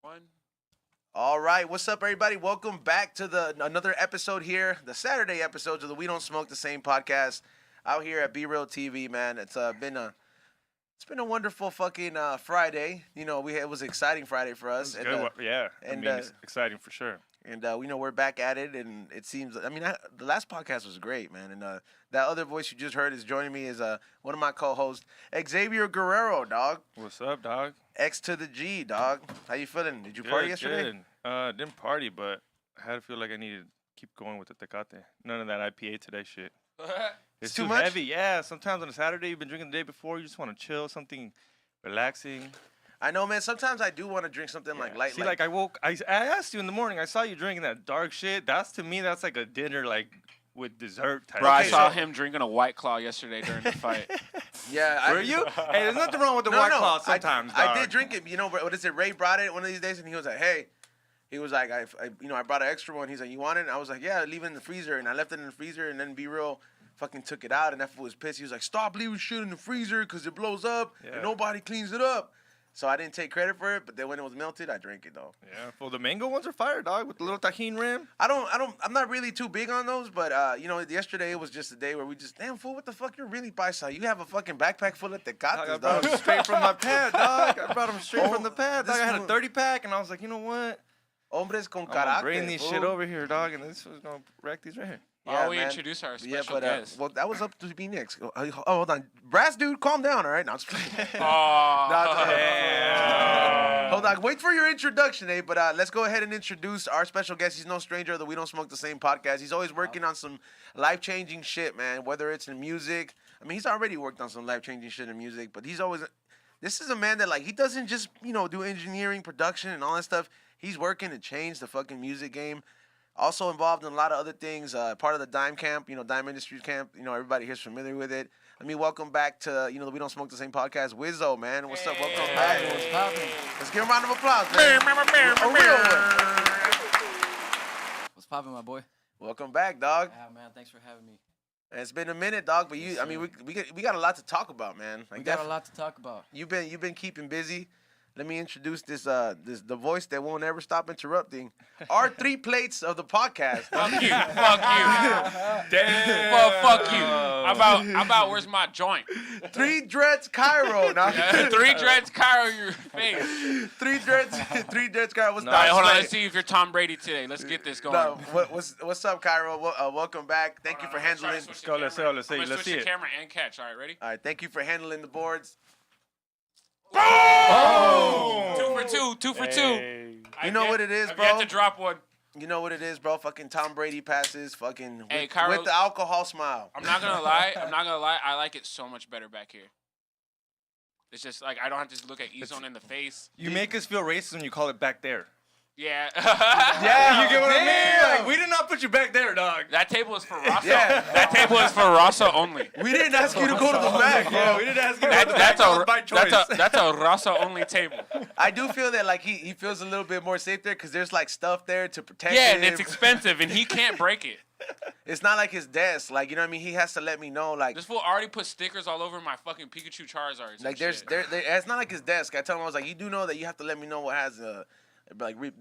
One. All right, what's up, everybody? Welcome back to another episode here, the Saturday episodes of the We Don't Smoke the Same podcast, out here at Be Real TV, man. It's been a wonderful fucking Friday. You know, it was an exciting Friday for us. It was good. Yeah, it's exciting for sure. And we know we're back at it, and it seems. I mean, the last podcast was great, man. And that other voice you just heard is joining me is one of my co-hosts, Xavier Guerrero, dog. What's up, dog? X to the G, dog. How you feeling? Did you party yesterday? Good. Didn't party, but I had to feel like I needed to keep going with the Tecate. None of that IPA today shit. It's too too much? heavy. Yeah, sometimes on a Saturday you've been drinking the day before, you just want to chill, something relaxing. I know, man. Sometimes I do want to drink something like light. See, like I asked you in the morning, I saw you drinking that dark shit. To me, that's like a dinner, like, with dessert type. Bro, I Okay, saw so- him drinking a White Claw yesterday during the fight. Yeah, Were you? Hey, there's nothing wrong with the White Claw sometimes, I dog. did drink it. You know, what is it? Ray brought it one of these days, and he was like, "Hey," he was like, I brought an extra one." He's like, "You want it?" And I was like, "Yeah, leave it in the freezer." And I left it in the freezer, and then Be Real fucking took it out, and that fool was pissed. He was like, "Stop leaving shit in the freezer because it blows up, and nobody cleans it up." So I didn't take credit for it, but then when it was melted, I drank it though. Yeah, well, the mango ones are fire, dog, with the little tajin rim. I'm not really too big on those, but yesterday it was just a day where we just, damn fool, what the fuck, you're really paisa. You have a fucking backpack full of tecates, I dog. brought them straight from my pad, dog. I brought them straight from the pad, dog. I had a 30-pack, and I was like, you know what? Hombres con I'm gonna carácter. bring these fool. shit over here, dog, and this was gonna wreck these right here. Yeah, we man. introduce our special guest. Well, that was up to be next. Oh, hold on. Brass dude, calm down, all right? No, I'm just playing. Oh, Hold on. Wait for your introduction, but let's go ahead and introduce our special guest. He's no stranger to the We Don't Smoke the Same podcast. He's always working on some life-changing shit, man, whether it's in music. I mean, he's already worked on some life-changing shit in music, but he's always... This is a man that, like, he doesn't just, do engineering, production, and all that stuff. He's working to change the fucking music game. Also involved in a lot of other things, part of the Dime Camp, Dime Industries Camp. Everybody here's familiar with it. Let me welcome back to, the We Don't Smoke the Same podcast, WIZZO, man. What's up? Welcome back. What's poppin'? Let's give him a round of applause, man. A real one. What's poppin', my boy? Welcome back, dog. Yeah, man. Thanks for having me. And it's been a minute, dog, but Yes, we got a lot to talk about, man. We got a lot to talk about. You've been keeping busy. Let me introduce the voice that won't ever stop interrupting. Our 3 plates of the podcast. fuck you. Damn. Well, fuck you. How about where's my joint? 3 dreads Cairo. Now. 3 dreads, Cairo, your face. 3 dreads Cairo. What's All right, hold on. up? Let's see if you're Tom Brady today. Let's get this going. No, what's up, Cairo? Welcome back. Thank you for handling. Let's go. Let's see it. I'm gonna switch the camera and catch. All right, ready? All right, thank you for handling the boards. Oh! 2 for 2. Hey. You know what it is, I've bro? yet to drop one. You know what it is, bro? Fucking Tom Brady passes, fucking Hey, Cairo, with the alcohol smile. I'm not gonna lie. I like it so much better back here. It's just like I don't have to look at E-Zone in the face. You make us feel racist when you call it back there. Yeah. Yeah, you get what I mean? Damn. Like, we did not put you back there, dog. That table is for Rasa. Yeah. That table is for Rasa only. We didn't ask you to go to the back, bro. Yeah, we didn't ask you to go to the That's back. By choice. that's a Rasa only table. I do feel that like he feels a little bit more safe there because there's like stuff there to protect Yeah, him. and it's expensive, and he can't break it. It's not like his desk, like you know what I mean. He has to let me know, like This fool already put stickers all over my fucking Pikachu Charizards. like there's there. It's not like his desk. I tell him I was like, you do know that you have to let me know what has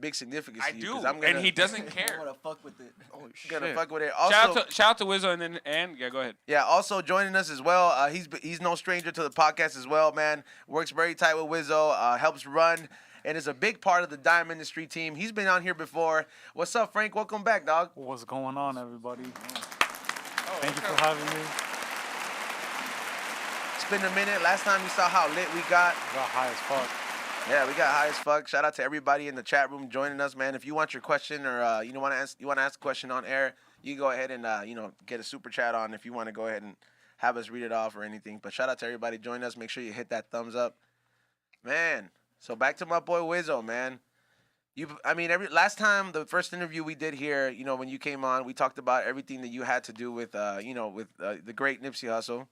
big significance. I to you, do, 'cause I'm and he gonna doesn't care. fuck with it. Holy gonna fuck with it. Shout Also, out to WIZZO and yeah, go ahead. yeah, also joining us as well. He's no stranger to the podcast as well, man. Works very tight with WIZZO. Helps run and is a big part of the Dime Industry team. He's been on here before. What's up, Frank? Welcome back, dog. What's going on, everybody? Thank you for having me. It's been a minute. Last time you saw how lit we got. Got high as fuck. Yeah, we got high as fuck. Shout out to everybody in the chat room joining us, man. If you want your question or you want to ask a question on air, you go ahead and get a super chat on if you want to go ahead and have us read it off or anything. But shout out to everybody joining us. Make sure you hit that thumbs up, man. So back to my boy WIZZO, man. Last time the first interview we did here, when you came on, we talked about everything that you had to do with the great Nipsey Hussle.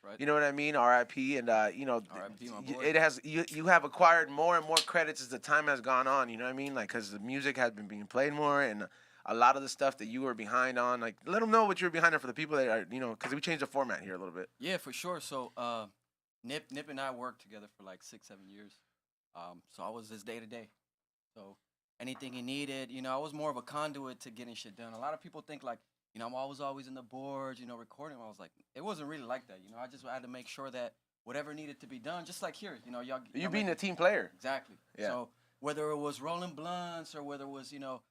Right. You know what I mean? R.I.P. And R.I.P. my boy. it has you have acquired more and more credits as the time has gone on. You know what I mean? Like, because the music has been being played more, and a lot of the stuff that you were behind on. Like, let them know what you were behind on for the people that are, because we changed the format here a little bit. Yeah, for sure. So, Nip and I worked together for like 6-7 years. So I was his day to day. So anything he needed, you know, I was more of a conduit to getting shit done. A lot of people think like, you know, I'm always in the boards, you know, recording. I was like, it wasn't really like that. You know, I just had to make sure that whatever needed to be done, just like here, you know, y'all. You being a team player. Exactly. Yeah. So whether it was rolling blunts or whether it was, you know,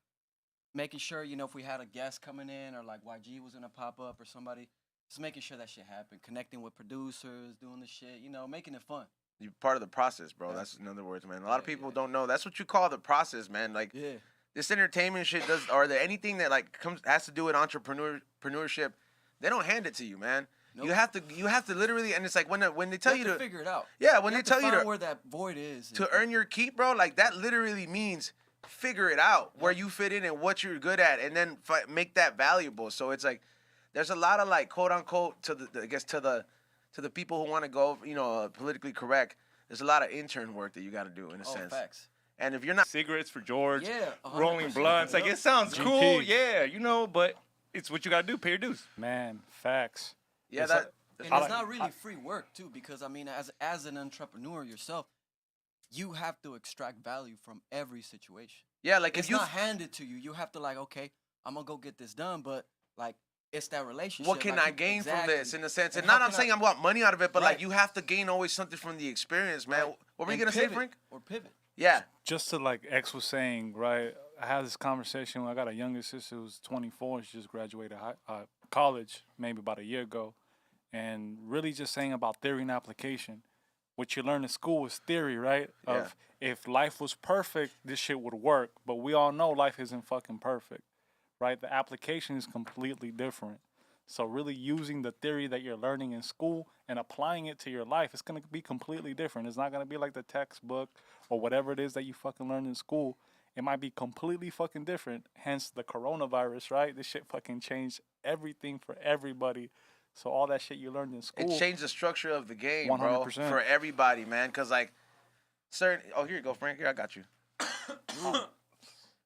making sure, you know, if we had a guest coming in or like YG was gonna pop up or somebody, just making sure that shit happened, connecting with producers, doing the shit, you know, making it fun. You're part of the process, bro. Yeah. That's in other words, man. A lot of Yeah, people yeah. don't know. That's what you call the process, man. Like Yeah. this entertainment shit does, or there anything that like has to do with entrepreneurship, they don't hand it to you, man. Nope. You have to literally, and it's like when they tell you have to figure it out. yeah, when You they have tell you find to where that void is to earn your keep, bro, like that literally means figure it out where you fit in and what you're good at, and then make that valuable. So it's like there's a lot of like quote unquote to the people who want to go, you know, politically correct. There's a lot of intern work that you got to do in a sense. Facts. And if you're not, Cigarettes for George. Yeah, Rolling 100%. blunts. Like, it sounds GP. cool. Yeah, you know, but it's what you got to do. Pay your dues. Man, facts. yeah, It's that. And I it's like- not really free work too, because I mean, as an entrepreneur yourself, you have to extract value from every situation. Yeah, like It's if you not handed to you. You have to like, okay, I'm gonna go get this done, but like, it's that relationship. what can like, I gain from this in a sense? And And how not I'm can saying I- I want money out of it, but like Right. you have to gain always something from the experience, man. Right. What were you And gonna say, pivot, Frank? Or pivot. Yeah. Just to like X was saying, right? I had this conversation. I got a younger sister who's 24. She just graduated college maybe about a year ago, and really just saying about theory and application. What you learn in school is theory, right? Of if life was perfect, this shit would work. But we all know life isn't fucking perfect, right? The application is completely different. So really using the theory that you're learning in school and applying it to your life, it's going to be completely different. It's not going to be like the textbook or whatever it is that you fucking learned in school. It might be completely fucking different. Hence the coronavirus, right? This shit fucking changed everything for everybody. So all that shit you learned in school. It changed the structure of the game, bro, 100%. for everybody, man. Cause like, certain. Oh, here you go, Frank. Here, I got you.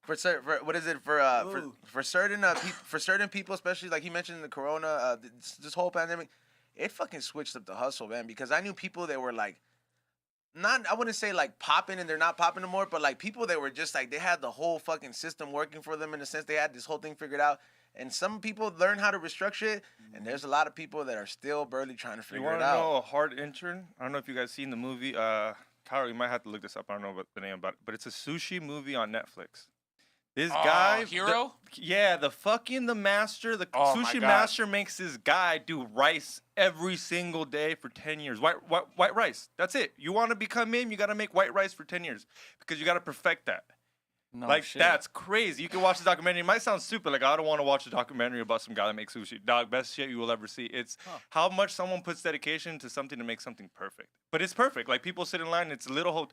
For what is it Ooh. for certain people, especially like he mentioned in the corona, this whole pandemic, it fucking switched up the hustle, man. Because I knew people that were like, I wouldn't say like popping and they're not popping anymore, but like people that were just like they had the whole fucking system working for them in a sense. They had this whole thing figured out. And some people learn how to restructure it, and there's a lot of people that are still barely trying to You figure want it to out. know a hard intern? I don't know if you guys seen the movie. Kyle, you might have to look this up. I don't know what the name about it, but it's a sushi movie on Netflix. This guy, Hero? the master, the Oh my sushi God. master makes this guy do rice every single day for 10 years. White rice. That's it. You want to become him, you got to make white rice for 10 years because you got to perfect that. No like, shit. that's crazy. You can watch the documentary. It might sound stupid. Like, I don't want to watch a documentary about some guy that makes sushi. Dog, best shit you will ever see. It's how much someone puts dedication to something to make something perfect. But it's perfect. Like, people sit in line, and it's a little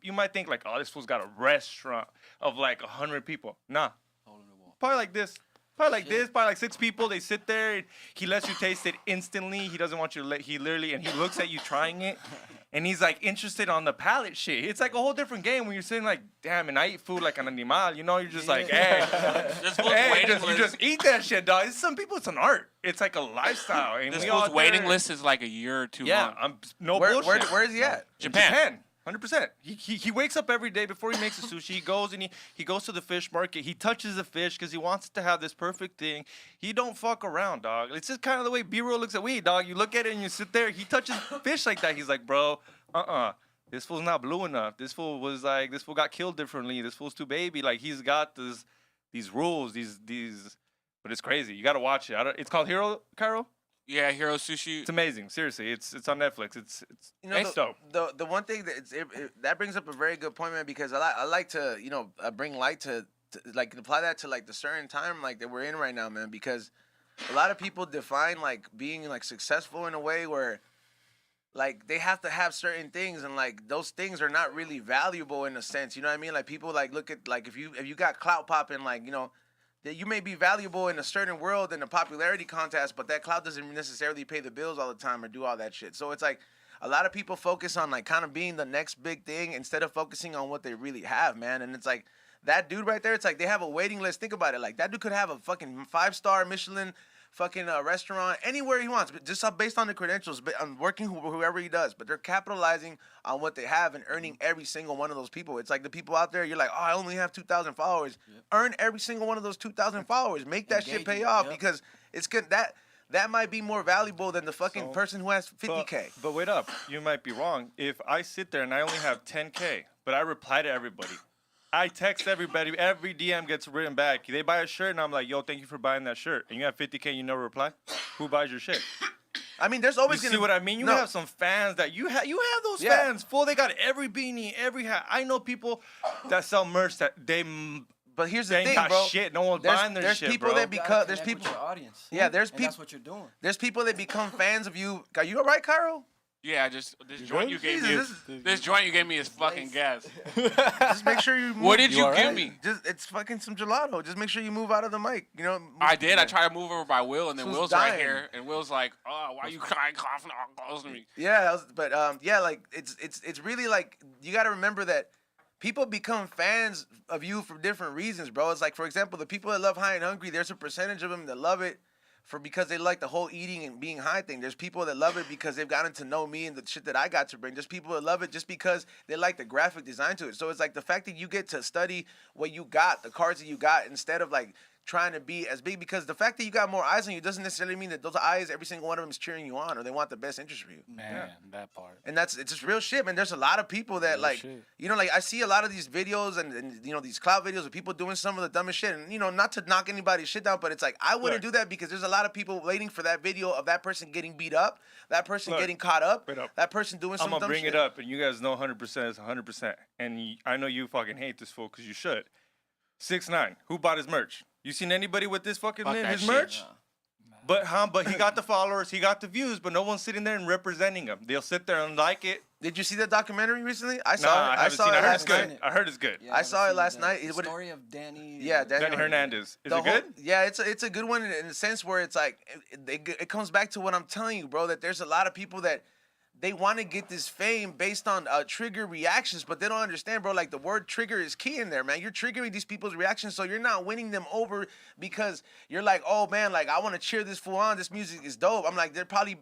you might think, like, oh, this fool's got a restaurant of, like, 100 people. Nah. Hole in the wall. Probably like this. Probably like Shit. this. Probably like 6 people. They sit there. And he lets you taste it instantly. He doesn't want you to he literally, and he looks at you trying it. And he's like interested on the palate shit. It's like a whole different game when you're sitting like, damn, and I eat food like an animal. You know, you're just like, hey, This fool's hey, waiting you list. just eat that shit, dog. Some people, it's an art. It's like a lifestyle. And This we all fool's waiting there- list is like a year or two Yeah, long. I'm no Where bullshit. is he at? Japan. 100%. He wakes up every day before he makes the sushi. He goes and he goes to the fish market. He touches the fish because he wants to have this perfect thing. He don't fuck around, dog. It's just kind of the way B-roll looks at weed, dog. You look at it and you sit there. He touches fish like that. He's like, bro, this fool's not blue enough. This fool got killed differently. This fool's too baby. Like, he's got these rules, these. But it's crazy. You got to watch it. It's called Hero, Cairo. Yeah, Hero Sushi. It's amazing. Seriously, it's on Netflix. It's You know, it's dope. the one thing that brings up a very good point, man, because I like to bring light to like apply that to like the certain time like that we're in right now, man, because a lot of people define like being like successful in a way where like they have to have certain things and like those things are not really valuable in a sense, you know what I mean? Like people like look at like if you got clout popping, like, you know, that you may be valuable in a certain world in a popularity contest, but that clout doesn't necessarily pay the bills all the time or do all that shit. So it's like a lot of people focus on like kind of being the next big thing instead of focusing on what they really have, man. And it's like that dude right there, it's like they have a waiting list. Think about it. Like that dude could have a fucking 5-star Michelin fucking restaurant, anywhere he wants, but just based on the credentials, on working whoever he does. But they're capitalizing on what they have and earning every single one of those people. It's like the people out there, you're like, oh, I only have 2,000 followers. Yep. Earn every single one of those 2,000 followers. Make that shit pay Engaging, off yep. because it's good. That might be more valuable than the fucking So- person who has 50K. But wait up, you might be wrong. If I sit there and I only have 10K, but I reply to everybody, I text everybody, every DM gets written back. They buy a shirt and I'm like, yo, thank you for buying that shirt. And you have 50K and you never reply? Who buys your shit? I mean, there's You always see gonna what I mean? You No. have some fans that you have those Yeah. fans full. They got every beanie, every hat. I know people that sell merch that they But here's the ain't thing, got bro. shit. No one's There's- buying their there's shit, people bro. that You gotta because there's connect with people. your audience. Yeah, there's And people. that's what you're doing. There's people that become fans of you. Are you alright, Cairo? Yeah, just this joint you gave me. Jesus, This joint you gave me is fucking gas. Just make sure you. Move. What did you alright? give me? Just it's fucking some gelato. Just make sure you move out of the mic. You know. I did. I tried to move over by Will, and then Who's Will's dying? right here, and Will's like, "Oh, why you crying, coughing all close to me?" Yeah, yeah, like it's really like you got to remember that people become fans of you for different reasons, bro. It's like, for example, the people that love High and Hungry, there's a percentage of them that love it because they like the whole eating and being high thing. There's people that love it because they've gotten to know me and the shit that I got to bring. There's people that love it just because they like the graphic design to it. So it's like the fact that you get to study what you got, the cards that you got, instead of like trying to be as big, because the fact that you got more eyes on you doesn't necessarily mean that those eyes, every single one of them is cheering you on or they want the best interest for you. Man, that part. And it's just real shit, man. There's a lot of people that Real like, shit. you know, like I see a lot of these videos and you know, these cloud videos of people doing some of the dumbest shit. And, you know, not to knock anybody's shit down, but it's like, I wouldn't do that because there's a lot of people waiting for that video of that person getting beat up, that person Look, getting caught up, wait up. that person doing some I'm gonna dumb bring shit. it up, and you guys know 100% is 100%. And I know you fucking hate this fool because you should. 6ix9ine, who bought his merch? You seen anybody with this fucking Fuck that his shit. merch? But he got the followers, he got the views, but no one's sitting there and representing him. They'll sit there and like it. Did you see that documentary recently? I Nah, saw it. I haven't saw seen it. it I heard it's last good. night. I heard it's good. Yeah, I saw it haven't last seen night. The It would- story of Danny. Yeah, Danny Hernandez. Is it good? Yeah, it's a good one in the sense where it's like it comes back to what I'm telling you, bro. That there's a lot of people that they want to get this fame based on trigger reactions, but they don't understand, bro. Like the word trigger is key in there, man. You're triggering these people's reactions, so you're not winning them over because you're like, oh man, like I want to cheer this fool on. This music is dope. I'm like, they're probably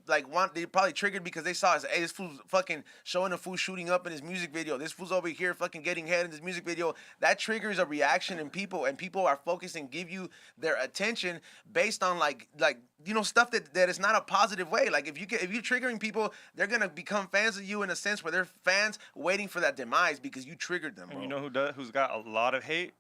triggered because they saw, hey, this fool's fucking showing a fool shooting up in his music video. This fool's over here fucking getting head in his music video. That triggers a reaction in people, and people are focused and give you their attention based on like you know, stuff that is not a positive way. Like if you're triggering people, they're gonna become fans of you in a sense where they're fans waiting for that demise because you triggered them, bro. And you know who's got a lot of hate?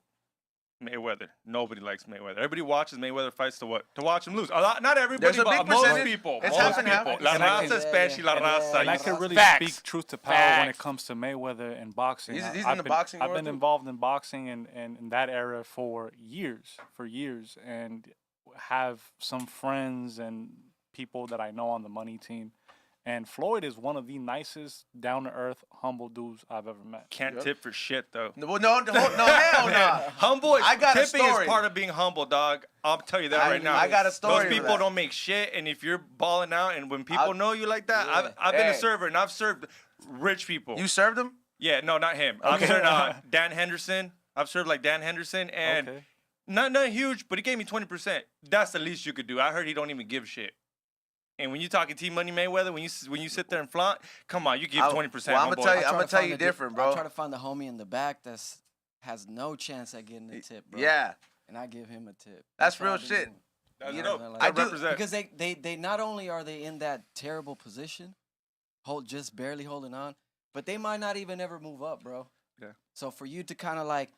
Mayweather. Nobody likes Mayweather. Everybody watches Mayweather fights to watch him lose. Not everybody, There's a but big most percentage. people. It's Most half and half. people. La And I raza, can- especially la raza. And I You- can really Facts. speak truth to power when it Facts. comes to Mayweather and boxing. He's I've in the been, boxing I've world been too? involved in boxing and in that era for years, and have some friends and people that I know on the money team. And Floyd is one of the nicest, down-to-earth, humble dudes I've ever met. Can't tip for shit though. No, hell no. Humble. I got a tipping story. is part of being humble, dog. I'll tell you that right now. I got a story. Those for people that. don't make shit, and if you're balling out, and when people know you like that, Yeah. I've been a Hey. server, and I've served rich people. You served him? Yeah, no, not him. I've served Dan Henderson. I've served like Dan Henderson, and Okay. not huge, but he gave me 20%. That's the least you could do. I heard he don't even give shit. And when you talking T Money Mayweather, when you sit there and flaunt, come on, you give 20%. Well, my I'ma boy. tell you- I try I'ma to tell find you the di- different, bro. I try to find the homie in the back has no chance at getting a tip, bro. Yeah. And I give him a tip. That's what real I've been shit. doing. That's You dope. know, I I do- represent. Because they not only are they in that terrible position, just barely holding on, but they might not even ever move up, bro. Yeah. So for you to kind of like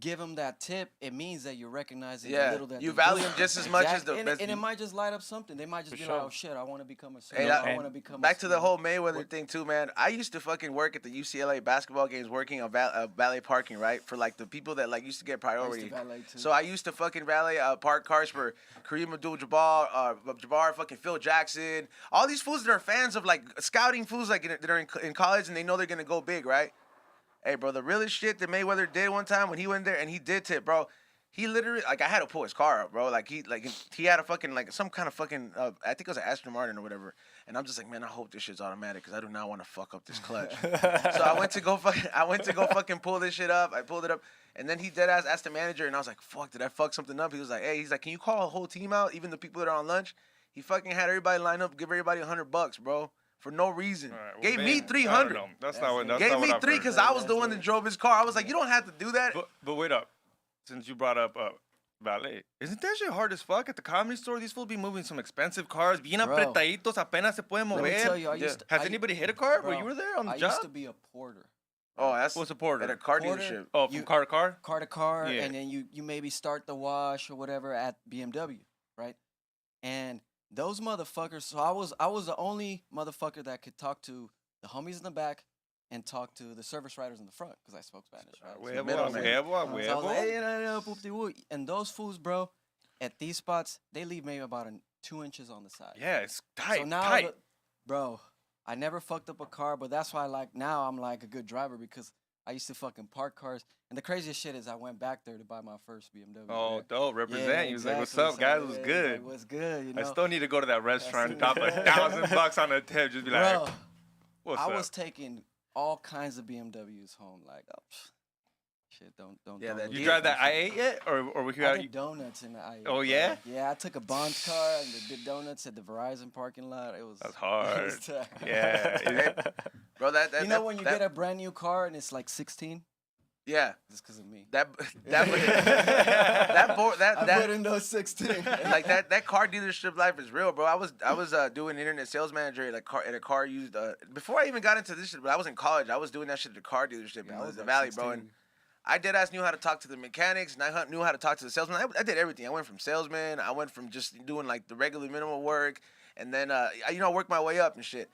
give them that tip, it means that you're recognizing Yeah. the little that You they're value doing. them just as much as the and, best. and it might just light up something. They might just For be sure. like, oh shit, I want to become a Hey, singer. that- I want to become Back a to the singer. whole Mayweather thing too, man. I used to fucking work at the UCLA basketball games, working on valet parking, right? For like the people that like used to get I used priority. to valet, too. So I used to fucking valet park cars for Kareem Abdul-Jabbar, fucking Phil Jackson, all these fools that are fans of like scouting fools like that are in college and they know they're gonna go big, right? Hey, bro, the realest shit that Mayweather did one time when he went there and he did tip, bro. he literally like I had to pull his car up, bro. Like he had a fucking like some kind of fucking I think it was an Aston Martin or whatever. And I'm just like, man, I hope this shit's automatic because I do not want to fuck up this clutch. So I went to go fucking pull this shit up. I pulled it up, and then he dead ass asked the manager, and I was like, fuck, did I fuck something up? He was like, hey, he's like, can you call a whole team out, even the people that are on lunch? He fucking had everybody line up, give everybody $100, bro. For no reason. All right, well, Gave me man, I don't 300. know. That's not what. That's Gave not what me I've 3 heard. because I was the one that drove his car. I was like, you don't have to do that. But wait up, since you brought up valet, isn't that shit hard as fuck at the Comedy Store? These fools be moving some expensive cars, bien Bro. apretaditos, apenas se pueden Let me tell mover. you, I used to, Has anybody hit a car? Bro, bro, you were there on the I job. used to be a porter. Oh, that's What's a porter? at a car Porter? dealership. Oh, from You- car to car. Car to car, Yeah. and then you maybe start the wash or whatever at BMW, right? And those motherfuckers. So I was the only motherfucker that could talk to the homies in the back and talk to the service riders in the front because I spoke Spanish. Right? Huevo, middleman. huevo, So I was huevo. like, hey, no, poop-de-woo. And those fools, bro, at these spots, they leave maybe about 2 inches on the side. Yeah, it's tight. So now, tight. bro, I never fucked up a car, but that's why now I'm like a good driver because I used to fucking park cars. And the craziest shit is I went back there to buy my first BMW. Oh, man. dope. Represent. Yeah, He was like, what's exactly. up, guys? So, What's yeah, good? Like, what's good? You know? I still need to go to that restaurant and That's drop it. $1,000 on a tip. Just be like, Bro, what's I up? was taking all kinds of BMWs home. Like, oh, shit, don't. Yeah, don't that look You Yeah. drive at that I-8 yet? Or we I got did donuts in the I. Oh, yeah? Yeah, I took a Bond's car and did donuts at the Verizon parking lot. It was. That's it hard. was tight. Yeah. Bro, that You know when you get a brand new car and it's like 16? yeah, It's because of me. that that I put in those 16. like that car dealership life is real, bro. I was doing internet sales manager at a car used before I even got into this shit. But I was in college. I was doing that shit at a car dealership Yeah, I in was the like Valley, bro. 16. And I dead ass knew how to talk to the mechanics, and I knew how to talk to the salesman. I did everything. I went from salesman. I went from just doing like the regular minimal work, and then I worked my way up and shit.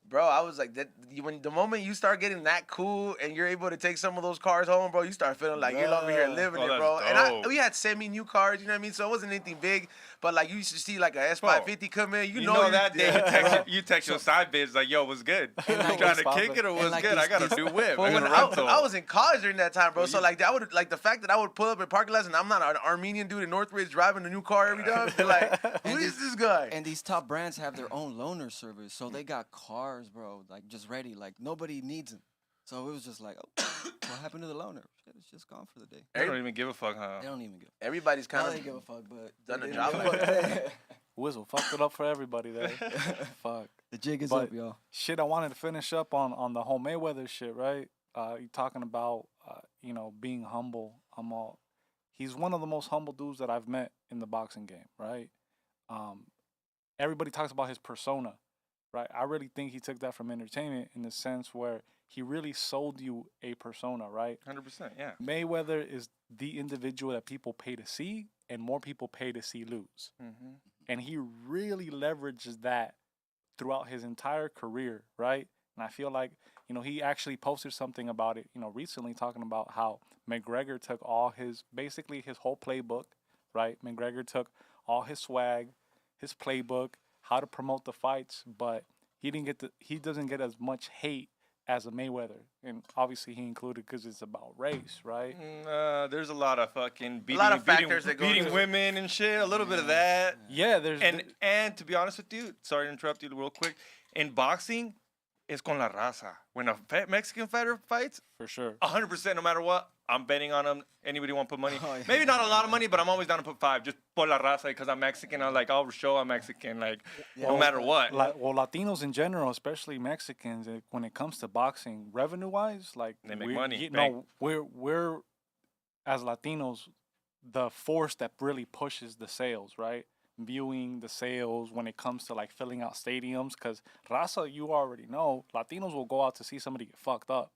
Bro, I was like that when the moment you start getting that cool and you're able to take some of those cars home, bro, you start feeling like you're over here Bruh. living Oh, it, that's bro. dope. And we had semi-new cars, you know what I mean? So it wasn't anything big, but like you used to see like a S550 come in, You know know you- that day yeah. you text your side bitch like, yo, what's good? You like trying these to kick it or what's like good? I these- got a these- new whip. Well, I when got a rental. I was in college during that time, bro. Well, So like I would like the fact that I would pull up at parking lots and I'm not an Armenian dude in Northridge driving a new car every time. Be like, who And is these- this guy? And these top brands have their own loaner service, so they got cars, bro, like just ready. Like nobody needs them. So it was just like, oh, what happened to the loaner? Shit, it's just gone for the day. They don't even give a fuck, huh? They don't even give. Everybody's Now kind they give a of fuck, but done they a didn't job give like fuck. WIZZO fucked it up for everybody there. Fuck. The jig is But- up, y'all. Shit, I wanted to finish up on the whole Mayweather shit, right? You talking about being humble. He's one of the most humble dudes that I've met in the boxing game, right? Everybody talks about his persona, right? I really think he took that from entertainment in the sense where he really sold you a persona, right? 100%, yeah. Mayweather is the individual that people pay to see and more people pay to see lose. Mm-hmm. And he really leverages that throughout his entire career, right? And I feel like, he actually posted something about it, recently talking about how McGregor took basically his whole playbook, right? McGregor took all his swag, his playbook, how to promote the fights, but he doesn't get as much hate as a Mayweather. And obviously he included because it's about race, right? There's a lot of fucking beating, lot of factors that go beating into it. women and shit. A little bit of that. Yeah, there's And to be honest with you, sorry to interrupt you real quick. In boxing, it's con la raza. When a Mexican fighter fights, for sure. 100%, no matter what, I'm betting on him. Anybody want to put money? Oh, yeah. Maybe not a lot of money, but I'm always down to put 5. Just por la raza, because I'm Mexican. I'll show I'm Mexican, no matter what. Latinos in general, especially Mexicans, when it comes to boxing, revenue-wise, They make money, we're as Latinos the force that really pushes the sales, right? Viewing the sales when it comes to like filling out stadiums, because raza, you already know, Latinos will go out to see somebody get fucked up,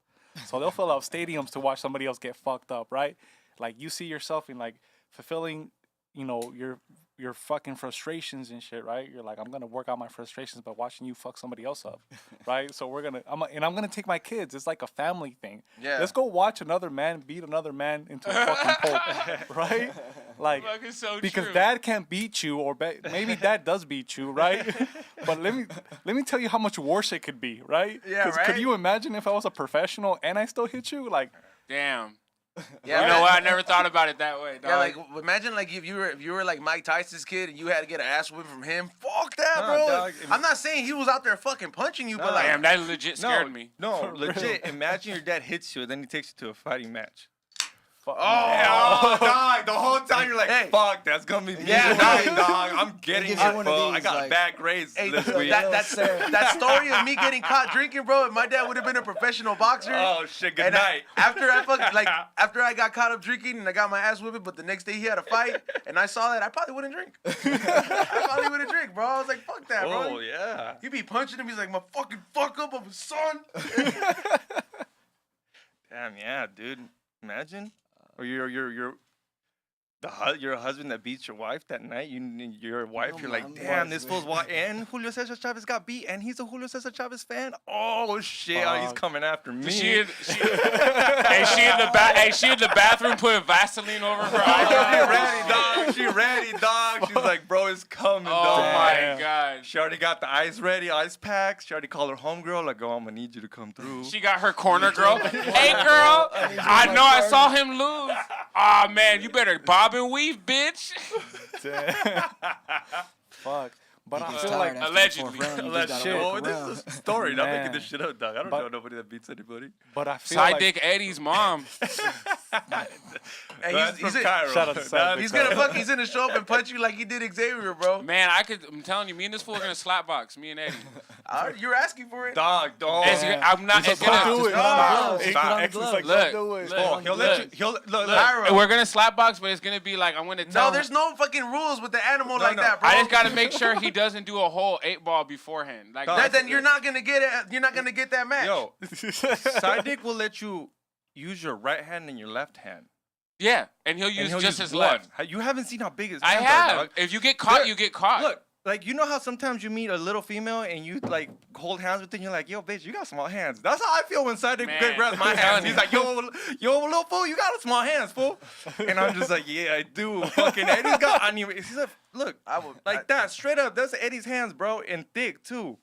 so they'll fill out stadiums to watch somebody else get fucked up, right? Like you see yourself in like fulfilling, your fucking frustrations and shit, right? You're like, I'm gonna work out my frustrations by watching you fuck somebody else up, right? So I'm gonna take my kids. It's like a family thing. Yeah. Let's go watch another man beat another man into a fucking pulp, right? Like, Fucking so because true. dad can't beat you, or maybe dad does beat you, right? But let me tell you how much worse it could be, right? Yeah, 'Cause right? Could you imagine if I was a professional and I still hit you? Like, Damn. Yeah, You know what? I never thought about it that way, dog. Yeah, like imagine like if you were like Mike Tyson's kid and you had to get an ass whipping from him. Fuck that, Nah, bro. dog. I'm not saying he was out there fucking punching you, but like, Damn, that legit scared me. No, legit. Imagine your dad hits you, and then he takes you to a fighting match. oh, dog, the whole time you're like, Hey. fuck, that's gonna be me. Yeah, dog, I'm getting gives it, you one of bro. I these, got like- bad grades hey, this week. that story of me getting caught drinking, bro. If my dad would have been a professional boxer. Oh shit, good And night. after I got caught up drinking and I got my ass whipped, but the next day he had a fight and I saw that, I probably wouldn't drink. I probably wouldn't drink, bro. I was like, fuck that, bro. Oh yeah. He be punching him. He's like, my fucking fuck up of a son. Damn, yeah, dude. Imagine. Or your husband that beats your wife that night. Your wife. No You're like, mames, damn, this güey. fool's and Julio Cesar Chavez got beat, and he's a Julio Cesar Chavez fan. Oh shit, he's Fuck. coming after me. She in the bathroom putting Vaseline over her She eyes. ready, dog. She ready, dog. She's like, bro, it's coming, Oh dog. my Damn. god. She already got the ice ready, ice packs. She already called her homegirl, like, oh, I'm gonna need you to come through. She got her corner girl. Hey girl, I know I saw him lose. Aw man, you better bob and weave, bitch. Damn. Fuck. But I He gets feel tired like after the allegedly. fourth round, you Let's just shit. gotta Oh, walk this around. is a story. Not making Man. this shit up, dog. I don't know nobody that beats anybody. but I feel Side like dick Eddie's mom. Hey, That's he's from Cairo. Shout out to Side Dick he's gonna he's gonna show up and punch you like he did Xavier, bro. Man, I'm telling you, me and this fool are gonna slap box. Me and Eddie. You're asking for it. Dog, dog. I'm not. It's gonna. do it. Put on the gloves. Hey, Put on the X is like, gloves. Look, do it. look. Oh, he'll let you. Look. He'll look. Cairo. We're gonna slap box, but it's gonna be like I'm gonna tell. No, there's no fucking rules with the animal like no. that, bro. I just gotta make sure he doesn't do a whole 8-ball beforehand. Like Dog. Then you're not gonna get it. You're not gonna get that match. Yo, side dick will let you use your right hand and your left hand. yeah, and he'll use And just use his one. left. You haven't seen how big his I hands have. are, dog. If you get caught, There- you get caught. Look, like, you know how sometimes you meet a little female and you like hold hands with her and you're like, yo, bitch, you got small hands. That's how I feel when side dick Man, grabs my I'm hands. telling He's you. like, yo, little fool, you got small hands, fool. And I'm just like, yeah, I do. Fucking Eddie's got. I mean, he's like, look, like that, straight up. That's Eddie's hands, bro, and thick too.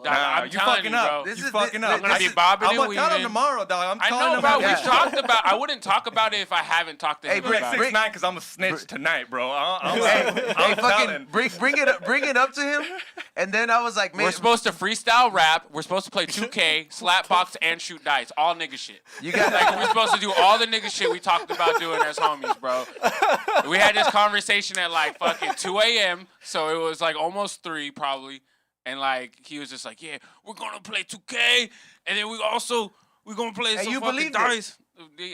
Dog, Nah, I'm you telling fucking you, up. bro. This You is- fucking this- up. I'm gonna this be bobbing I'm and gonna tell him weaving. tomorrow, dog. I'm I calling know, him bro. out. We Yeah. talked about. I wouldn't talk about it if I haven't talked to Hey, him Brick, about Brick- it. 6'9" because I'm a snitch tonight, bro. I'm Hey, I'm fucking telling. bring it up to him, and then I was like, man, We're supposed to freestyle rap. We're supposed to play 2K, slap box, and shoot dice. All nigga shit. you got Like we're supposed to do all the nigga shit we talked about doing as homies, bro. We had this conversation at like fucking 2 a.m. So it was like almost 3 probably. And like he was just like, yeah, we're gonna play 2K, and then we're gonna play And some you fucking believed it. dice.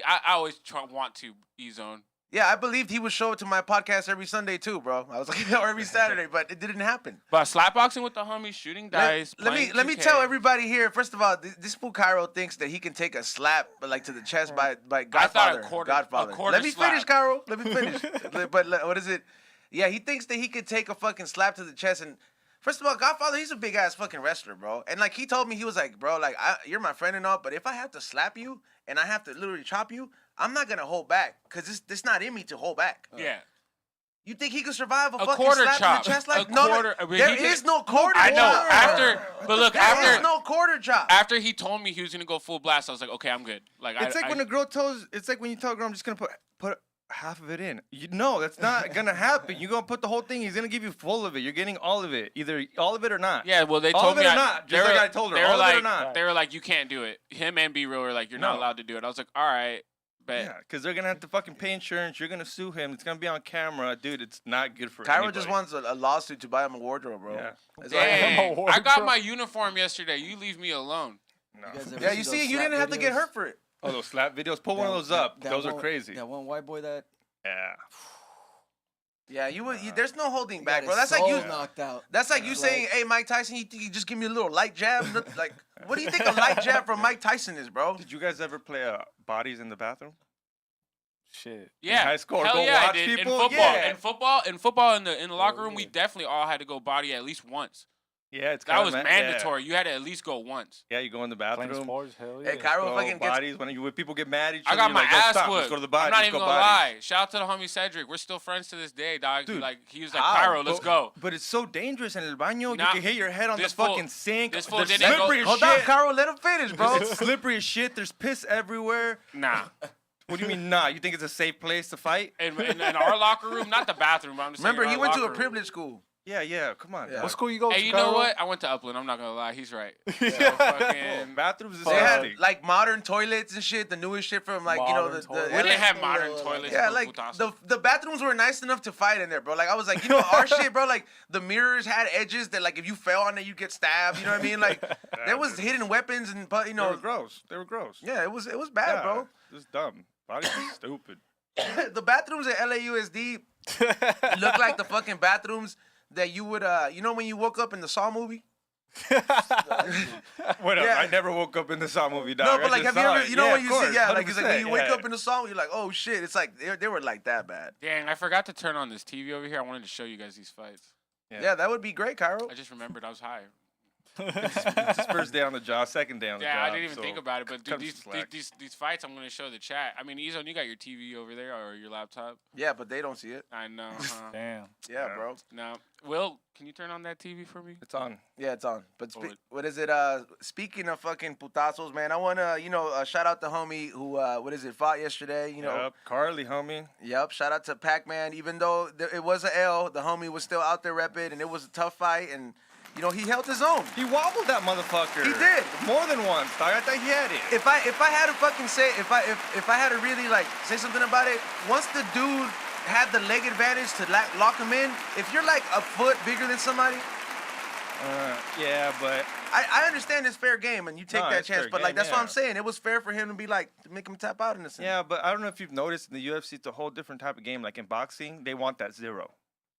I always want to E-zone. Yeah, I believed he would show up to my podcast every Sunday too, bro. I was like, or every Saturday, but it didn't happen. But slapboxing with the homies, shooting dice. Let me playing 2K. tell everybody here. First of all, this fool Cairo thinks that he can take a slap, but like to the chest by I Godfather. thought a quarter Let me finish, slap. Cairo. Let me finish. But what is it? Yeah, he thinks that he could take a fucking slap to the chest. And first of all, Godfather, he's a big ass fucking wrestler, bro. And like he told me, he was like, bro, like you're my friend and all, but if I have to slap you and I have to literally chop you, I'm not gonna hold back because it's not in me to hold back. Yeah. You think he could survive a A fucking quarter slap chop. to the chest? A Like no, quarter- I mean, there he is could- no quarter. I know. chop. But look, There after is no quarter chop. after he told me he was gonna go full blast, I was like, okay, I'm good. Like It's like when a girl tells. It's like when you tell a girl, I'm just gonna put half of it in. You know that's not gonna happen. You're gonna put the whole thing. He's gonna give you full of it. You're getting all of it. Either all of it or not. yeah, well they All told of it me or not, just like I told her, They were all of it or like, not. they were like, you can't do it. Him and B-Real were like, you're not No. allowed to do it. I was like, all right, bet. Yeah, because they're gonna have to fucking pay insurance. You're gonna sue him. It's gonna be on camera, dude. It's not good for. Cairo anybody. just wants a lawsuit to buy him a wardrobe, bro. Yeah. It's like- Dang, I'm a I got wardrobe. my uniform yesterday. You leave me alone. No. You guys ever yeah, you those see, you slap didn't have to get videos? hurt for it. Oh, those slap videos. Pull one of those up. Those are one- crazy. That one white boy that Yeah. Yeah, there's no holding got back, bro. his That's like you. soul knocked out. That's like you saying, "Hey, Mike Tyson, you just give me a little light jab." Like, what do you think a light jab from Mike Tyson is, bro? Did you guys ever play bodies in the bathroom? Shit. Yeah, high school, hell go yeah, I watch did. people? In football, Yeah. in football, in the locker room, we definitely all had to go body at least once. Yeah, it's That kinda was mandatory. You had to at least go once. Yeah, you go in the Playing bathroom. sports, hell yeah. Hey, Cairo Go fucking gets. bodies. When people get mad at each I other, got you're my like, "Yo, ass stop. whooped. Let's go to the body. I'm not Let's even go gonna bodies." lie. Shout out to the homie Cedric. We're still friends to this day, dog. Dude, He was like, how? Cairo, let's go. But it's so dangerous in el baño. Nah, you can hit your head on the this fool- fucking sink. this fool There's didn't go- slippery as Hold shit. on, Cairo, let him finish, bro. It's slippery as shit. There's piss everywhere. Nah. What do you mean, nah? You think it's a safe place to fight? In our locker room, not the bathroom. But I'm just saying Remember, in he our went to a locker room. privileged school. Yeah. Come on. Yeah. dog. What school you go to? Hey, you know Cairo? what? I went to Upland. I'm not gonna lie. He's right. So Oh, fucking, bathrooms is They had disgusting. like modern toilets and shit, the newest shit from like Modern the toilets. we LA didn't have modern toilets. Yeah, for like Putazo. the bathrooms were nice enough to fight in there, bro. Like I was like, our shit, bro. Like the mirrors had edges that, like, if you fell on it, you get stabbed. You know what I mean? Like there was hidden weapons and, but They were gross. yeah, it was bad, bro. It's dumb. Bodies are stupid. The bathrooms at LAUSD look like the fucking bathrooms that you would, when you woke up in the Saw movie. Whatever. Yeah. I never woke up in the Saw movie, dog. No, but I like, just have you saw ever, it. you know, Yeah, when of you course, see, yeah, like, it's like when you 100%, wake yeah. up in the Saw, you're like, oh shit, it's like they were like that bad. Dang, I forgot to turn on this TV over here. I wanted to show you guys these fights. Yeah, that would be great, Cairo. I just remembered I was high. It's his first day on the job, second day on the Yeah, job. I didn't even so think about it. But cut dude, him some slack. these fights, I'm gonna show the chat. I mean, Izzo, you got your TV over there or your laptop? Yeah, but they don't see it. I know. Huh? Damn. Yeah, Yeah. bro. No, Will, can you turn on that TV for me? It's on. Yeah, it's on. But Oh, it- what is it? Speaking of fucking putazos, man, I wanna, shout out the homie who, fought yesterday. Yep. Carly, homie. Yep. Shout out to Pac-Man. Even though it was a L, the homie was still out there repping, and it was a tough fight, and he held his own. He wobbled that motherfucker. He did. More than once, dog. I thought he had it. If I had to fucking say, if I had to really like say something about it, once the dude had the leg advantage to lock him in, if you're like a foot bigger than somebody, Yeah, but I understand it's fair game and you take No, that it's chance, fair but like game, that's what yeah. I'm saying. It was fair for him to be like to make him tap out in this. yeah, but I don't know if you've noticed in the UFC, it's a whole different type of game. Like in boxing, they want that zero.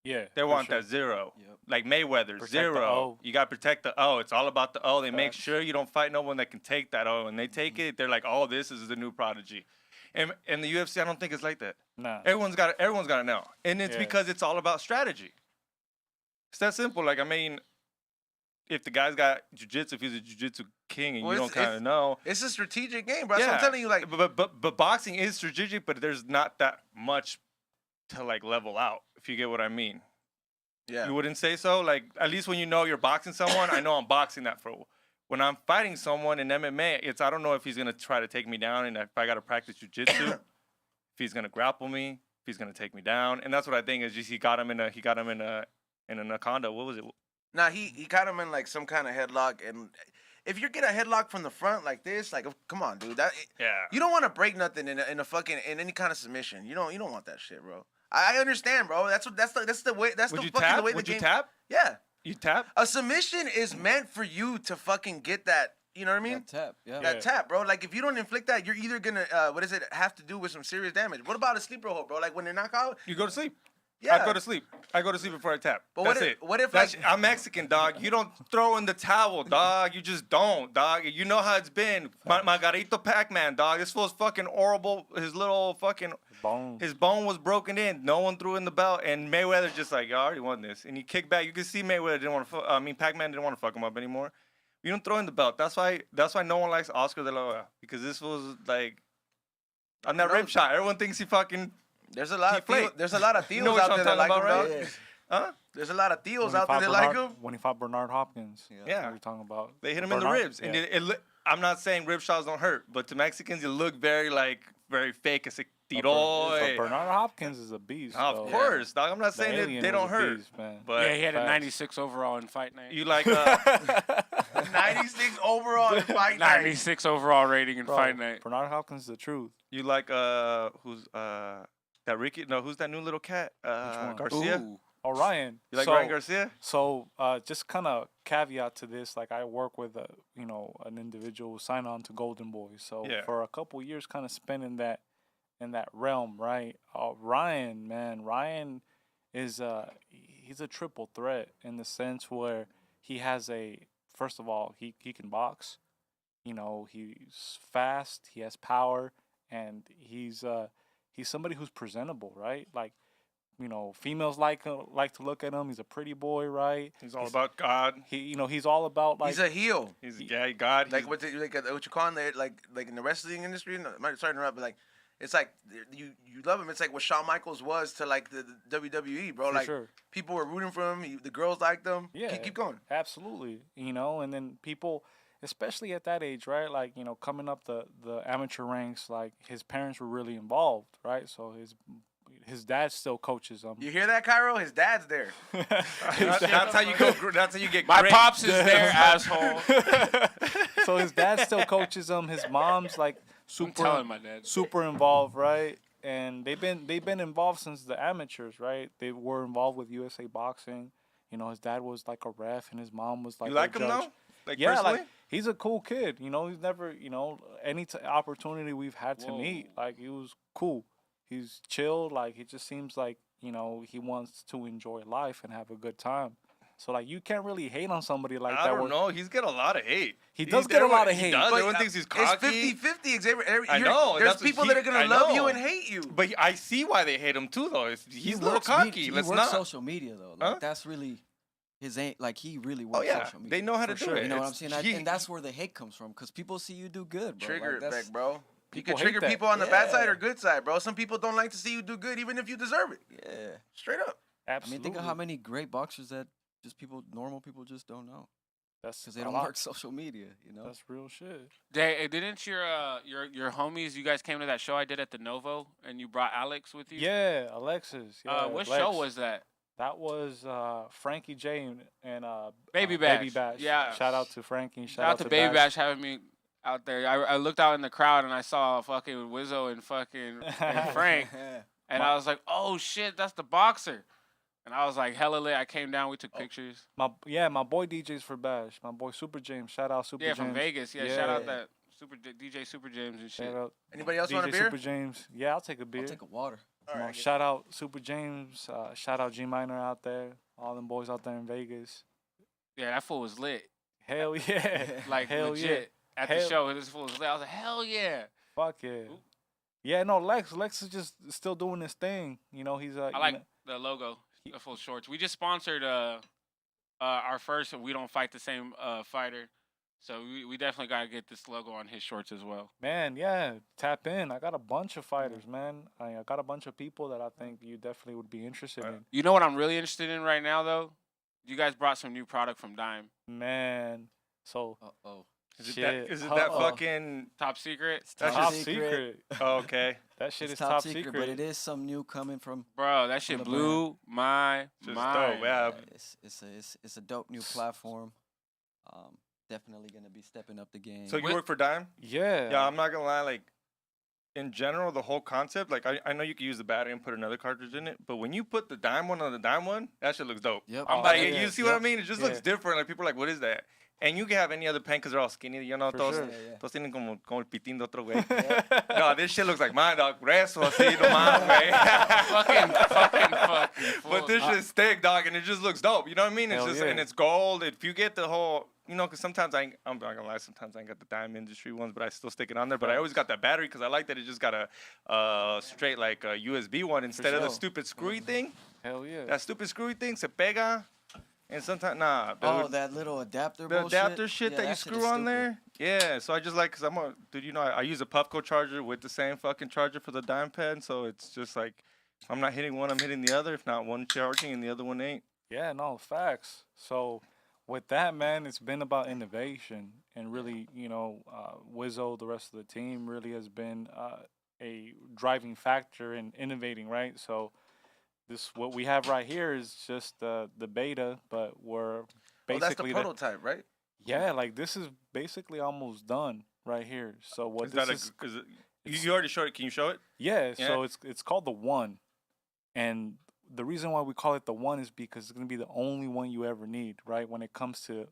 Yeah. They for want sure. that zero. Yep. Like Mayweather, Protect the zero. O. You got to protect the O. It's all about the O. They make Facts. sure you don't fight no one that can take that O. And they take it, they're like, oh, this is the new prodigy. And in the UFC, I don't think it's like that. Nah. Everyone's got to know. And it's Yeah. because it's all about strategy. It's that simple. Like, I mean, if the guy's got jiu-jitsu, if he's a jiu-jitsu king and Well, you don't kind of know. It's a strategic game, bro. That's what I'm telling you. Like, but boxing is strategic, but there's not that much to like level out, if you get what I mean. yeah, You wouldn't say so? Like, at least when you know you're boxing someone, I know I'm boxing that for. When I'm fighting someone in MMA, I don't know if he's gonna try to take me down, and if I gotta practice jujitsu, if he's gonna grapple me, if he's gonna take me down, and that's what I think is just he got him in an anaconda. What was it? nah, he caught him in like some kind of headlock, and if you get a headlock from the front like this, like, come on, dude, Yeah. you don't want to break nothing in any kind of submission. You don't want that shit, bro. I understand, bro. That's the way. That's Would the you fucking tap? the way Would the you game. tap? Yeah, You tap? a submission is meant for you to fucking get that. You know what I mean? That tap, yeah. That tap, bro. Like if you don't inflict that, you're either gonna have to do with some serious damage. What about a sleeper hold, bro? Like when they knock out. You go to sleep. Yeah. I go to sleep. I go to sleep before I tap. But That's what if- it. what if, That's, like- I'm Mexican, dog. You don't throw in the towel, dog. You just don't, dog. You know how it's been. Margarito Pac-Man, dog. This fool's fucking horrible. His little fucking Bone. his bone was broken in. No one threw in the belt, and Mayweather just like, I already won this, and he kicked back. You can see Mayweather didn't want to. Pac-Man didn't want to fuck him up anymore. You don't throw in the belt. That's why no one likes Oscar de la Hoya, because this was like on that No. rib shot. Everyone thinks he fucking. There's a lot He of played. there's a lot of You know Theos what out I'm there that like talking him, about, dog. right? Huh? There's a lot of Theos When he out there fought that like Bernard- him. When he fought Bernard Hopkins. Yeah. What are you talking about? They hit him in the Bernard- ribs, and yeah. I'm not saying rib shots don't hurt, but to Mexicans, you look very fake. It's a So tiroy. Bernard Hopkins is a beast. Of though. course, dog. I'm not The saying that alien they was don't a hurt, beast, man. but Yeah, he had a facts. 96 overall in fight night. you like 96 overall in fight night. 96 overall rating in Bro, fight night. Bernard Hopkins is the truth. who's that Ricky? No, who's that new little cat? one? Garcia. Ooh. Oh, Ryan. You like so, Ryan Garcia? So, just kind of caveat to this, like I work with an individual who signed on to Golden Boy. So Yeah. for a couple years, kind of spent in that realm, right? Ryan, man, Ryan is he's a triple threat in the sense where he has first of all, he can box. He's fast, he has power, and he's somebody who's presentable, right? Like, females like to look at him. He's a pretty boy, right? He's all about God. He's all about like He's a heel. He's God. Like what you call him, like in the wrestling industry. No, sorry to interrupt, but like it's like you love him. It's like what Shawn Michaels was to like the WWE, bro. For Like sure. people were rooting for him. The girls liked him. Yeah, Keep going. Absolutely. And then people, especially at that age, right? Like, coming up the amateur ranks, like his parents were really involved, right? So his dad still coaches him. You hear that, Cairo? His dad's there. That's how you go. That's how you get. My great. pops is there, asshole. So his dad still coaches him. His mom's like I'm telling my dad. super involved, right? And they've been involved since the amateurs, right? They were involved with USA Boxing. His dad was like a ref, and his mom was like You like a him judge. though? Like Yeah, personally? like he's a cool kid. He's never, any opportunity we've had to meet, like he was cool. He's chill. Like he just seems like he wants to enjoy life and have a good time. So like you can't really hate on somebody like I that. don't know. He's got a lot of hate. He does get a lot of hate. He does. But, Everyone thinks he's cocky. It's 50-50, Xavier. I know. There's that's what people that are going I to love know. you and hate you. But I see why they hate him too, though. He's a little works cocky. He Let's works not. social media though. Like, Huh? that's really his ain't. Like he really works Oh yeah, social media. they know how to for do sure. it. You know what I'm It's- saying? And that's where the hate comes from, because people see you do good, bro. Trigger Like, it that's- back, bro. You People can hate trigger that. people on the bad side Yeah. or good side, bro. Some people don't like to see you do good, even if you deserve it. Yeah. Straight up. I Absolutely. mean, think of how many great boxers that just normal people just don't know, That's because they a don't lot. work social media. That's real shit. Didn't your homies? You guys came to that show I did at the Novo, and you brought Alex with you. Yeah, Alexis. Yeah, What Lex. show was that? That was Frankie J and Baby Baby Bash. Bash. Yeah. Shout out to Frankie. Shout out to Baby Bash having me out there. I looked out in the crowd and I saw fucking WIZZO and fucking and Frank, and I was like, oh shit, that's the boxer. And I was like, hella lit. I came down. We took pictures. My boy DJs for Bash. My boy Super James. Shout out Super Yeah, James. from Vegas. Yeah, shout out that DJ Super James and shit. Shout out Anybody else DJ want a beer? Super James. Yeah, I'll take a beer. I'll take a water. All Come on, right. shout out Super James. Shout out G Minor out there. All them boys out there in Vegas. Yeah, that fool was lit. Hell yeah. Like Hell legit. At the Hell- show, this fool was lit. I was like, hell yeah. Fuck yeah. Oop. Yeah, no, Lex is just still doing his thing. He's I like the logo, the full shorts. We just sponsored our first We Don't Fight the Same fighter. So we definitely got to get this logo on his shorts as well. man, yeah, tap in. I got a bunch of fighters, man. I got a bunch of people that I think you definitely would be interested in. You know what I'm really interested in right now, though? You guys brought some new product from Dime. Man, so Oh. Is it shit. that? Is it that Uh-oh. fucking? Top secret? That's top just secret. Oh, okay. That shit It's is top secret. but it is some new coming from. Bro, that shit the blew my Just mind. dope. Yeah. It's a dope new platform. Definitely gonna be stepping up the game. So you work for Dime? Yeah. Yeah, I'm not gonna lie. Like, in general, the whole concept. Like, I know you can use the battery and put another cartridge in it, but when you put the Dime one on the Dime one, that shit looks dope. Yep. I'm Like, yeah, you see what I mean? It just looks different. Like, people are like, what is that? And you can have any other pen because they're all skinny. You know, For todos, sure. Yeah. todos tienen como el pitín de otro güey. No, this shit looks like mine, dog. Rezo así nomás, güey. fucking. But this shit's thick, dog, and it just looks dope. You know what I mean? It's Hell just yeah. and it's gold. If you get the whole, because sometimes I'm not gonna lie, sometimes I ain't got the Dime Industry ones, but I still stick it on there. But I always got that battery because I like that it just got a straight like a USB one instead of the sure. stupid screwy thing. Hell yeah. That stupid screwy thing se pega, and sometimes nah. Oh, that little adapter. The bullshit? adapter shit Yeah, that you shit is screw on stupid. there. Yeah, so I just like, cause dude, I use a Puffco charger with the same fucking charger for the Dime pen, so it's just like, if I'm not hitting one, I'm hitting the other. If not, one charging and the other one ain't. Yeah, no, facts. So with that, man, it's been about innovation and really, WIZZO, the rest of the team, really has been a driving factor in innovating, right? So what we have right here is just the beta, but we're Oh, that's the basically prototype, right? yeah, like this is basically almost done right here. So what Is this that is, you already showed it? Can you show it? yeah, Yeah. so it's called the One, and the reason why we call it the One is because it's gonna be the only one you ever need, right? When it comes to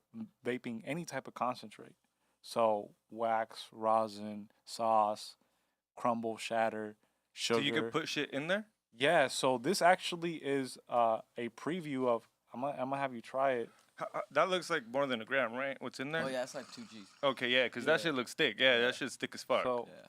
vaping any type of concentrate, so wax, rosin, sauce, crumble, shatter, sugar. So you can put shit in there? yeah. So this actually is a preview of. I'm gonna have you try it. That looks like more than a gram, right? What's in there? Oh yeah, it's like 2 Gs. Okay, yeah, because that Yeah. shit looks thick. Yeah, that shit's thick as fuck. So Yeah,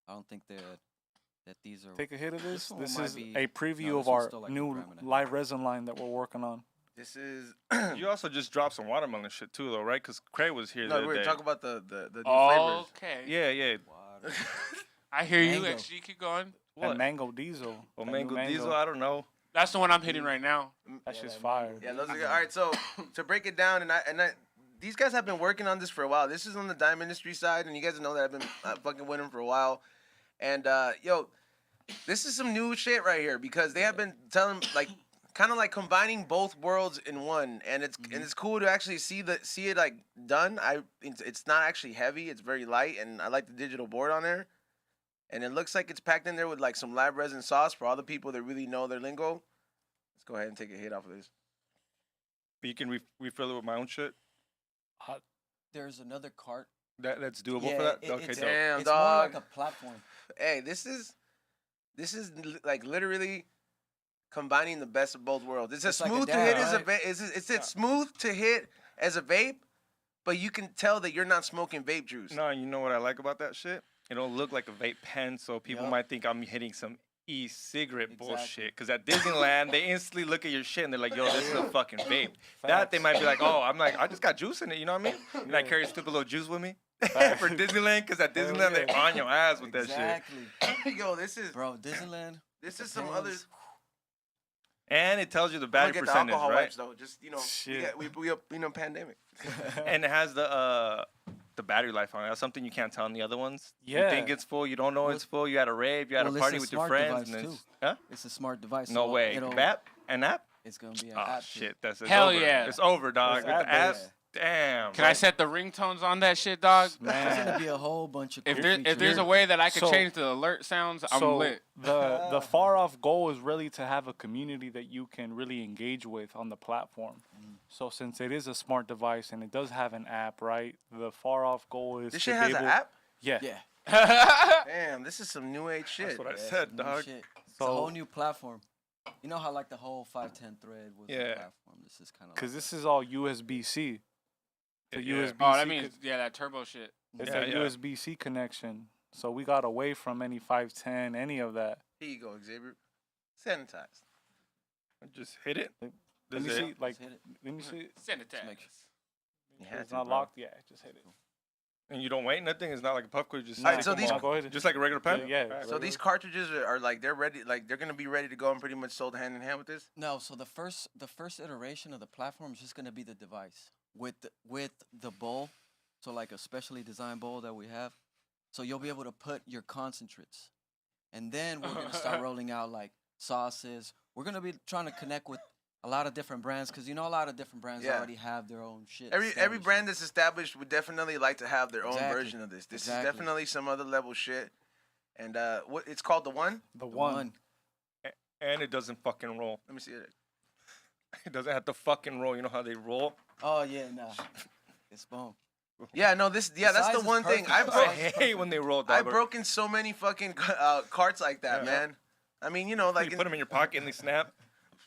I don't think that these are. take a hit of this. one This might is be- a preview no, of this one's our still like a new gram and a half. live resin line that we're working on. This is You also just dropped some watermelon shit too, though, right? Because Craig was here the no. other We're day. talking about the new flavors. Okay. Yeah, yeah. Water. I hear you. Mango. Actually, keep going. What? And mango diesel. Or that new mango diesel? I don't know. That's the one I'm hitting right now. That shit's fire. Yeah, those are good. All right, so to break it down, and these guys have been working on this for a while. This is on the dime industry side, and you guys know that I've been fucking with them for a while. And yo, this is some new shit right here because they have been telling like kind of like combining both worlds in one, and it's cool to actually see it like done. It's not actually heavy; it's very light, and I like the digital board on there. And it looks like it's packed in there with like some live resin sauce for all the people that really know their lingo. Let's go ahead and take a hit off of this. But you can refill it with my own shit. There's another cart. That's doable Yeah, for that. it- Okay, it's, dope. Damn, it's more dog. like a platform. Hey, this is like literally combining the best of both worlds. It's as It's like a smooth to dab, hit as a right? vape. It's smooth to hit as a vape, but you can tell that you're not smoking vape juice. No, you know what I like about that shit? It don't look like a vape pen, so people Yup. might think I'm hitting some e-cigarette Exactly. bullshit. Because at Disneyland, they instantly look at your shit and they're like, yo, this is a fucking vape. That they might be like, oh, I'm like, I just got juice in it, you know what I mean? And I carry a stupid little juice with me for Disneyland, because at Disneyland, they on your ass with that shit. Exactly. Yo, this is Bro, Disneyland. this is some depends. other. And it tells you the I'm gonna battery get the percentage, alcohol right? wipes though. Just Shit. we pandemic. And it has the battery life on it. That's something you can't tell in the other ones. Yeah. You think it's full, you don't know it's full. You had a rave, you had Well, a it's party a with your smart friends. device, And it's, too. huh? It's a smart device. No so way. it'll- An app? It's gonna be an Oh, app. too. shit. It's Hell over. yeah. It's over, dog. It's With the app-based. apps, damn. Can I set the ringtones on that shit, dog? There's gonna Man. be a whole bunch of. If cool there's features. a way that I could So- change the alert sounds, I'm so lit. the far off goal is really to have a community that you can really engage with on the platform. So since it is a smart device and it does have an app, right? The far off goal is This to shit be has an able- app. Yeah. Yeah. Damn, this is some new age shit. That's what I Yeah, said, some new dog. shit. It's a So- whole new platform. You know how like the whole 510 thread was the Yeah. platform. This is kind of. Because this is all USB-C. The Yeah. USB-C. Oh, that means that turbo shit. it's Yeah, a yeah. USB-C connection. So we got away from any 510, any of that. Here you go, Xavier. Sanitized. Just hit it. Let Does me it- see, like, hit it. let me see. Send it to Just us. make sure. You had It's to, not bro. locked. Yeah, just hit it. And you don't wait nothing. It's not like a puff quill. You just Alright, stick so them these- all. Go ahead. Just like a regular pen. Yeah. Alright. So these cartridges are like they're ready, like they're gonna be ready to go and pretty much sold hand in hand with this. No, so the first iteration of the platform is just gonna be the device with the bowl, so like a specially designed bowl that we have. So you'll be able to put your concentrates, and then we're gonna start rolling out like sauces. We're gonna be trying to connect with a lot of different brands because you know a lot of different brands Yeah. already have their own shit. Every established. brand that's established would definitely like to have their own Exactly. version of this. This Exactly. is definitely some other level shit. And what it's called the one. The The one. And it doesn't fucking roll. Let me see it. It doesn't have to fucking roll. You know how they roll? Oh yeah, nah, it's boom. Yeah, no, this. Yeah, that's size the is one thing. perfect. I The broke. I size is hate when they roll. Dog. I've broken so many fucking carts like that, Yeah. man. I mean, you know, like You put them in your pocket and they snap.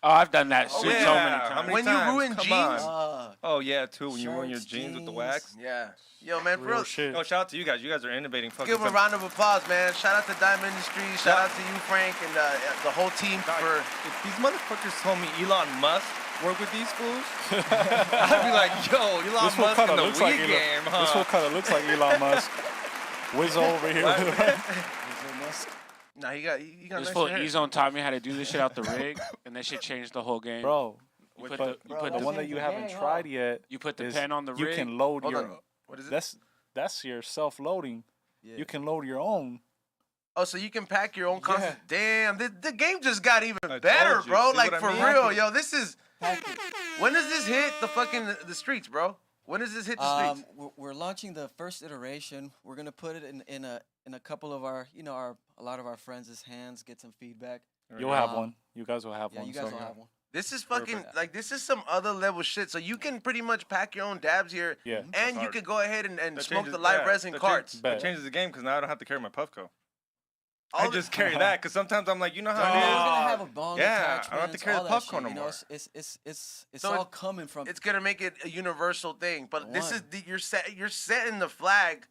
Oh, I've done that Oh, shit yeah. so many How times. many When you times? ruin Come jeans- on. Oh yeah, too. When you ruin your Shirts, jeans with the jeans. wax. yeah. Yo, man, for Real real. shit. No, shout out to you guys. You guys are innovating. Fucking Give him a round of applause, man. Shout out to Dime Industries. Shout out to you, Frank, and the whole team Dog, for. if these motherfuckers told me Elon Musk work with these fools, I'd be like, yo, Elon This one Musk kind in of the looks Wii like game, Elon. huh? This one kind of looks like Elon Musk. WIZZO over here. Nah, he got This nice fool hair. E-Zone taught me how to do this shit out the rig, and that shit changed the whole game. Bro, you put but the, you bro, put the the, one that you haven't Dang, tried yet you put the is pen on the you rig. can load Hold your. on. What is it? That's your self-loading. Yeah. You can load your own. Oh, so you can pack your own constant. Damn, the game just got even I better, told you. bro. See Like what I for mean? real, yo. This is. Package. When does this hit the fucking the streets, bro? When does this hit the streets? We're launching the first iteration. We're gonna put it in a couple of our a lot of our friends' hands. Get some feedback. You'll have Um, one. You guys will have Yeah, one. you guys so. will have one. This is fucking Perfect. like this is some other level shit. So you can pretty much pack your own dabs here, Yeah. and you hard. could go ahead and That smoke changes- the live yeah, resin that carts. changes- Bet. That changes the game because now I don't have to carry my Puffco. All I the- just carry that because sometimes I'm like, you know how It's it is. gonna have a bong yeah, I attachments, don't have to carry all the that popcorn shit, no more. It's So all coming from. It's gonna make it a universal thing. But this is One. you're setting the flag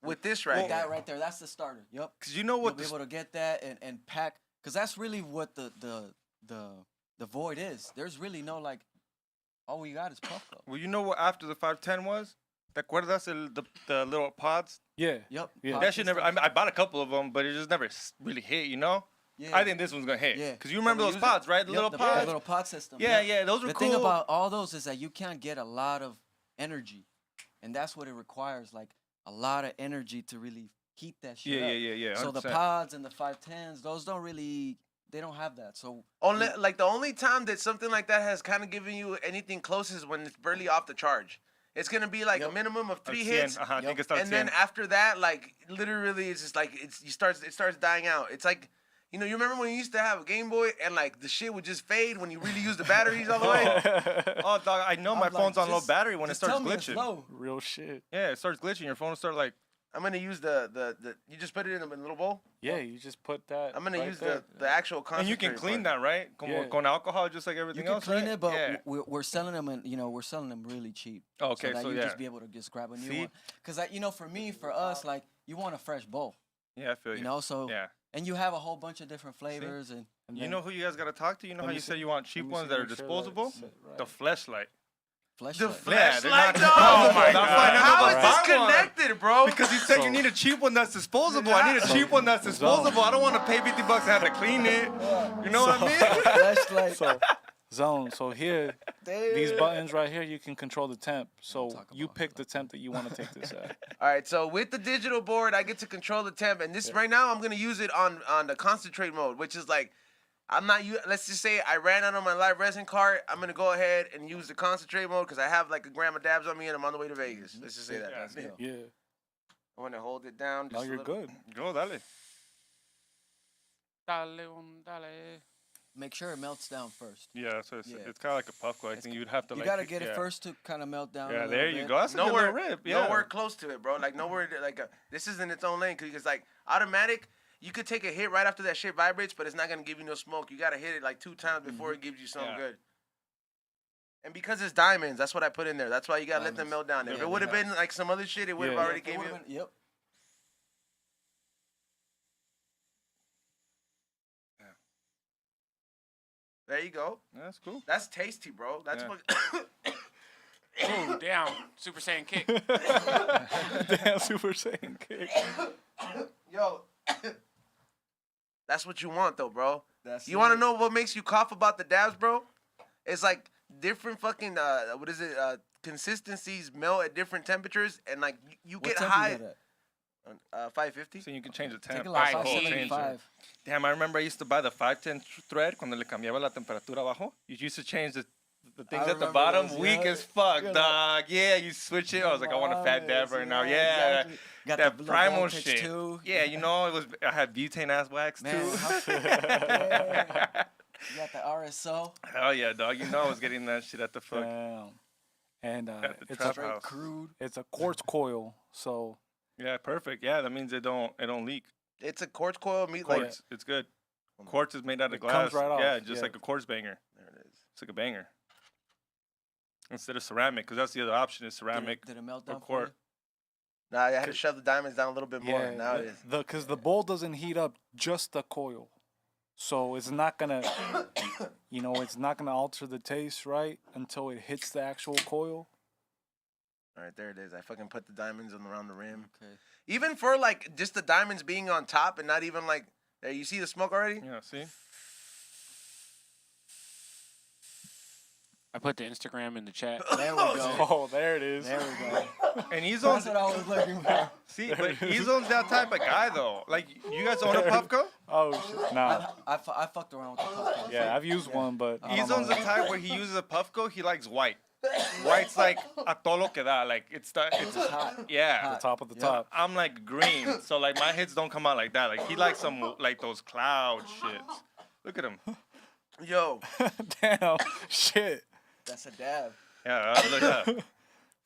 with this right that here. right there. That's the starter. Yep. Because you know You'll what? be The, able to get that and pack, because that's really what the void is. There's really no like, all we got is Puffco. well, you know what? After the 510 was, ¿te acuerdas the little pods? Yeah. Yep. Yeah. pod That shit never. systems. I bought a couple of them, but it just never really hit. You know. Yeah. I think this one's gonna hit. Yeah. Because you remember Can we those use it? pods, right? The Yep, little the pods. little pod system. Yeah, yep. yeah, those were The cool. thing about all those is that you can't get a lot of energy. and that's what it requires. Like a lot of energy to really heat that shit Yeah, up. yeah, yeah, yeah. So the 100%. pods and the 510s, those don't really, they don't have that. So Only like the only time that something like that has kind of given you anything close is when it's barely off the charge. It's gonna be like a Yep. minimum of 3 Al 100, hits, I think Yep. it starts and then 100. after that, like literally, it's just like it starts dying out. It's like, you know, you remember when you used to have a Game Boy and like the shit would just fade when you really use the batteries all the way. Oh, dog, I know my I'm phone's like, on low just- battery when it just starts tell me it's glitching. low. Real shit. Yeah, it starts glitching. Your phone will start like. I'm gonna use the you just put it in a little bowl. Yeah, you just put that. I'm gonna right use there. the actual concentrate. And you can clean part. that, right? Como Yeah. con alcohol, just like You everything can else, clean right? it, but yeah. we're selling them, and we're selling them really cheap. Okay, so that so you yeah. just be able to just grab a new See? one. Cause for me, for us, like you want a fresh bowl, Yeah, I feel you. you know. So Yeah. and you have a whole bunch of different flavors, and You then know who you guys gotta talk to? You know Let how me you see- said you want cheap let me ones see, that are make sure disposable? that's right. The fleshlight. The fleshlight. Yeah, they're not flashlight, dog. disposable. Oh my That's God. why I How never is bought this one. connected, bro? Because he said So- you need a cheap one that's disposable. I need a cheap one that's disposable. I don't want to pay $50 and have to clean it. You know what I mean? Fleshlight. So, zone. So here, these buttons right here, you can control the temp. So talk you about pick the temp that you want to take this at. All right, so with the digital board, I get to control the temp, and this right now I'm gonna use it on the concentrate mode, which is like, let's just say I ran out of my live resin cart. I'm gonna go ahead and use the concentrate mode because I have like a gram of dabs on me and I'm on the way to Vegas. Let's just say that. Yeah, Yeah. I want to hold it down. Now Just a you're little. good. Go, dale. Dale. Make sure it melts down first. Yeah, so it's Yeah. kind of like a puffco. I think you'd have to You like. gotta get it yeah. first to kind of melt down. Yeah, a there little you bit. go. That's a good Nowhere, little rip. Yeah. nowhere close to it, bro. Like nowhere, this is in its own lane because like automatic. You could take a hit right after that shit vibrates, but it's not gonna give you no smoke. You gotta hit it like 2 times before it gives you something Yeah. good. And because it's diamonds, that's what I put in there. That's why you gotta let them melt Diamonds. down. If Yeah, it would have yeah. been like some other shit, it would have Yeah. already It gave you. would've been- Yep. There you go. That's cool. That's tasty, bro. That's Yeah. fucking. Ooh, down. Super Saiyan kick. Damn, Super Saiyan kick. Yo. That's what you want, though, bro. That's You want to it. know what makes you cough about the dabs, bro? It's like different fucking what is it? Consistencies melt at different temperatures, and like you What get temp high. you got at? 550. So you can change the Take temp. it like Alright, cool. Change it. 575. Damn, I remember I used to buy the 510 thread cuando le cambiaba la temperatura abajo. You used to change the things I at the remember bottom. those, Weak yeah. as fuck, Yeah. dog. Yeah, you switch it. I was like, I want a fat dab right now. Yeah. exactly. Got That the low primal voltage shit. Too. Yeah, you know, I had butane ass wax Man, too. yeah. You got the RSO. Hell yeah, dog. You know I was getting that shit at the fuck. Damn. And At the it's trap a house. Crude. it's a quartz coil. So Yeah, perfect. Yeah, that means it don't leak. It's a quartz coil meat. Like, Quartz, it's good. Quartz is made out of It glass. comes right off, Yeah, just yeah. like a quartz banger. there it is. It's like a banger. Instead of ceramic, because that's the other option is ceramic. Did it melt or down for quartz. you? Nah, I had to shove the diamonds down a little bit more. yeah, Now it is. because the bowl doesn't heat up just the coil, so it's not gonna, it's not gonna alter the taste right until it hits the actual coil. All right, there it is. I fucking put the diamonds on around the rim. Okay. Even for like just the diamonds being on top and not even like there. You see the smoke already? Yeah, see? I put the Instagram in the chat. There we go. Oh, there it is. There we go. And he's That's on. what I was looking for. See, but Ezo's that type of guy though. Like, you guys own a Puffco? Oh shit. Nah. I fucked around with the Puffco. Yeah, I've used one, but I don't Ezo's know. the type where he uses a Puffco. He likes white. White's like a todo lo que da. Like it's hot. yeah. Hot. Top of the Yeah. top. I'm like green, so like my hits don't come out like that. Like he likes some like those cloud shits. Look at him. Yo, Damn. Shit. That's a dab. Yeah, look at that.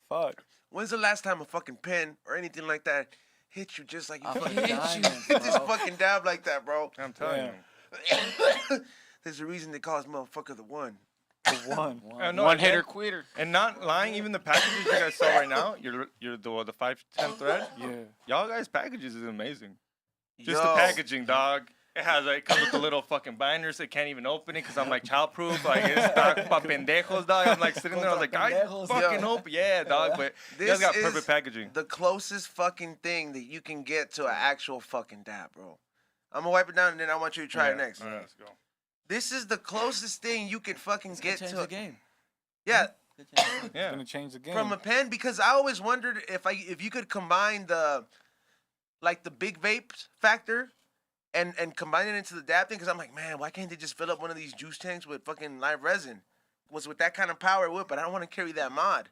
Fuck. when's the last time a fucking pen or anything like that hit you just like you Off fucking the hit you? diamonds, Hit this bro. fucking dab like that, bro. I'm telling Yeah. you. There's a reason they call this motherfucker the one. The one. No, One again, hitter quitter. And not lying, even the packages you guys saw right now, you're the 510 thread. Yeah. Y'all guys' packages is amazing. Just Yo. the packaging, dog. It has like comes with the little fucking binders. They can't even open it because I'm like childproof. Like it's dog pa pendejos, dog. I'm like sitting there. I was like, I Pendejos, fucking yo. open. Yeah, dog. But you This guys got is perfect packaging. The closest fucking thing that you can get to an actual fucking dab, bro. I'm gonna wipe it down and then I want you to try it next. All right, let's go. This is the closest thing you could fucking It's gonna get change to. the game. Yeah, It's Yeah. gonna change the game. From a pen, because I always wondered if you could combine the big vape factor and combine it into the dab thing, because I'm like, man, why can't they just fill up one of these juice tanks with fucking live resin? Was with that kind of power it would, but I don't want to carry that mod.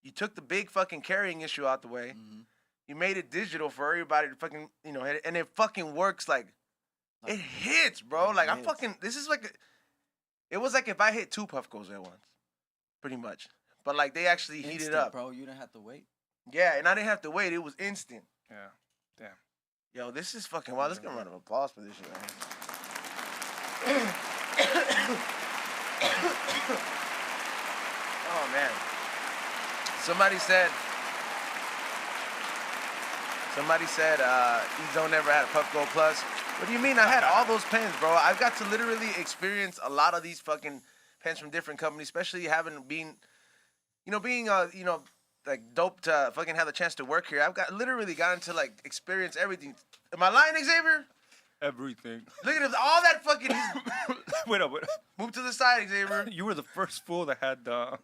You took the big fucking carrying issue out the way. Mhm. You made it digital for everybody to fucking, and it fucking works like it hits, bro. It Like I'm hits. fucking. This is like, it was like if I hit 2 Puffcos at once, pretty much. But like they actually heated Instant, up, bro. You didn't have to wait. yeah, and I didn't have to wait. It was instant. Yeah. Damn. Yo, this is fucking wild. Let's get a round of applause for this shit, man. Oh man. Somebody said Ezone never had a Puffco Plus. What do you mean? I had all those pens, bro. I've got to literally experience a lot of these fucking pens from different companies, especially being like dope to fucking have the chance to work here. I've literally gotten to like experience everything. Am I lying, Xavier? Everything. Look at all that fucking. Wait up. Move to the side, Xavier. You were the first fool that had the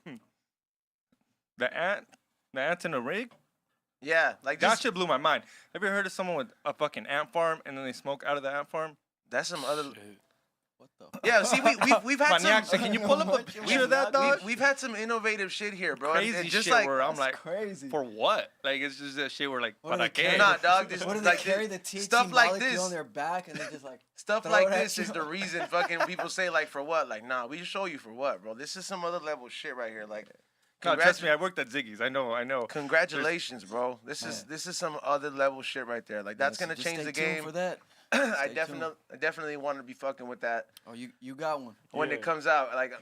ants in a rig. Yeah, like That just, shit blew my mind. Have you ever heard of someone with a fucking ant farm and then they smoke out of the ant farm? that's some other. What the? Yeah, see, we've had Maniac, some. can you pull up a picture of that, dog? We've had some innovative shit here, bro. and Crazy just shit like, where I'm That's like, crazy. for what? Like, it's just that shit where like, What are para they qué? carrying? nah, dog. This, What do they like carry this, the THC stuff like molecule this. on their back and they just like Stuff throw like it at this you? is the reason fucking people say like for what? Like, nah, we show you for what, bro. This is some other level shit right here. Like, No, trust me, I worked at Ziggy's. I know. congratulations, bro. This is some other level shit right there. Like that's Yeah, so gonna just change stay the tuned game. for that. I Stay tuned. definitely want to be fucking with that Oh, you got one. when Yeah. it comes out. Like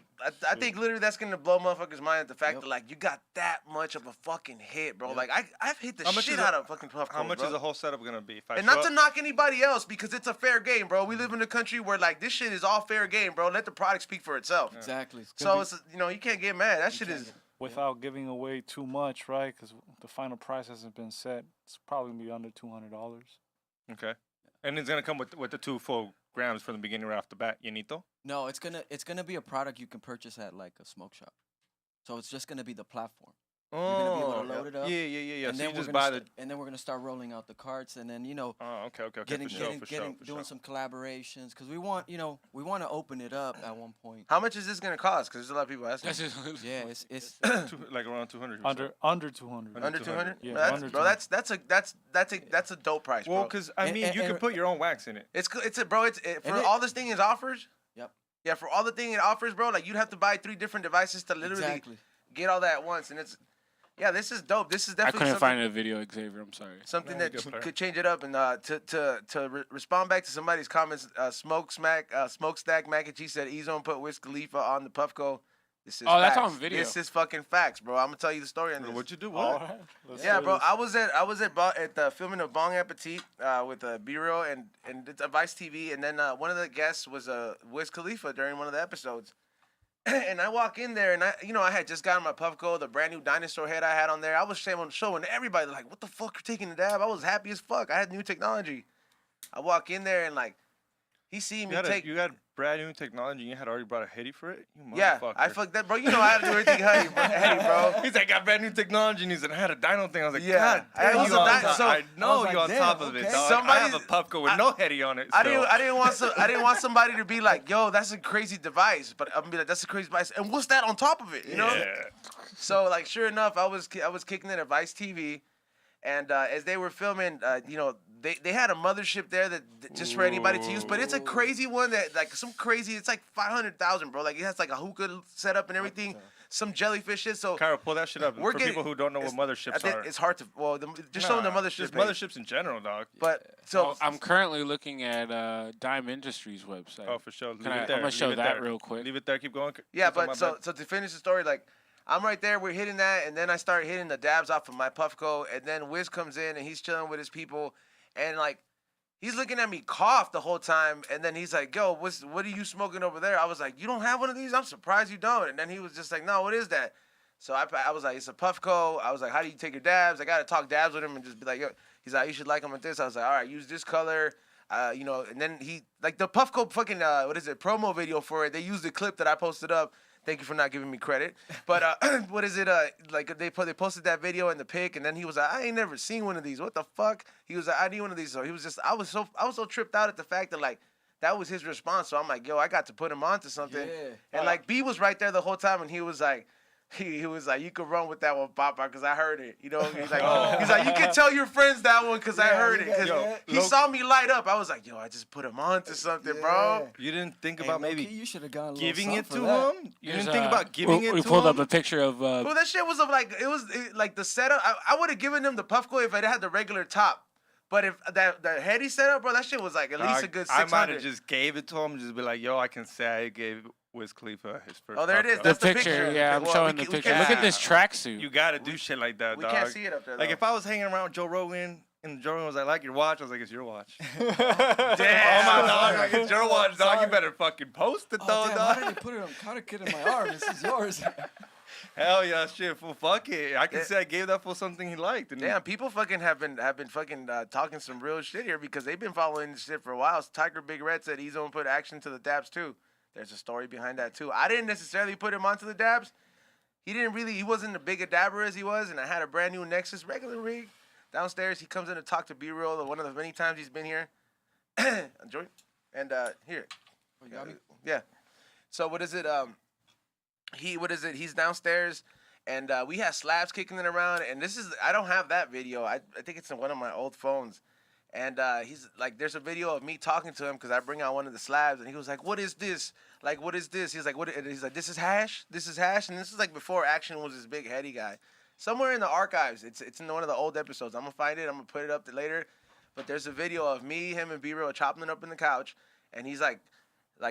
I think literally that's gonna blow motherfuckers' mind at the fact Yep. that like you got that much of a fucking hit, bro. Yep. Like I've hit the How much shit is out a- of fucking Puff How Cold, much bro. is the whole setup gonna be? If I And show not to up- knock anybody else because it's a fair game, bro. We live in a country where like this shit is all fair game, bro. Let the product speak for itself. Exactly. It's So gonna it's you can't get mad. That shit can't is. get- Without giving away too much, right? Because the final price hasn't been set. It's probably gonna be under $200. Okay. And it's gonna come with the 2 full grams from the beginning right off the bat. Yanito. No, it's gonna be a product you can purchase at like a smoke shop. So it's just gonna be the platform. gonna be able to load it up, Yeah. And So then you we're just gonna buy the. and then we're gonna start rolling out the carts, and then Oh, okay. getting For sure. doing some collaborations because we want to open it up at one point. How much is this gonna cost? Because there's a lot of people asking. That's just Yeah, it's Like around 200. Under 200. Under 200? Yeah, that's, under bro, that's a dope price, Well, bro. because I mean, And- you can and- put your own wax in it. It's a bro. For And it- all this thing it offers. Yep. Yeah, for all the thing it offers, bro. Like you'd have to buy 3 different devices to literally exactly. get all that at once, and it's. Yeah, this is dope. This is I definitely couldn't something, find a video, Xavier. I'm sorry. something No, that you're good, player. could change it up. And to respond back to somebody's comments, Smokestack Mac and Cheese said Ezone put Wiz Khalifa on the Puffco. This is Oh, that's facts. on video. This is fucking facts, bro. I'm gonna tell you the story on this. What'd you do? All What? right. Let's Yeah, do bro. this. I was at the filming of Bong Appetit with B-roll and it's a Vice TV, and then one of the guests was Wiz Khalifa during one of the episodes. And I walk in there, and I had just gotten my Puffco, the brand new dinosaur head I had on there. I was showing everybody like, what the fuck, you're taking a dab? I was happy as fuck. I had new technology. I walk in there and like, he see me take. You had brand new technology. You had already brought a heady for it. You Yeah, motherfucker. I fucked that, bro. You know I had to do everything heady, bro. He's like, I got brand new technology, and he said, I had a dino thing. I was like, Yeah, God, I damn, was you a on di- top. so- I know I was you on like, top damn, of it, okay. dog. Somebody- I have a Puffco with no heady on it. I so- didn't want somebody to be like, yo, that's a crazy device, but I'm gonna be like, that's a crazy device, and what's that on top of it? You know? Yeah. So like, sure enough, I was kicking it at Vice TV, and as they were filming, they had a mothership there that just for anybody to use, but it's a crazy one that like some crazy. It's like 500,000, bro. Like it has like a hookah setup and everything, some jellyfish shit. So Kyra, pull that shit up We're for getting- people who don't know what I motherships think are. it's hard to just showing the Nah, mothership. Just page. motherships in general, dog. But so Well, I'm currently looking at Dime Industries website. Oh, for sure. Leave Can I- it I'm there. gonna show Leave it that there. real quick. Leave it there. Keep going. yeah, Keep on my but so bad. so to finish the story, like I'm right there, we're hitting that, and then I start hitting the dabs off of my Puffco, and then Wiz comes in and he's chilling with his people, and like he's looking at me cough the whole time, and then he's like, "Yo, what are you smoking over there?" I was like, "You don't have one of these? I'm surprised you don't." And then he was just like, "No, what is that?" So I was like, "It's a Puffco." I was like, "How do you take your dabs?" I gotta talk dabs with him and just be like, "Yo," he's like, "You should like them with this." I was like, "All right, use this color." And then he like the Puffco fucking promo video for it. They used the clip that I posted up. Thank you for not giving me credit. But what is it? Like they posted that video and the pic, and then he was like, I ain't never seen one of these. What the fuck? He was like, I need one of these. So he was just, I was so tripped out at the fact that like that was his response. So I'm like, yo, I got to put him onto something. Yeah. And like B was right there the whole time, and he was like. He was like, you could run with that one, Papa, because I heard it. You know, he's like, you can tell your friends that one because I heard it. Because he saw me light up. I was like, yo, I just put him on to something, bro. You didn't think Hey, about low-key, maybe you should have gone giving it to that. him? You didn't think about giving it to him? We pulled up a picture of. Well, that shit was like the setup. I would have given him the Puffco if it had the regular top. But if the heady setup, bro, that shit was like at least a good 600. I might have just gave it to him, just be like, yo, I can say I gave Wiz Khalifa his first. Oh, there it is. Puff That's the the picture. picture. Yeah, I'm Well, showing we the can- we picture. can't- Look at this tracksuit. You gotta do shit like that, We dog. can't see it up there. Like though. if I was hanging around with Joe Rogan and Joe Rogan was like your watch, I was like, it's your watch. Damn. Oh my dog, like it's your watch, dog. You Sorry. better fucking post it Oh, though, damn, why dog. did they put it on Carter Kid in my arm? This is yours. Hell yeah, shit, fool. Fuck it. I can Yeah. say I gave that fool something he liked. And Damn, people fucking have been fucking talking some real shit here because they've been following this shit for a while. Tiger Big Red said he's gonna put action to the dabs too. There's a story behind that too. I didn't necessarily put him onto the dabs. He wasn't as big a dabber as he was, and I had a brand new Nexus regular rig downstairs. He comes in to talk to B-Roll one of the many times he's been here. Enjoy. And here. You got me? Yeah. So what is it? He's downstairs, and we had slabs kicking it around. And I don't have that video. I think it's in one of my old phones. And he's like, there's a video of me talking to him because I bring out one of the slabs, and he was like, "What is this? Like, what is this?" He's like, "What?" And he's like, "This is hash. This is hash." And this is like before Action was this big heady guy. Somewhere in the archives, it's in one of the old episodes. I'm gonna find it. I'm gonna put it up later. But there's a video of me, him, and B-Real chopping it up in the couch, and he's like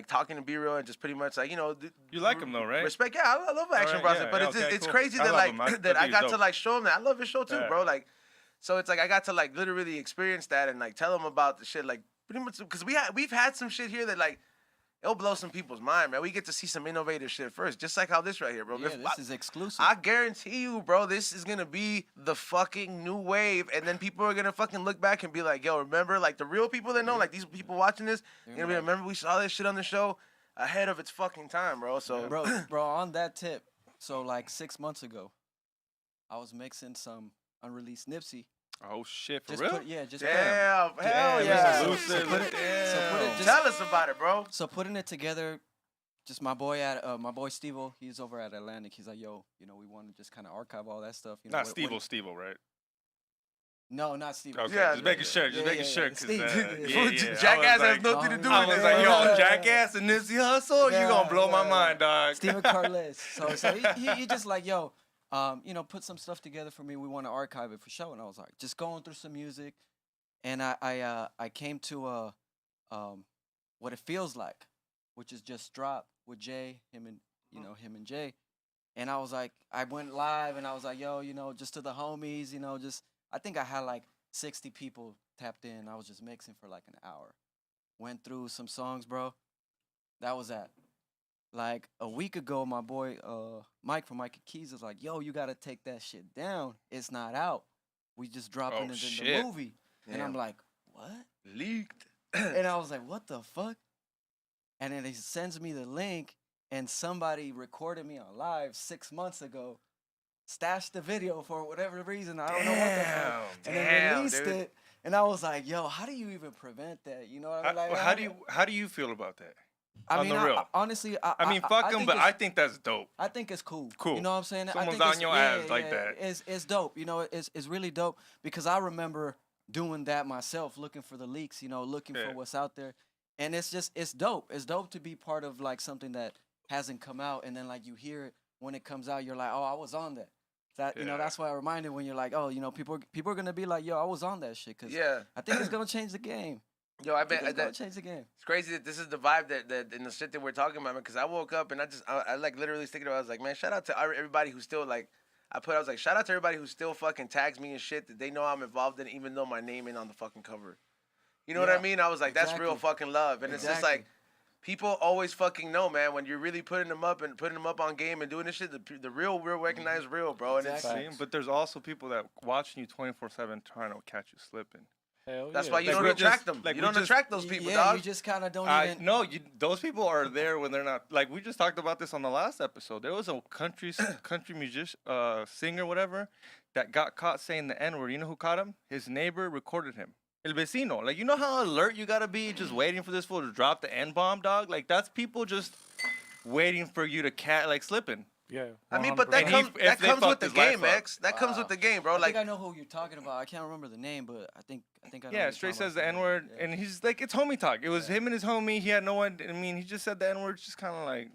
talking to B-Real and just pretty much like, you know. you like him though, right? Respect, yeah, I love Action Alright, Bronson, yeah, but yeah, it's okay, it's cool. crazy I that love like him. I that I think got he's to dope. like show him that. I love his show too, Yeah. bro. Like, so it's like I got to like literally experience that and like tell him about the shit, like pretty much because we've had some shit here that like it'll blow some people's mind, man. We get to see some innovative shit first, just like how this right here, bro. Yeah, If this is exclusive. I guarantee you, bro, this is gonna be the fucking new wave, and then people are gonna fucking look back and be like, yo, remember, like the real people that know, like these people watching this, They're gonna be, like- remember we saw this shit on the show ahead of its fucking time, bro. So, bro, on that tip, so like 6 months ago, I was mixing some unreleased Nipsey. Oh shit, for Just real? put, yeah, just damn, hell Damn, yeah. Mr. So Lucid, put it- damn. so put it just- Tell us about it, bro. So putting it together, just my boy Steve-O, he's over at Atlantic. He's like, yo, you know, we want to just kind of archive all that stuff. You know, Not what- Steve-O, right? No, not Steve. Okay, Yeah, just making sure, just yeah, making yeah, sure, yeah. cause Steve. Jackass has like, nothing to do I with was it. like, Yeah. yo, Jackass and Nipsey Hussle, you gonna blow my mind, dog. Steven Carles. So he just like, yo, you know, put some stuff together for me. We want to archive it for show. And I was like, just going through some music, and I came to what it feels like, which is just drop with Jay, him and Jay. And I was like, I went live and I was like, yo, you know, just to the homies, you know, just I think I had like 60 people tapped in. I was just mixing for like an hour. Went through some songs, bro. That was that. Like a week ago, my boy Mike from Mike and Keys was like, yo, you gotta take that shit down. It's not out. We just dropping Oh, it in shit. the movie. And I'm Damn. like, what? Leaked. And I was like, what the fuck? And then he sends me the link, and somebody recorded me on live 6 months ago, stashed the video for whatever reason. I don't know what the fuck. And then Damn, released dude. it. And I was like, yo, how do you even prevent that? You know what I mean? Like, How do you feel about that? I on mean, the real? honestly, I mean, fuck them, think but it's- I think that's dope. I think it's cool. Cool. You know what I'm saying? Someone's I think on it's, your ass like that. It's dope. You know, it's really dope because I remember doing that myself, looking for the leaks. You know, looking Yeah. for what's out there, and it's dope. It's dope to be part of like something that hasn't come out, and then like you hear it when it comes out, you're like, oh, I was on that. That you know, Yeah. that's why I reminded when you're like, oh, you know, people are gonna be like, yo, I was on that shit, cause Yeah. I think it's gonna change the game. Yo, I I think bet it's gonna that change the game. it's crazy that this is the vibe that in the shit that we're talking about, man. Because I woke up and I like literally thinking about. I was like, man, shout out to everybody who's still like. I was like, shout out to everybody who still fucking tags me and shit that they know I'm involved in, even though my name ain't on the fucking cover. You know what I Yeah, mean? I was like, that's real exactly. fucking love, and it's just like. Exactly. People always fucking know, man, when you're really putting them up on game and doing this shit, the real recognize real, bro. And Exactly. See, but there's also people that watching you 24/7 trying to catch you slipping. Hell That's yeah. why you Like, don't we attract just- them. like, You we don't just- attract those people, yeah, dog. you just kind of don't even. No, those people are there when they're not. Like we just talked about this on the last episode. There was a country musician, singer, whatever, that got caught saying the N word. You know who caught him? His neighbor recorded him. El vecino. Like, you know how alert you gotta be, just waiting for this fool to drop the N bomb, dog. Like that's people just waiting for you to slipping. Yeah. I mean, but that 100%. comes if they with fucked the his life game, up. X. That comes with the game, bro. I Like, think I know who you're talking about. I can't remember the name, but I think I know. Yeah, who you're straight talking says the about. N word, Yeah. and he's like, it's homie talk. It was him and his homie. He had no one. I mean, he just said the N word, just kind of like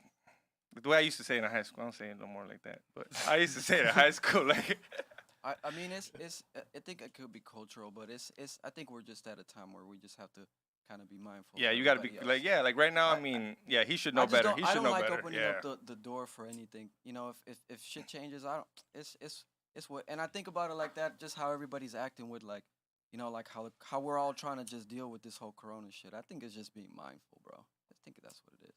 the way I used to say it in high school. I don't say it no more like that, but I used to say it in high school. Like, I mean, it's I think it could be cultural, but it's I think we're just at a time where we just have to kind of be mindful. yeah, of you gotta be everybody like, else. yeah, like right now. I mean, yeah, he should know I just better. don't- He I should don't know like better. opening Yeah. up the door for anything. You know, if shit changes, I don't. It's what, and I think about it like that. Just how everybody's acting with like, you know, like how we're all trying to just deal with this whole Corona shit. I think it's just being mindful, bro. I think that's what it is.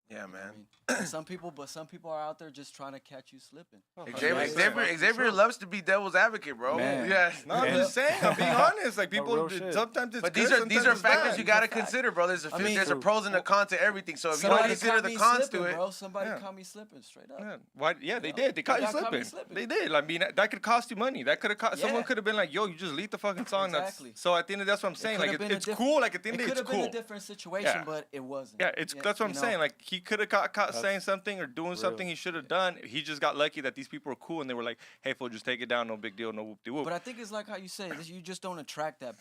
yeah, You know what man. I mean? And some people are out there just trying to catch you slipping. Xavier loves to be devil's advocate, bro. Man. Yeah. No, I'm Yeah. just saying. I'm being honest. Like No, people, real shit. sometimes it's But good, these are sometimes it's factors bad. you gotta It's a fact. consider, bro. There's I mean, there's a True. pros and a con to everything. So if you don't Somebody consider caught the me cons slipping, to it, bro. Somebody Yeah. caught me slipping straight up. Yeah. Why? Yeah, they know? did. They caught you got caught me slipping. slipping. They did. I mean, that could cost you money. That could have cost. Someone Yeah. could have been like, "Yo, you just leaked the fucking song." Exactly. So at the end of that's what I'm saying. coulda Like been a it's diff- cool. Like at the It end of could it's have been cool. a different situation, Yeah. but it wasn't. Yeah, that's what I'm you know? saying. Like he could have got caught That's saying something or doing something he should have done. He just got lucky that these people were cool and they were like, "Hey, fool, just take it down. No big deal. No whoop de whoop." But I think it's like how you say it. You just don't attract that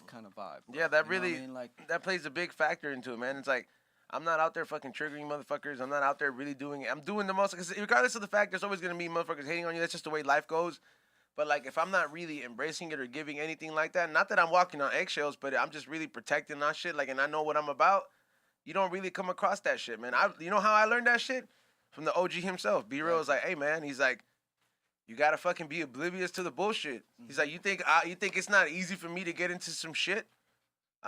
kind of vibe. bro. yeah, that You know what really I mean? Like, that plays a big factor into it, man. It's like I'm not out there fucking triggering motherfuckers. I'm not out there really doing it. I'm doing the most, because regardless of the fact, there's always gonna be motherfuckers hating on you. That's just the way life goes. But like, if I'm not really embracing it or giving anything like that, not that I'm walking on eggshells, but I'm just really protecting that shit. Like, and I know what I'm about. You don't really come across that shit, man. You know how I learned that shit? From the OG himself. B-Real was like, hey man, he's like, you gotta fucking be oblivious to the bullshit. He's like, you think it's not easy for me to get into some shit?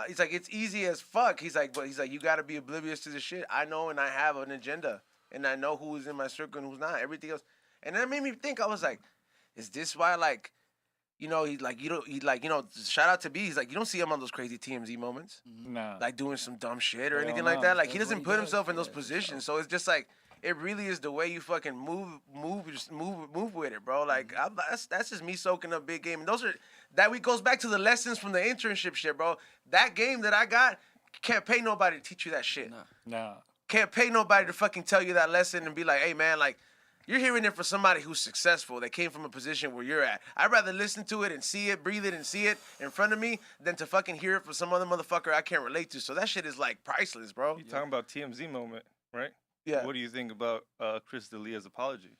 He's like, it's easy as fuck. He's like, you gotta be oblivious to the shit. I know, and I have an agenda, and I know who's in my circle and who's not. Everything else, and that made me think. I was like, is this why, like, you know, shout out to B. He's like, you don't see him on those crazy TMZ moments, Nah. like doing some dumb shit or Hell anything no. like that. Like, he That's what doesn't he put does. himself in those Yeah, for positions. So it's just like, it really is the way you fucking move with it, bro. Like, that's just me soaking up big game. And that week goes back to the lessons from the internship shit, bro. That game that I got, can't pay nobody to teach you that shit. Nah. Nah. Can't pay nobody to fucking tell you that lesson and be like, hey man, like, you're hearing it from somebody who's successful, that came from a position where you're at. I'd rather listen to it and see it, breathe it and see it in front of me than to fucking hear it from some other motherfucker I can't relate to. So that shit is like priceless, bro. You talking about TMZ moment, right? Yeah. What do you think about Chris D'Elia's apology?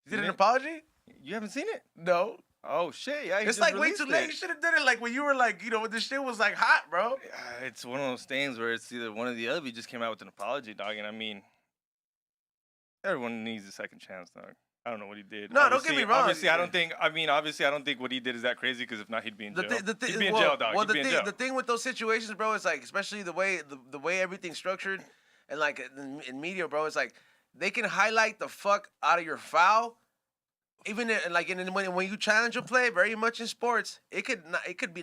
You did Seen an it? apology? You haven't seen it? No. Oh shit! Yeah, he It's just like way released too late. it. You should have done it like when you were like, you know, when the shit was like hot, bro. It's one of those things where it's either one or the other. He just came out with an apology, dog, and I mean, everyone needs a second chance, dog. I don't know what he did. No, don't get me wrong. Obviously, I don't think. I mean, obviously, I don't think what he did is that crazy. Because if not, he'd be in jail. He'd be in jail, dog. He'd be in jail. The thing with those situations, bro, is like, especially the way everything's structured, and like in media, bro, it's like they can highlight the fuck out of your foul. Even when you challenge a play, very much in sports, it could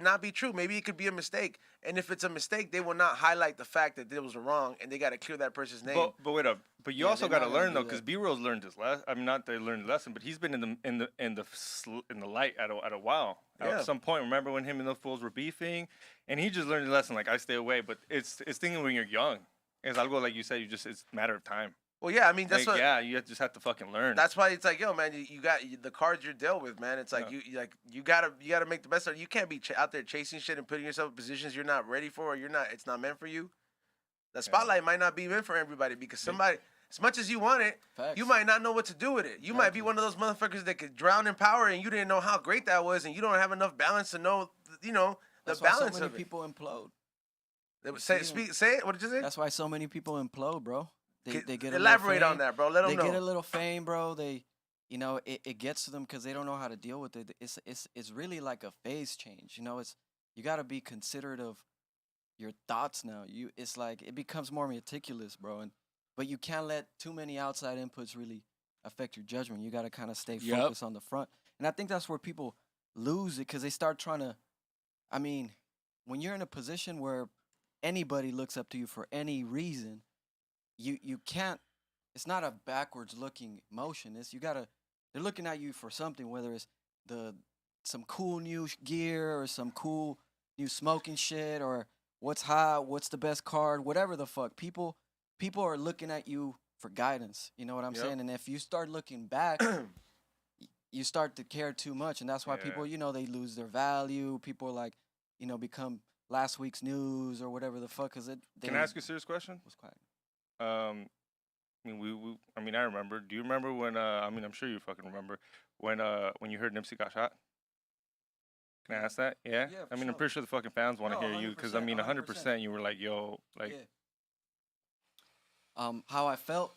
not be true. Maybe it could be a mistake. And if it's a mistake, they will not highlight the fact that it was wrong, and they got to clear that person's name. But wait up. But you Yeah, also they're got to not gonna learn though, do because that. B-Roll's learned his lesson. I mean, not that he learned the lesson, but he's been in the light at a while. Yeah. At some point, remember when him and those fools were beefing, and he just learned the lesson. Like, I stay away. But it's thinking when you're young. It's algo like you said. It's a matter of time. Well, yeah, I mean that's Like, what. yeah, you just have to fucking learn. That's why it's like, yo, man, you got the cards you're dealt with, man. It's like Yeah. you gotta make the best of it. You can't be out there chasing shit and putting yourself in positions you're not ready for, or it's not meant for you. The spotlight might not be meant for everybody, because somebody, as much as you want it, Facts. you might not know what to do with it. You might be one of those motherfuckers that could drown in power, and you didn't know how great that was, and you don't have enough balance to know, the That's why balance so many of it. people implode. Say see them. say it. What did you say? That's why so many people implode, bro. They get a Elaborate little on fame. that, bro. Let them They know. get a little fame, bro. It gets to them because they don't know how to deal with it. It's really like a phase change. You got to be considerate of your thoughts now. It's like it becomes more meticulous, bro. But you can't let too many outside inputs really affect your judgment. You got to kind of stay Yep. focused on the front. And I think that's where people lose it, because they start trying to. I mean, when you're in a position where anybody looks up to you for any reason, you can't. It's not a backwards looking motion. It's you gotta. They're looking at you for something, whether it's some cool new gear or some cool new smoking shit or what's hot, what's the best card, whatever the fuck. People are looking at you for guidance. You know what I'm Yep. saying? And if you start looking back, you start to care too much, and that's why people, they lose their value. People like, become last week's news or whatever the fuck is it. Can I ask you a serious question? What's quiet? I mean, I remember. Do you remember when? I'm sure you fucking remember when you heard Nipsey got shot. Can I ask that? Yeah. Yeah, I'm for pretty sure the fucking fans want to No, hear you because 100%, 100% you were like, yo, like Yeah. How I felt.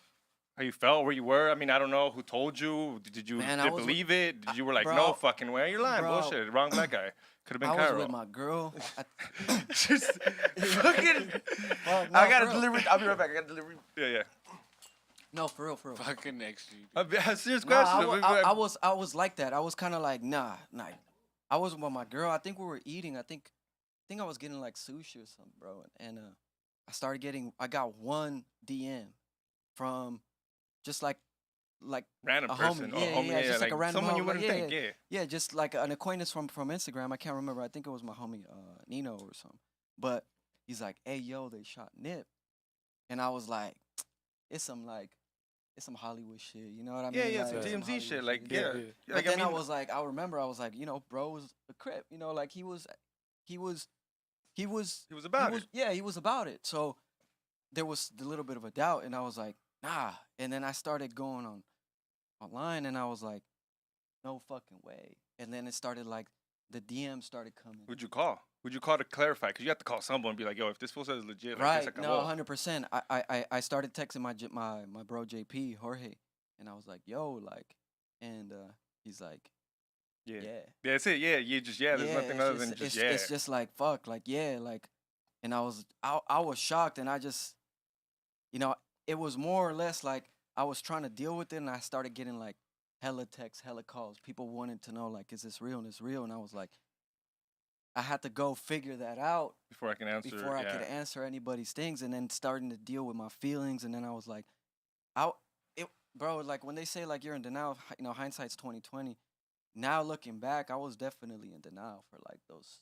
how you felt, where you were. I mean, I don't know who told you. Did you Man, I was believe it? Did you were like, bro, no fucking way, you're lying, bro. bullshit, wrong black guy. Could have been I was Cairo. with my girl. Just fucking. Fuck, no, I got a for real. delivery. I'll be right back. I got a delivery. Yeah. No, for real. Fucking next to you. A serious Nah, question. I was like that. I was kind of like, nah. I was with my girl. I think we were eating. I think I was getting like sushi or something, bro. And I got one DM from just like Random a person. homie. Yeah, just like a random someone you homie. wouldn't Yeah, think. yeah. Yeah. Yeah, just like an acquaintance from Instagram. I can't remember. I think it was my homie Nino or something. But he's like, "Hey, yo, they shot Nip," and I was like, "It's some Hollywood shit." You know what I mean? Yeah, Like, some some TMZ Hollywood shit. Like, Yeah, yeah. yeah. But Like, then I mean, was like, I was like, bro was a Crip. Like he was he was about it. Yeah, he was about it. So there was a little bit of a doubt, and I was like, nah. And then I started going online, and I was like, no fucking way. And then it started like the DMs started coming. Who'd you call? Who'd you call to clarify? Because you have to call someone and be like, yo, if this fool says legit, like, Right? this, No, 100%. I started texting my bro JP Jorge, and I was like, yo, like, and he's like, yeah. yeah. That's it. Yeah, you just, there's nothing it's other just- than just, it's, yeah. It's just like fuck, like yeah, like, and I was shocked, and I just, it was more or less like I was trying to deal with it, and I started getting like hella texts, hella calls. People wanted to know like, is this real? And it's real, and I was like, I had to go figure that out Before I can answer. before I could answer anybody's things, and then starting to deal with my feelings, and then I was like, bro, like when they say like you're in denial, hindsight's 2020. Now looking back, I was definitely in denial for like those.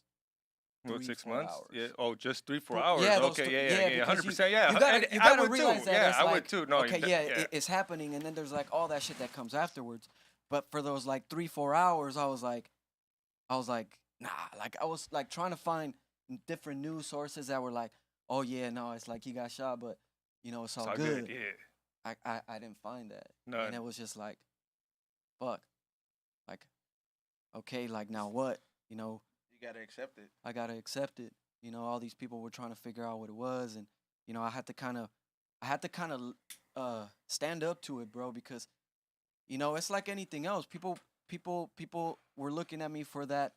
What, 3, 6 4 months? hours. Yeah. Oh, just 3-4 Well, hours. yeah, those Okay. th- Yeah. yeah, because 100%. Yeah. You gotta, I would realize too. that Yeah, it's I like, would too. No. okay, it's happening, and then there's like all that shit that comes afterwards. But for those like 3-4 hours, I was like, nah. Like I was like trying to find different news sources that were like, oh yeah, no, it's like he got shot, but it's all good. Yeah. I didn't find that, None. and it was just like, fuck, like, okay, like now what? You gotta accept it. I gotta accept it. All these people were trying to figure out what it was, and I had to kind of stand up to it, bro, because it's like anything else. People were looking at me for that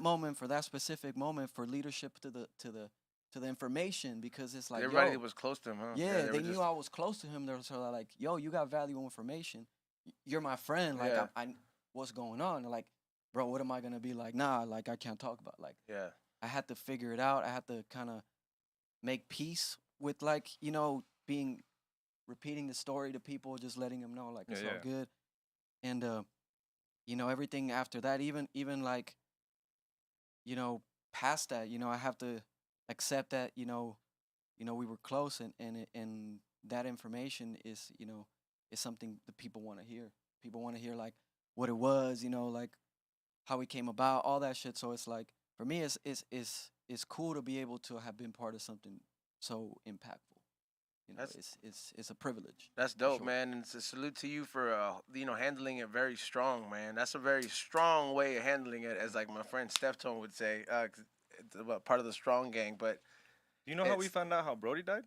moment, for that specific moment, for leadership to the information, because it's like Everybody yo, was close to him, huh? yeah, they were knew just- I was close to him. They were sort of like, yo, you got valuable information. You're my friend. Like, Yeah. I what's going on? Like, bro, what am I gonna be like? Nah, like I can't talk about. Like, Yeah. I had to figure it out. I had to kind of make peace with like repeating the story to people, just letting them know like it's all good. And everything after that, even like past that, I have to accept that we were close, and that information is is something that people want to hear. People want to hear like what it was, like how it came about, all that shit. So it's like for me, it's cool to be able to have been part of something so impactful. It's a privilege. That's for dope, sure. man, and it's a salute to you for handling it very strong, man. That's a very strong way of handling it, as like my friend Steph Tone would say. 'Cause it's part of the strong gang, but Do you know how we It's- found out how Brody died?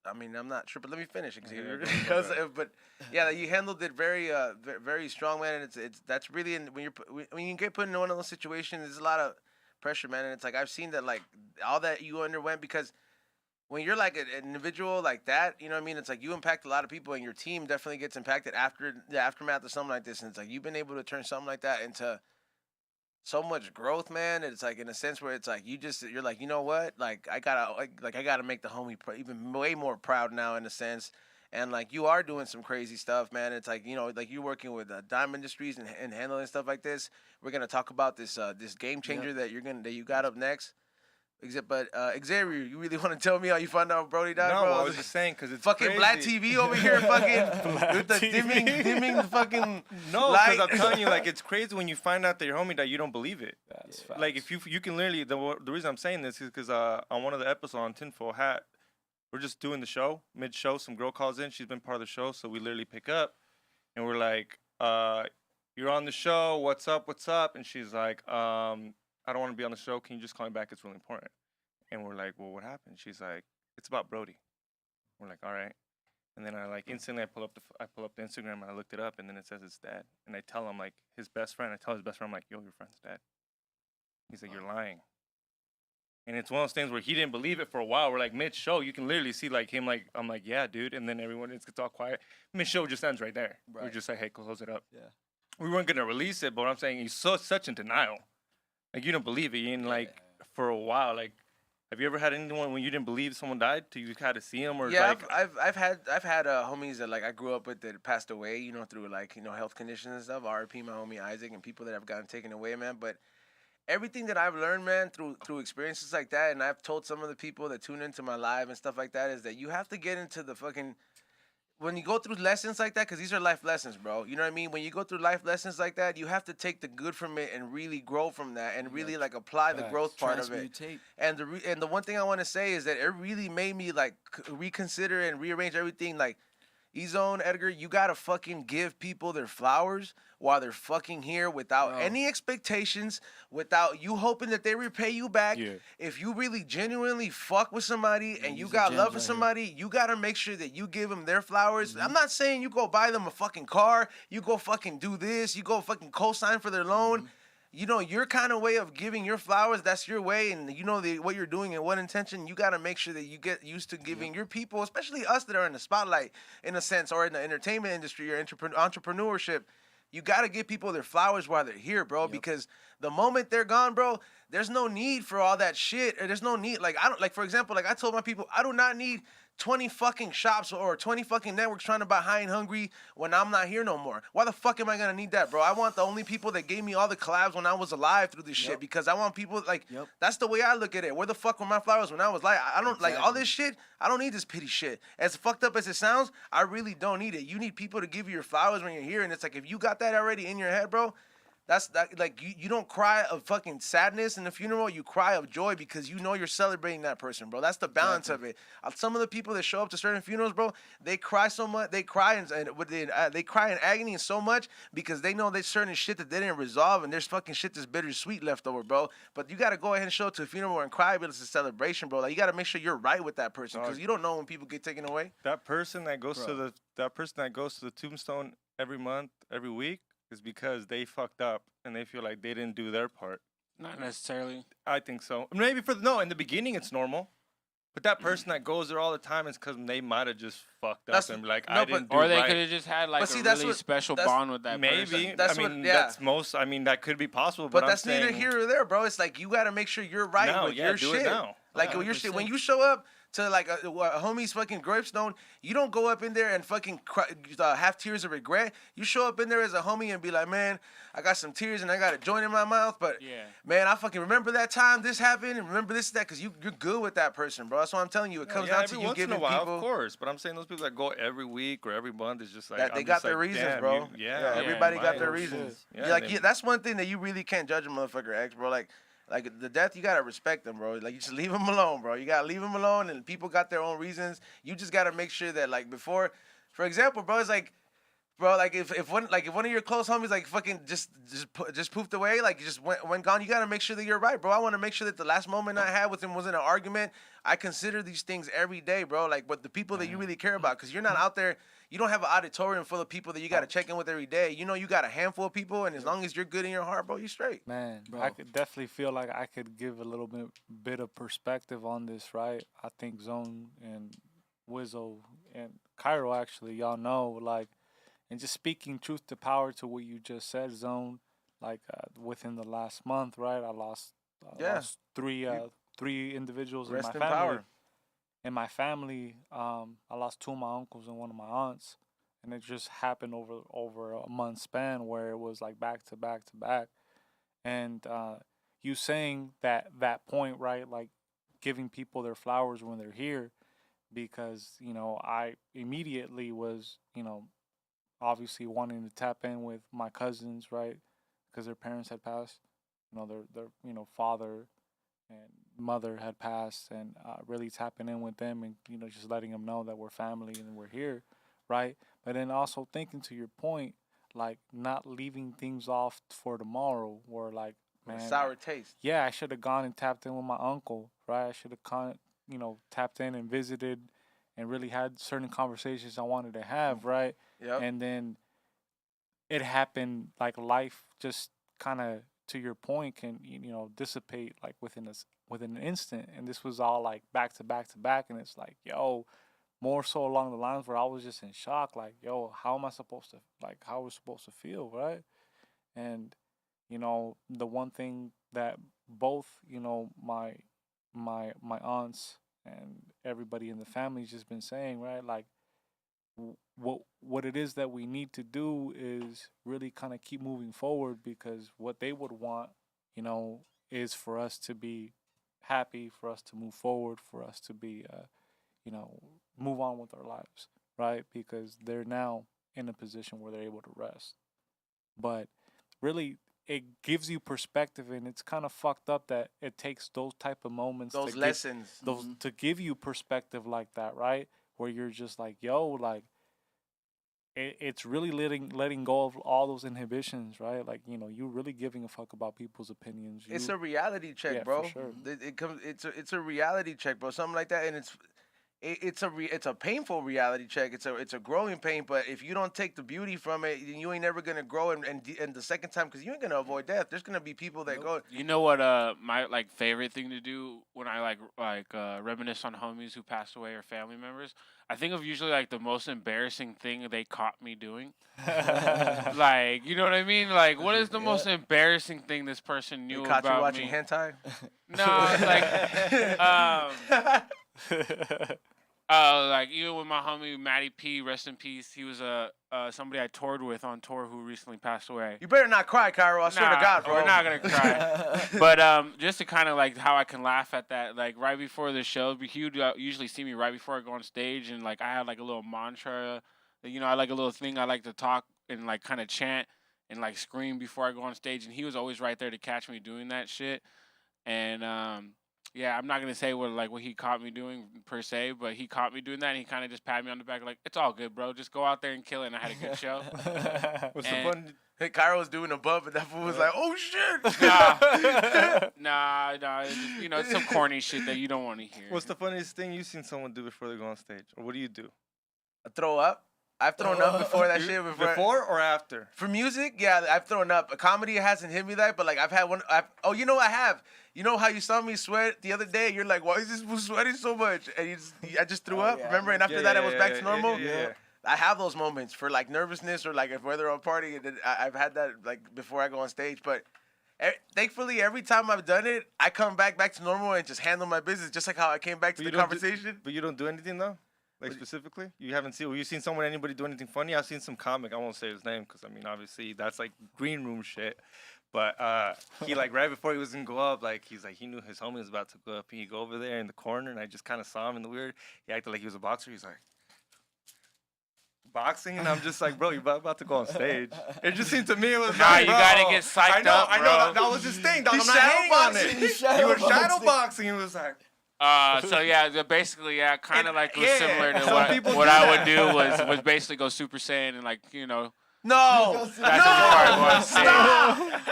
I mean, I'm not sure, but let me finish, Xavier. go ahead, go But yeah, you handled it very, very strong, man. And it's that's really when you get put in one of those situations, there's a lot of pressure, man. And it's like I've seen that, like all that you underwent, because when you're like an individual like that, you know what I mean? It's like you impact a lot of people, and your team definitely gets impacted after the aftermath of something like this. And it's like you've been able to turn something like that into so much growth, man. It's like in a sense where it's like you're like, you know what? Like I gotta make the homie even way more proud now in a sense. And like you are doing some crazy stuff, man. It's like like you're working with Diamond Industries and handling stuff like this. We're gonna talk about this game changer that you got up next. But Xavier, you really want to tell me how you found out Brody died, No, bro? I was just saying because it's fucking crazy. Black TV over here, fucking with the dimming the fucking No, light. because I'm telling you, like it's crazy when you find out that your homie died, you don't believe it. That's Like if you can literally the reason I'm saying this is because on one of the episodes on Tinfoil Hat, we're just doing the show mid-show. Some girl calls in, she's been part of the show, so we literally pick up, and we're like, "You're on the show. What's up? What's up?" And she's like, I don't want to be on the show. Can you just call me back? It's really important. And we're like, well, what happened? She's like, it's about Brody. We're like, all right. And then I like instantly I pull up the Instagram and I looked it up and then it says it's dad. And I tell him like his best friend. I tell his best friend I'm like, yo, your friend's dad. He's like, you're lying. And it's one of those things where he didn't believe it for a while. We're like mid show, you can literally see like him like I'm like, yeah, dude. And then everyone gets all quiet. Mid show just ends right there. Right. We're just like, hey, close it up. Yeah. We weren't gonna release it, but what I'm saying he's such in denial. Like you don't believe it. And like for a while, like have you ever had anyone when you didn't believe someone died till you had to see him or like I've had homies that like I grew up with that passed away, through like health conditions and stuff. R.I.P. my homie Isaac and people that have gotten taken away, man. But everything that I've learned, man, through experiences like that, and I've told some of the people that tune into my live and stuff like that, is that you have to get into the fucking when you go through lessons like that, because these are life lessons, bro. You know what I mean? When you go through life lessons like that, you have to take the good from it and really grow from that and really like apply the growth part of it. And the one thing I want to say is that it really made me like reconsider and rearrange everything. Like, E-Zone, Edgar, you gotta fucking give people their flowers while they're fucking here without any expectations, without you hoping that they repay you back. Yeah. If you really genuinely fuck with somebody and you got love for somebody, you gotta make sure that you give them their flowers. I'm not saying you go buy them a fucking car, you go fucking do this, you go fucking co-sign for their loan. Your kind of way of giving your flowers, that's your way, and what you're doing and what intention, you got to make sure that you get used to giving your people, especially us that are in the spotlight, in a sense, or in the entertainment industry or entrepreneurship, you got to give people their flowers while they're here, bro, because the moment they're gone, bro, there's no need for all that shit. There's no need, for example, I told my people, I do not need 20 fucking shops or 20 fucking networks trying to buy High and Hungry when I'm not here no more. Why the fuck am I gonna need that, bro? I want the only people that gave me all the collabs when I was alive through this shit, because I want people that's the way I look at it. Where the fuck were my flowers when I was alive? I don't like all this shit. I don't need this pity shit. As fucked up as it sounds, I really don't need it. You need people to give you your flowers when you're here, and it's like if you got that already in your head, bro, you don't cry of fucking sadness in the funeral. You cry of joy because you know you're celebrating that person, bro. That's the balance of it. Some of the people that show up to certain funerals, bro, they cry so much. They cry they cry in agony so much because they know there's certain shit that they didn't resolve, and there's fucking shit that's bittersweet left over, bro. But you gotta go ahead and show up to a funeral and cry, but it's a celebration, bro. Like you gotta make sure you're right with that person because you don't know when people get taken away. That person that goes to the tombstone every month, every week, is because they fucked up and they feel like they didn't do their part. Not necessarily. I think so. Maybe in the beginning it's normal, but that person that goes there all the time is because they might have just fucked up and be like, I didn't do Or they right. could have just had like see, a that's really what- special that's- bond with that person. Maybe. That's that's most. I mean, that could be possible. But But that's I'm saying, neither here or there, bro. It's like you gotta make sure you're right Now, with yeah, your do it shit. now. Like when you show up to like a homie's fucking gravestone, you don't go up in there and fucking have tears of regret. You show up in there as a homie and be like, man, I got some tears and I got a joint in my mouth, but man, I fucking remember that time this happened and remember this that because you're good with that person, bro. That's what I'm telling you. It comes down to every you once giving in a while, people. of course. But I'm saying those people that go every week or every month is just like That they I'm got just their like, reasons, damn, bro. Everybody got their reasons. That's one thing that you really can't judge a motherfucker ex, bro. Like the death, you gotta respect them, bro. Like you just leave them alone, bro. You gotta leave them alone, and people got their own reasons. You just gotta make sure that like before, for example, bro, it's like, bro, like if one of your close homies like fucking just poofed away, like just went gone, you gotta make sure that you're right, bro. I want to make sure that the last moment I had with him wasn't an argument. I consider these things every day, bro. Like, but the people that you really care about, because you're not out there. You don't have an auditorium full of people that you got to check in with every day. You know you got a handful of people, and as long as you're good in your heart, bro, you straight. Man, I could definitely feel like I could give a little bit of perspective on this, right? I think Zone and WIZZO and Cairo, actually, y'all know, like, and just speaking truth to power to what you just said, Zone, like within the last month, right? I lost Yeah. lost three individuals in my Rest in family. power. In my family, I lost two of my uncles and one of my aunts, and it just happened over a month span where it was like back to back to back. And you saying that point, right? Like giving people their flowers when they're here, because I immediately was obviously wanting to tap in with my cousins, right? Because their parents had passed, their father and mother had passed, and really tapping in with them, and just letting them know that we're family and we're here, right? But then also thinking, to your point, like not leaving things off for tomorrow, or like, man, Sour taste. yeah, I should have gone and tapped in with my uncle, right? I should have tapped in and visited and really had certain conversations I wanted to have, right? Yep. And then it happened, like life just kind of, to your point, can dissipate like within an instant. And this was all like back to back to back, and it's like, yo, more so along the lines where I was just in shock, like, yo, how am I supposed to, like, how we're supposed to feel, right? And the one thing that both my aunts and everybody in the family's just been saying, right? Like, what it is that we need to do is really kind of keep moving forward, because what they would want, is for us to be happy, for us to move forward, for us to be, move on with our lives, right? Because they're now in a position where they're able to rest. But really, it gives you perspective, and it's kind of fucked up that it takes those type of moments, Those lessons. to give you perspective like that, right? Where you're just like, yo, like, it's really letting go of all those inhibitions, right? Like, you really giving a fuck about people's opinions. It's a reality check, Yeah, bro. for sure. It's a reality check, bro. Something like that, and it's a painful reality check. It's a growing pain, but if you don't take the beauty from it, then you ain't never gonna grow. And the second time, because you ain't gonna avoid death. There's gonna be people that go. You know what? My like favorite thing to do when I like reminisce on homies who passed away or family members. I think of usually like the most embarrassing thing they caught me doing. Like, you know what I mean? Like, what is the most embarrassing thing this person knew They caught about you watching me? hentai. No, like even with my homie Matty P, rest in peace. He was somebody I toured with on tour who recently passed away. You better not cry, Cairo. I swear to God, bro. We're not gonna cry. But just to kind of like how I can laugh at that, like right before the show, he would usually see me right before I go on stage, and like I had like a little mantra, I like a little thing I like to talk and like kind of chant and like scream before I go on stage, and he was always right there to catch me doing that shit. And yeah, I'm not gonna say what he caught me doing per se, but he caught me doing that, and he kind of just patted me on the back like, "It's all good, bro. Just go out there and kill it." And I had a good show. What's the fun? Hey, Cairo was doing above, and that fool was like, "Oh shit!" Nah. It's just, it's some corny shit that you don't want to hear. What's the funniest thing you've seen someone do before they go on stage, or what do you do? I throw up. I've thrown up before that shit. Before or after? For music, yeah, I've thrown up. A comedy hasn't hit me that, but like I've had one. I have. You know how you saw me sweat the other day? You're like, why is this fool sweating so much? And I just threw up. Yeah. Remember? And after that, I was back to normal. Yeah. I have those moments for like nervousness or like if whether I'm partying. I've had that like before I go on stage, but. Thankfully, every time I've done it, I come back to normal and just handle my business, just like how I came back to the conversation. But you don't do anything though, like specifically. You haven't seen. Have you seen anybody do anything funny? I've seen some comic. I won't say his name because I mean, obviously that's like green room shit. But he like right before he was gonna go up, like he knew his homie was about to go up. He go over there in the corner, and I just kind of saw him in the weird. He acted like he was a boxer. He's like. Boxing, and I'm just like, bro, you're about to go on stage. It just seemed to me it was nah, like, you bro, gotta get psyched up, I bro. know, that was his thing, dog. I'm not hating on it. You were shadow boxing. He was like, So yeah, basically, yeah, kind of like was yeah, similar to some people what do I that. would do was basically go Super Saiyan and like No, that's before I go on stage.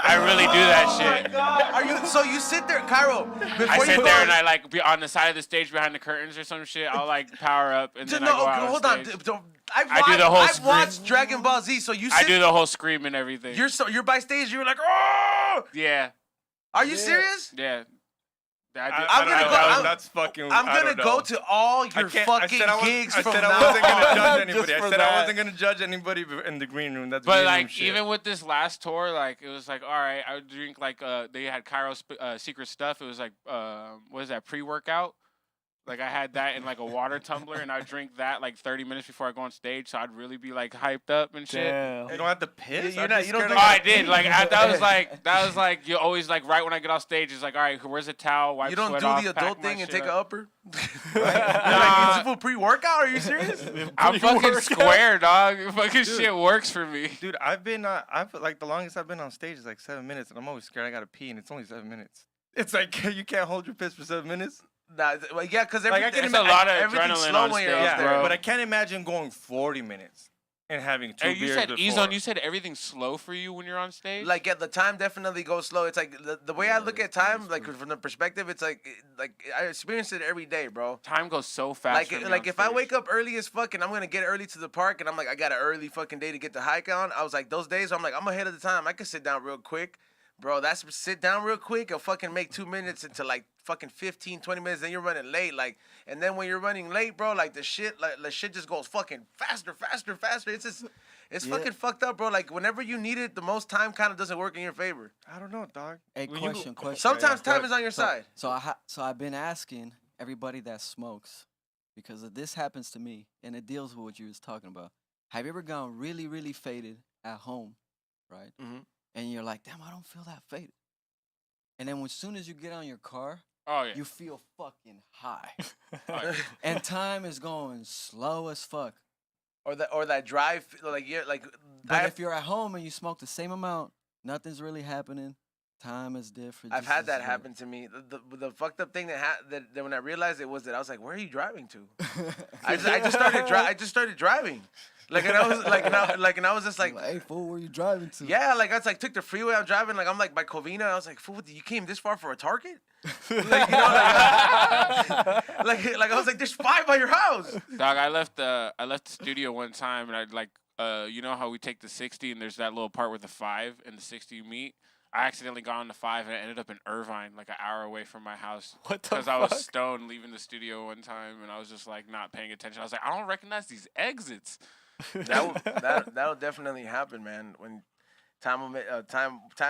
I really do that shit. Are you? So you sit there, Cairo. I sit there and I like be on the side of the stage behind the curtains or some shit. I'll like power up and then I go out hold on on. stage. I've do the whole I've scream. watched Dragon Ball Z. So you sit. I do the whole scream and everything. You're by stage. You're like, oh. Yeah. Are you serious? Yeah. I'm gonna go- I'm- That's fucking. I'm gonna go to all your fucking gigs I from said now I wasn't gonna on. judge anybody. Just I for said I that. wasn't gonna judge anybody in the green room. That's But green room like shit. even with this last tour, like it was like all right, I would drink like they had Cairo's secret stuff. It was like what is that pre-workout? Like I had that in like a water tumbler, and I'd drink that like 30 minutes before I go on stage, so I'd really be like hyped up and shit. Damn. You don't have to piss. You're I'm not- just you don't scared do Oh, of- I did. Like that was like you always like right when I get off stage, it's like all right, where's the towel? Wipe You don't sweat do off, the pack adult my thing and shit take an up. upper? Nah. Like, it's for pre-workout? Are you serious? I'm fucking Pre-workout. square, dog. Fucking shit works for me. Dude, I've like the longest I've been on stage is like 7 minutes, and I'm always scared I gotta pee, and it's only 7 minutes. It's like you can't hold your piss for 7 minutes. Nah, well, yeah, because Like, I can It's a lot of everything's adrenaline slow on when you're stage, up there. bro. But I can't imagine going 40 minutes and having two Hey, you beers said before. Ezone, you said everything's slow for you when you're on stage. Like, yeah, the time definitely goes slow. It's like the way I look at time, like from the perspective, it's like I experience it every day, bro. time goes so fast. for me Like on if I stage. wake up early as fuck and I'm gonna get early to the park and I'm like I got an early fucking day to get the hike on, I was like those days I'm like I'm ahead of the time. I can sit down real quick, bro. That's sit down real quick. I'll fucking make 2 minutes into like fucking 15, 20 minutes. Then you're running late, like, and then when you're running late, bro, like the shit just goes fucking faster. It's just it's Yeah. fucking fucked up, bro. Like whenever you need it, the most time kind of doesn't work in your favor. I don't know, dog. Hey, When you- question. Sometimes yeah. time is on your side. So I've been asking everybody that smokes, because if this happens to me, and it deals with what you was talking about. Have you ever gone really, really faded at home, right? Mhm. And you're like, damn, I don't feel that faded. And then as soon as you get on your car, Oh yeah. you feel fucking high, and time is going slow as fuck. Or that drive, like you're like. But if you're at home and you smoke the same amount, nothing's really happening. Time is different. I've just had as that good. happen to me. The fucked up thing that when I realized it was that I was like, where are you driving to? I just started driving, like and I was and I was just like, hey fool, where you driving to? yeah, like I was like took the freeway. I'm driving like I'm like by Covina. I was like, fool, you came this far for a Target? Like you know, like I was like, there's 5 by your house. Dog, I left the studio one time, and I'd like you know how we take the 60 and there's that little part where the 5 and the 60 meet. I accidentally got on the 5 and I ended up in Irvine, like an hour away from my house. What the Because I was fuck? stoned leaving the studio one time, and I was just like not paying attention. I was like, I don't recognize these exits. That'll definitely happen, man. When time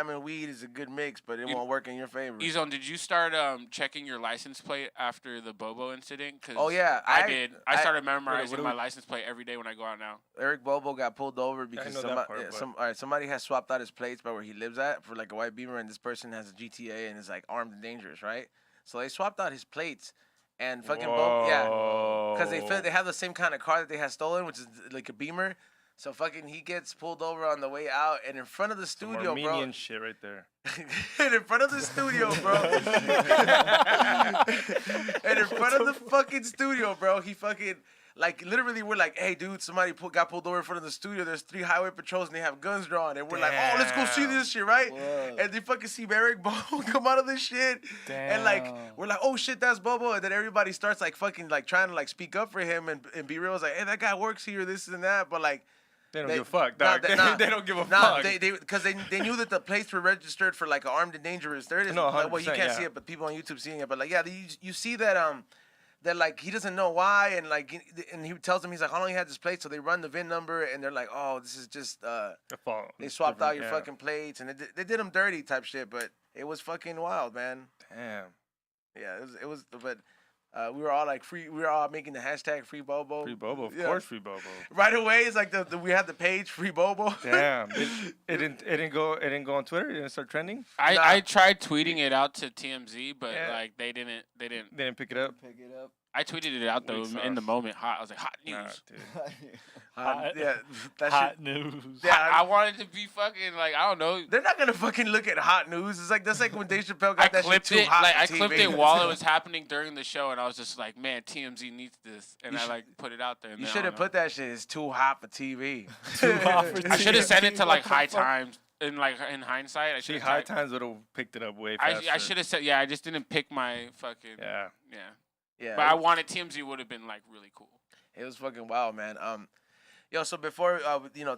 and weed is a good mix, but it won't work in your favor. Ezone, did you start checking your license plate after the Bobo incident? 'Cause Oh, yeah, I did. I I- started memorizing what do my we- license plate every day when I go out now. Eric Bobo got pulled over because know that part, but- somebody has swapped out his plates by where he lives at for like a white Beamer, and this person has a GTA and is like armed and dangerous, right? So they swapped out his plates, and fucking Bobo, yeah, because they feel they have the same kind of car that they had stolen, which is like a Beamer. So fucking he gets pulled over on the way out, and in front of the Some studio, bro. Armenian shit right there. And in front of the studio, bro. And in front of the fucking studio, bro, he fucking like literally we're like, hey, dude, somebody got pulled over in front of the studio. There's 3 highway patrols and they have guns drawn, and we're like, oh, let's go see Damn. this shit, right? Whoa. And they fucking see Eric Bobo come out of this shit, and like Damn. we're like, oh shit, that's Bobo, and then everybody starts like fucking like trying to like speak up for him and be real. It's like, hey, that guy works here, this and that, but like. They don't give a fuck, Nah, dog. They don't give a Nah, fuck. because they knew that the plates were registered for like armed and dangerous. There it is. No, Like, well, you 100%, can't see yeah. it, but people on YouTube seeing it. But like, yeah, you see that that like he doesn't know why, and like and he tells them he's like, how long you had this plate? So they run the VIN number, and they're like, oh, this is just The fault. they It's swapped out different, your yeah. fucking plates, and they did them dirty type shit. But it was fucking wild, man. Damn. Yeah, it was. But we were all like free. We were all making the hashtag Free Bobo. Free Bobo, of Yeah. course, free Bobo. Right away, it's like we had the page Free Bobo. Damn. It didn't go on Twitter. It didn't start trending. I tried tweeting it out to TMZ, but Yeah. like they didn't. They didn't pick it up. Pick it up. I tweeted it out though Weak in the sauce. moment. Hot. I was like, hot news. Nah, dude. Yeah, that Hot shit. news. Yeah, I wanted to be fucking like I don't know. they're not gonna fucking look at hot news. It's like that's like when Dave Chappelle got I that shit clipped too it hot like for I TV. clipped it while it was happening during the show, and I was just like, man, TMZ needs this, and You I should- like put it out there. And You then, should I have don't put that shit. It's too hot for TV. Too hot for I should have sent it to like What the High fuck? Times. In like in hindsight, I See, should High have. Times would have picked it up way faster. I should have said yeah. I just didn't pick my fucking Yeah. Yeah, But I wanted TMZ would have been like really cool. it was fucking wild, man. Yo, so before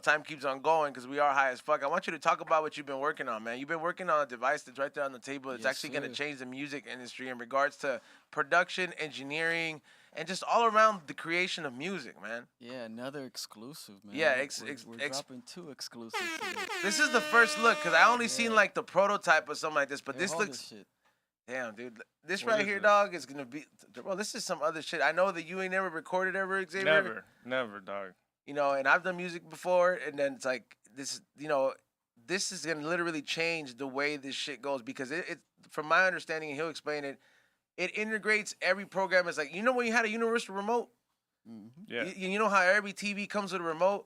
time keeps on going because we are high as fuck. I want you to talk about what you've been working on, man. You've been working on a device that's right there on the table. It's Yes, actually going to sir. change the music industry in regards to production, engineering, and just all around the creation of music, man. Yeah, another exclusive, man. Yeah, we're dropping 2 exclusives today. This is the first look because I only seen like the prototype or something like this, but Here, this hold looks. shit. Damn, dude. This What right is here, this? dog, is gonna be. Bro, this is some other shit. I know that you ain't never recorded ever, Xavier. Never, dog. And I've done music before, and then it's like this. This is gonna literally change the way this shit goes because it from my understanding, and he'll explain it. It integrates every program. It's like when you had a universal remote. Yeah. You know how every TV comes with a remote.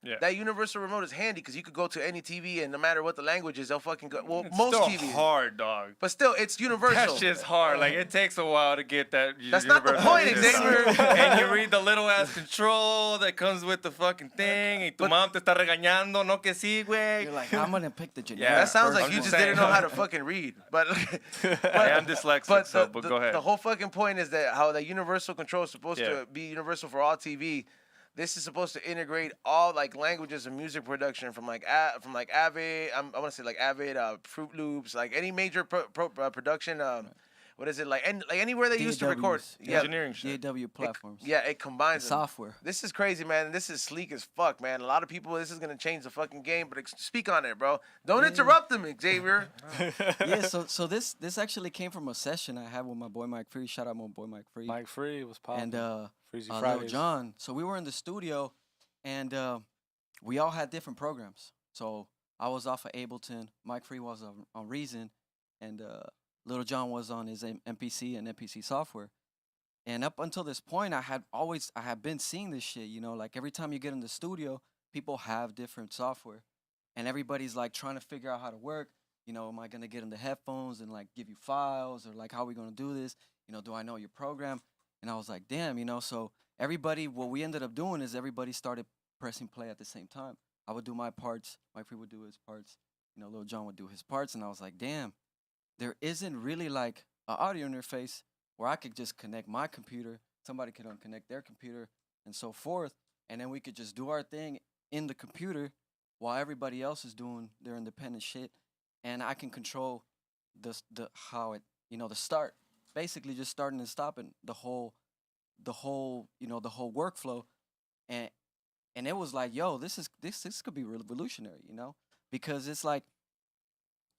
Yeah. That universal remote is handy because you could go to any TV and no matter what the language is, they'll fucking go. Well, It's most still TVs, hard, dog. but still, it's universal. That shit's hard. Like it takes a while to get that. That's not the universal point, shit, Xavier. dog. And you read the little ass control that comes with the fucking thing. Y tu But- mom te está regañando, no que sí, güey. You're like, I'm gonna pick the generic. Yeah, That sounds first like I'm you just just didn't know saying. how to fucking read. But I am dyslexic, but go ahead. The whole fucking point is that how the universal control is supposed Yeah. to be universal for all TV. This is supposed to integrate all like languages of music production from like Avid. I want to say like Avid, Fruit Loops, like any major production. What is it like? Like anywhere they used to record. DAWs, Yeah, Engineering shit. DAW platforms. it combines The them. software. This is crazy, man. This is sleek as fuck, man. A lot of people, this is gonna change the fucking game. But speak on it, bro. Don't interrupt them, Xavier. Yeah, so this actually came from a session I had with my boy Mike Free. Shout out my boy Mike Free. Mike Free was popping. and Freezy Lil Fridays. John. So we were in the studio, and we all had different programs. So I was off of Ableton, Mike Free was on Reason, and Little John was on his MPC and MPC software. And up until this point, I had been seeing this shit. Like every time you get in the studio, people have different software, and everybody's like trying to figure out how to work. Am I gonna get in the headphones and like give you files, or like how are we gonna do this? Do I know your program? And I was like, damn, so everybody, what we ended up doing is everybody started pressing play at the same time. I would do my parts, Mike Free would do his parts, Lil Jon would do his parts, and I was like, damn, there isn't really like an audio interface where I could just connect my computer, somebody could unconnect their computer, and so forth, and then we could just do our thing in the computer while everybody else is doing their independent shit, and I can control the start, basically just starting and stopping the whole workflow, and it was like, yo, this could be revolutionary, because it's like,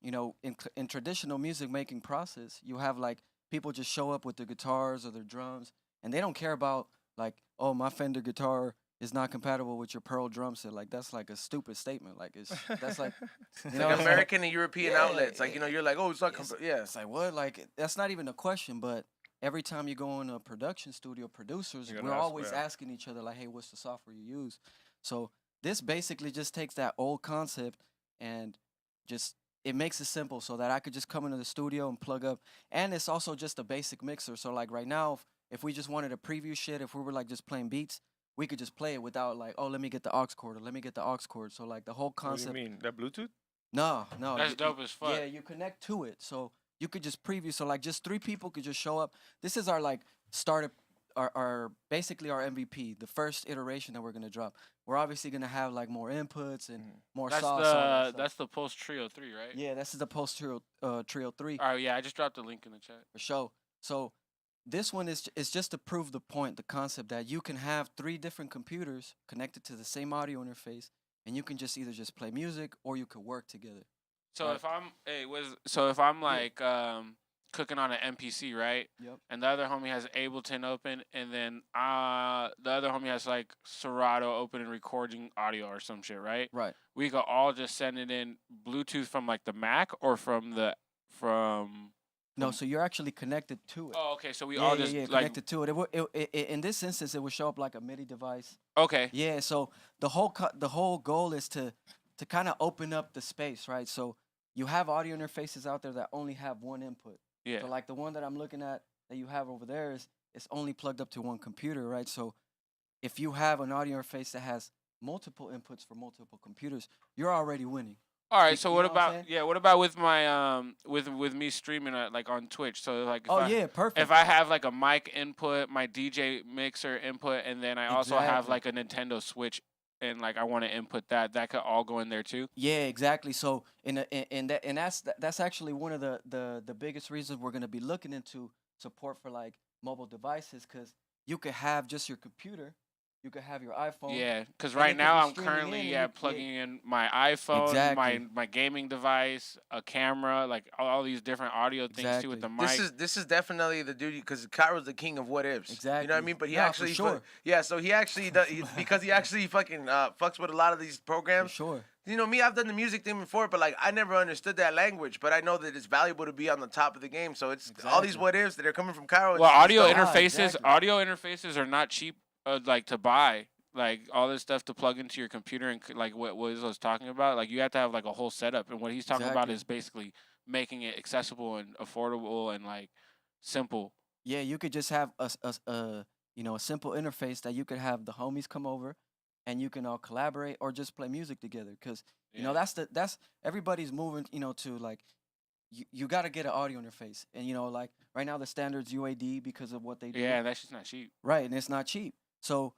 in traditional music making process, you have like people just show up with their guitars or their drums, and they don't care about like, oh, my Fender guitar is not compatible with your Pearl drum set. Like that's like a stupid statement. Like that's like, Like American and European Yeah, outlets. Like you're like, oh, it's not. Yeah. It's like what? Like that's not even a question. But every time you go in a production studio, producers, You're we're gonna ask, always yeah. asking each other like, hey, what's the software you use? So this basically just takes that old concept and just it makes it simple so that I could just come into the studio and plug up. And it's also just a basic mixer. So like right now, if we just wanted to preview shit, if we were like just playing beats, we could just play it without like, oh, let me get the aux cord or let me get the aux cord. So like the whole What do concept. you mean? That Bluetooth? No. That's dope as fuck. Yeah, you connect to it. So you could just preview. So like just 3 people could just show up. This is our like startup, our basically our MVP, the first iteration that we're gonna drop. We're obviously gonna have like more inputs and more That's sauce. all that the stuff. that's the post trio 3, right? Yeah, this is the post trio 3 All right, yeah, I just dropped the link in the chat. for sure. So this one is just to prove the point, the concept that you can have 3 different computers connected to the same audio interface, and you can just either just play music or you could work together. So Right. if I'm like cooking on an MPC, right? Yep. And the other homie has Ableton open, and then the other homie has like Serato open and recording audio or some shit, right? Right. We could all just send it in Bluetooth from like the Mac or from. No, so you're actually connected to it. Oh, okay. So we yeah, all yeah, just yeah, like connected to it. In this instance, it would show up like a MIDI device. okay. Yeah, so the whole goal is to kind of open up the space, right? So you have audio interfaces out there that only have one input. Yeah. So like the one that I'm looking at that you have over there is it's only plugged up to one computer, right? So if you have an audio interface that has multiple inputs for multiple computers, you're already winning. All right. You- So you what know what I'm about saying? What about with my with me streaming like on Twitch? So like Yeah, perfect. if I have like a mic input, my DJ mixer input, and then I also have Exactly. like a Nintendo Switch and like I want to input that could all go in there too. Yeah, exactly. So that's actually one of the biggest reasons we're gonna be looking into support for like mobile devices, because you could have just your computer, you could have your iPhone. Yeah, because and it right could now be I'm streaming currently in, and you- plugging in my iPhone, Exactly. my gaming device, a camera, like all these different audio things too with the mic. This is definitely the duty, because Cairo's the king of what ifs. You know what I Exactly. mean? But he Nah, for actually, sure. yeah. So he actually does, because he actually fucking fucks with a lot of these For programs. sure. You know me, I've done the music thing before, but like I never understood that language. But I know that it's valuable to be on the top of the game. So it's all these Exactly. what ifs that are coming from Cairo. Well, audio dope. interfaces, exactly. audio interfaces are not cheap, like to buy. Like all this stuff to plug into your computer and like what WIZZO was talking about. Like you have to have like a whole setup, and what he's talking about Exactly. is basically making it accessible and affordable and like simple. Yeah, you could just have a simple interface that you could have the homies come over, and you can all collaborate or just play music together. Because Yeah. that's everybody's moving to like you got to get an audio interface, and like right now the standard's UAD because of what they do. Yeah, that's just not cheap. Right, and it's not cheap. So,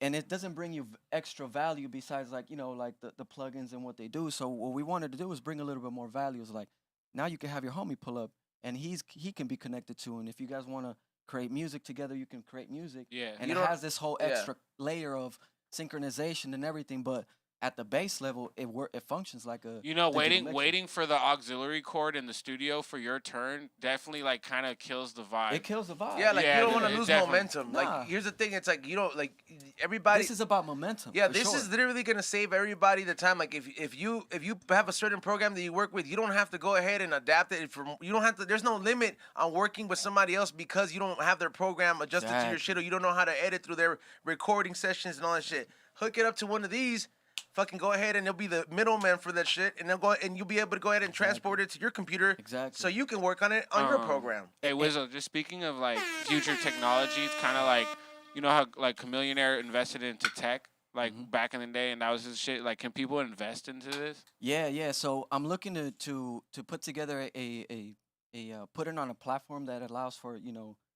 and it doesn't bring you extra value besides like like the plugins and what they do. So what we wanted to do was bring a little bit more value. It's like now you can have your homie pull up, and he can be connected to, and if you guys want to create music together, you can create music. Yeah. And You it don't- has this whole yeah. extra layer of synchronization and everything, but at the base level, it functions like a You know, digital mixer. waiting for the auxiliary cord in the studio for your turn definitely like kind of kills the vibe. It kills the vibe. Yeah, like Yeah, you don't want it to lose definitely- momentum. Nah. Like here's the thing, it's like you don't like everybody. This is about momentum. Yeah, for this sure. is literally gonna save everybody the time. Like if you have a certain program that you work with, you don't have to go ahead and adapt it. You don't have to. There's no limit on working with somebody else because you don't have their program adjusted to your Exactly. shit, or you don't know how to edit through their recording sessions and all that shit. Hook it up to one of these. Fucking go ahead and they'll be the middleman for that shit, and they'll go and you'll be able to go ahead and transport it to your computer, Exactly. so you can work on it on your program. Hey, WIZZO, just speaking of like future technologies, kind of like you know how like Chameleonaire invested into tech like back in the day, and that was his shit. Like, can people invest into this? Yeah. So I'm looking to put together a put it on a platform that allows for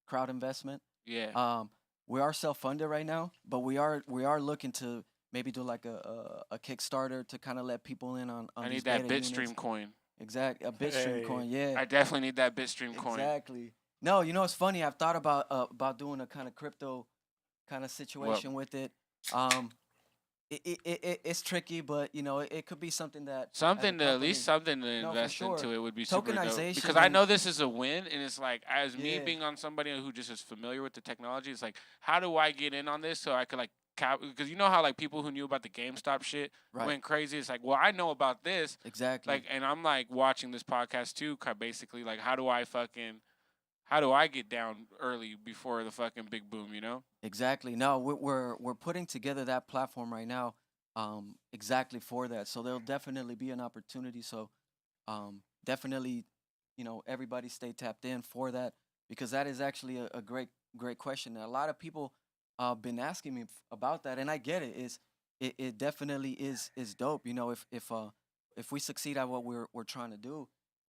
crowd investment. Yeah. We are self-funded right now, but we are looking to maybe do like a Kickstarter to kind of let people in on I these need that data units. Bitstream coin. Exactly, a Bitstream Hey. coin. Yeah. I definitely need that Bitstream coin. Exactly. No, it's funny. I've thought about doing a kind of crypto kind of situation with it. It's tricky, but it could be something that as a Something to at company- least something to No, for invest sure. into it would be super dope. Tokenization Because I and- know this is a win, and it's like as me Yeah. being on somebody who just is familiar with the technology, it's like how do I get in on this so I could like because you know how like people who knew about the GameStop shit Right. went crazy. It's like, well, I know about this, Exactly. like, and I'm like watching this podcast too, basically like how do I get down early before the fucking big boom, you know? Exactly. No, we're putting together that platform right now, exactly for that. So there'll definitely be an opportunity. So, definitely, everybody stay tapped in for that, because that is actually a great question. A lot of people been asking me about that, and I get it. It definitely is dope. If we succeed at what we're trying to do,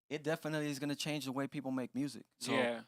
it definitely is gonna change the way people make music. So, Yeah.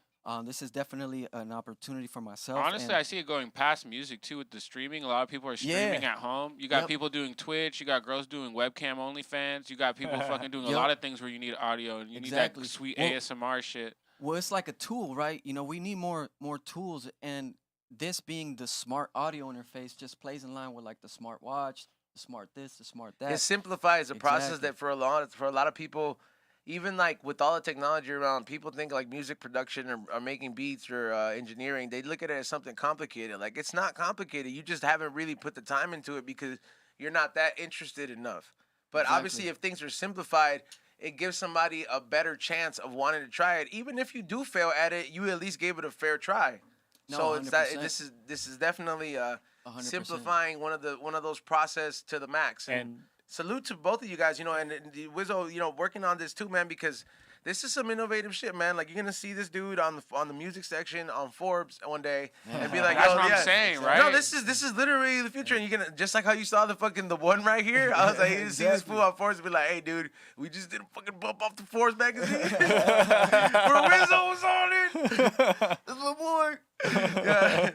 this is definitely an opportunity for myself. Honestly, and- I see it going past music too with the streaming. A lot of people are streaming Yeah. at home. You got Yep. people doing Twitch. You got girls doing webcam OnlyFans. You got people fucking doing a Yep. lot of things where you need audio and you Exactly. need that sweet Well- ASMR shit. Well, it's like a tool, right? We need more tools, and this being the smart audio interface just plays in line with like the smart watch, the smart this, the smart that. It simplifies a process Exactly. that for a lot of people, even like with all the technology around, people think like music production or making beats or engineering. They look at it as something complicated. Like it's not complicated. You just haven't really put the time into it because you're not that interested enough. But obviously, if things are simplified, it gives somebody a better chance of wanting to try it. Even if you do fail at it, you at least gave it a fair try. No, So it's that 100%. this is definitely 100%. simplifying one of those process to the max. And Salute to both of you guys, and WIZZO, working on this too, man, because this is some innovative shit, man. Like you're gonna see this dude on the music section on Forbes one day and be like, That's "Yo, what I'm yeah." saying, right? No, this is literally the future, and you're gonna just like how you saw the one right here. I was like, you see this fool on Forbes and be like, "Hey, dude, we just did a fucking bump off the Forbes magazine where WIZZO was on it." That's my boy. Yeah.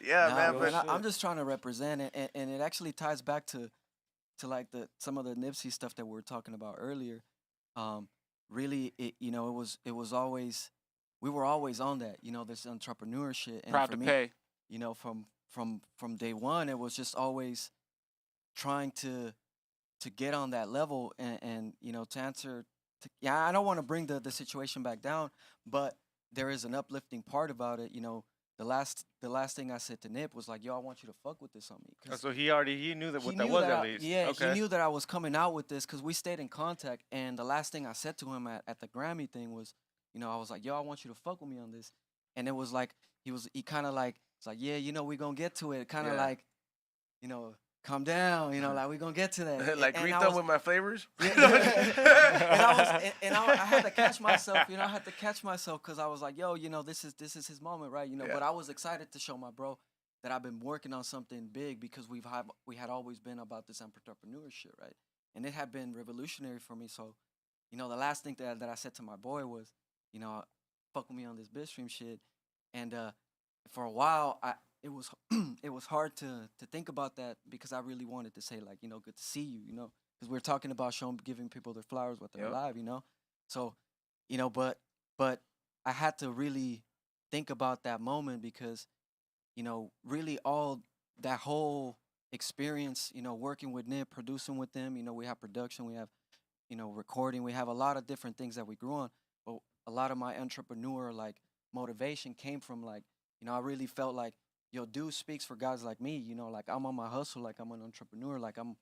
Yeah, Nah, man. bro, But and I'm just trying to represent it, and it actually ties back to like some of the Nipsey stuff that we were talking about earlier. Really, it was always we were always on that, this entrepreneur shit, and Proud for to me, pay. from day one, it was just always trying to get on that level, and to answer. Yeah, I don't want to bring the situation back down, but there is an uplifting part about it. The last thing I said to Nip was like, "Yo, I want you to fuck with this on me." So he knew that He what that knew was that at I, least. yeah, Okay. he knew that I was coming out with this because we stayed in contact. And the last thing I said to him at the Grammy thing was, I was like, "Yo, I want you to fuck with me on this," and it was like he kind of like it's like, "Yeah, we gonna get to it," kind of Yeah. like, calm down, like we gonna get to that. like and greet I them was, with my flavors. yeah, I had to catch myself, I had to catch myself because I was like, yo, this is his moment, right? Yeah. But I was excited to show my bro that I've been working on something big because we had always been about this entrepreneurship, right? And it had been revolutionary for me. So, the last thing that I said to my boy was, fuck with me on this bitstream shit. And for a while, it was it was hard to think about that because I really wanted to say like, good to see you, because we're talking about giving people their flowers while they're Yep. alive, So, but I had to really think about that moment because, really all that whole experience, working with Nip, producing with them, we have production, we have, recording, we have a lot of different things that we grew on. But a lot of my entrepreneur like motivation came from like, I really felt like, yo, dude speaks for guys like me, like I'm on my hustle, like I'm an entrepreneur, like I'm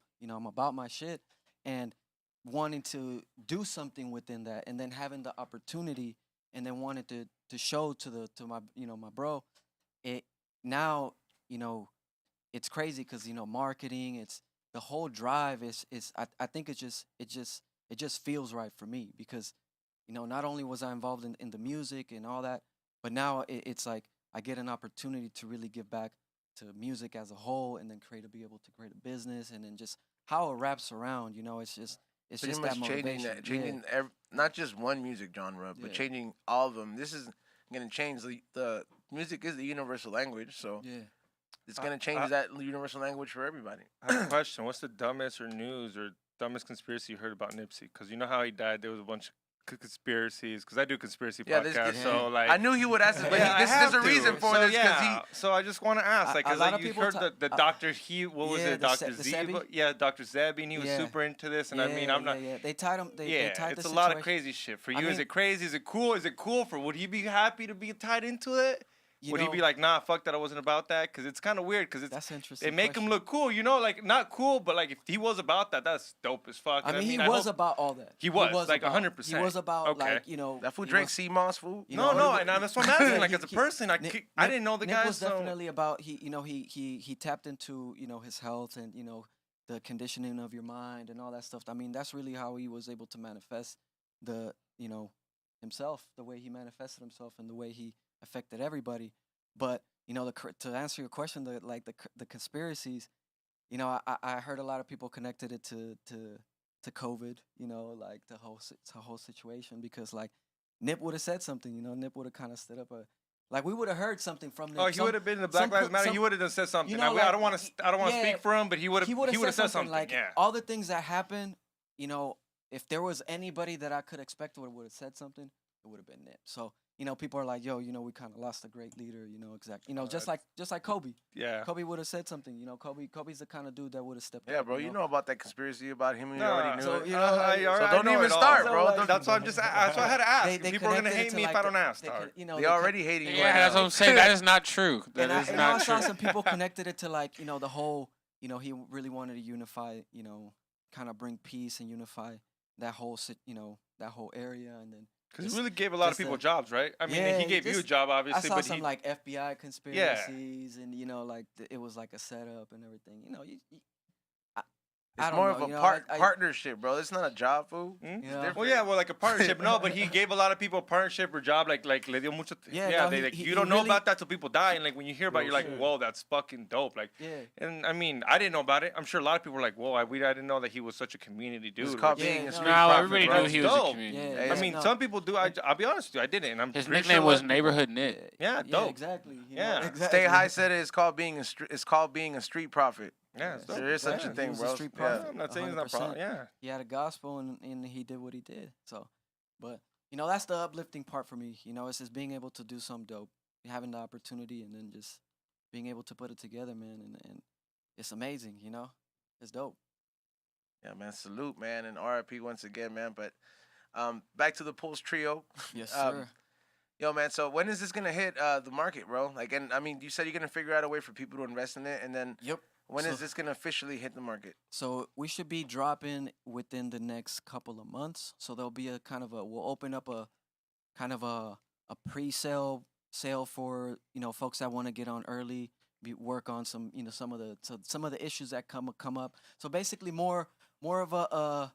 about my shit, and wanting to do something within that, and then having the opportunity, and then wanting to show to my my bro, it now it's crazy because marketing, it's the whole drive is I think it just feels right for me because not only was I involved in the music and all that, but now it's like I get an opportunity to really give back to music as a whole, and then be able to create a business, and then just how it wraps around. It's Pretty just much that changing motivation. that, changing not just one music genre, but Yeah. changing all of them. This is gonna change the music is the universal language, so Yeah. it's gonna change that universal language for everybody. I have a question. What's the dumbest or news or dumbest conspiracy you heard about Nipsey? Because you know how he died, there was a bunch of conspiracies. Because I do conspiracy Yeah, podcasts, so like I knew he would ask this, but Yeah, I there's have a to. reason for so, this because yeah. So I just want to ask, like, A because lot like, of you people heard ta- the doctor, what was yeah, it, the Doctor the Z? Sebi? Yeah, Doctor Zebi, and he was Yeah. super into this. And yeah, I mean, I'm not. Yeah. They tied him. They Yeah, tied it's the a lot of situation- crazy shit. For I you, is mean- it crazy? Is it cool? Is it cool for? Would he be happy to be tied into it? Would he be like, nah, fuck that, I wasn't about that? Because it's kind of weird. Because That's they interesting. make him question. look cool, like not cool, but like if he was about that, that's dope as fuck. I And mean, he I was hope- about all that. He was, like, about- 100%. He was about Okay. like that fool he drank was- sea moss, fool. you No, know, no, he- and that's what I'm asking. Yeah, Like as a person, I didn't know the Nick guy. was So definitely about he tapped into his health and the conditioning of your mind and all that stuff. I mean, that's really how he was able to manifest the himself, the way he manifested himself and the way he affected everybody. But to answer your question, the conspiracies, I heard a lot of people connected it to COVID, like the whole situation because like Nip would have said something, Nip would have kind of stood up like we would have heard something from Nip. oh, he would have been in the Black Lives Matter. He would have said something. I like, don't want to yeah, speak for him, but he would have said something. like yeah. all the things that happened. If there was anybody that I could expect would have said something, it would have been Nip. So people are like, yo, we kind of lost a great leader. Exactly. Just like Kobe. Yeah. Kobe would have said something. Kobe's the kind of dude that would have stepped Yeah, up. bro, you know about that conspiracy about him, and you No, already knew so, it. you know, I don't know even it all. start, So, bro. like, Don't- that's why that's why I had to ask. People are gonna connected it hate to, me if like, I don't the- ask. they dog. con- They already hating you. Yeah, right that's now. what I'm saying. That is not true. That And is I not saw true. some people connected it to like the whole he really wanted to unify kind of bring peace and unify that whole that whole area, and then Because just- he really gave a lot of just people a- jobs, right? I mean, Yeah, he gave you a just- job, I obviously, saw but some he like FBI conspiracies and like it was like a setup and everything. It's don't more know, of a you know, partnership, bro. It's not a job, fool. Hmm? It's Yeah. different. Well, yeah, well, like a partnership. No, but he gave a lot of people a partnership or job. Like le dio mucho. Yeah, Yeah, no, they he- like he- you he don't know really- about that till people die, and like when you hear about, it, you're like, shit. whoa, that's fucking dope. Like, Yeah. and I mean, I didn't know about it. I'm sure a lot of people were like, whoa, I didn't know that he was such a community dude. It's Like, called Yeah, being no. a street No, prophet, everybody bro. knew he was a Dope. community. Yeah, Yeah, I mean, no. some people do. I'll be honest with you, I didn't, and I'm His pretty nickname sure was Neighborhood Nick. Yeah, Yeah, dope. exactly. You Yeah. know, exactly. Stay High said it's called being a it's called being a street prophet. Yeah, it's dope. There is such Yeah. a thing, was a bro. street Yeah. prophet. I'm not saying it's not 100%. problem. Yeah. He had a gospel and he did what he did. So, but you know, that's the uplifting part for me. You know, it's just being able to do something dope, having the opportunity, and then just being able to put it together, man. And it's amazing. You know, it's dope. Yeah, man. Salute, man, and RIP once again, man. But back to the Pulse Trio. Yes, Um, sir. Yo, man. So when is this gonna hit the market, bro? Like, and I mean, you said you're gonna figure out a way for people to invest in it, and then Yep. when is So- this gonna officially hit the market? So we should be dropping within the next couple of months. So there'll be a kind of a we'll open up a kind of a pre-sale sale for folks that want to get on early, work on some some of the issues that come up. So basically more of a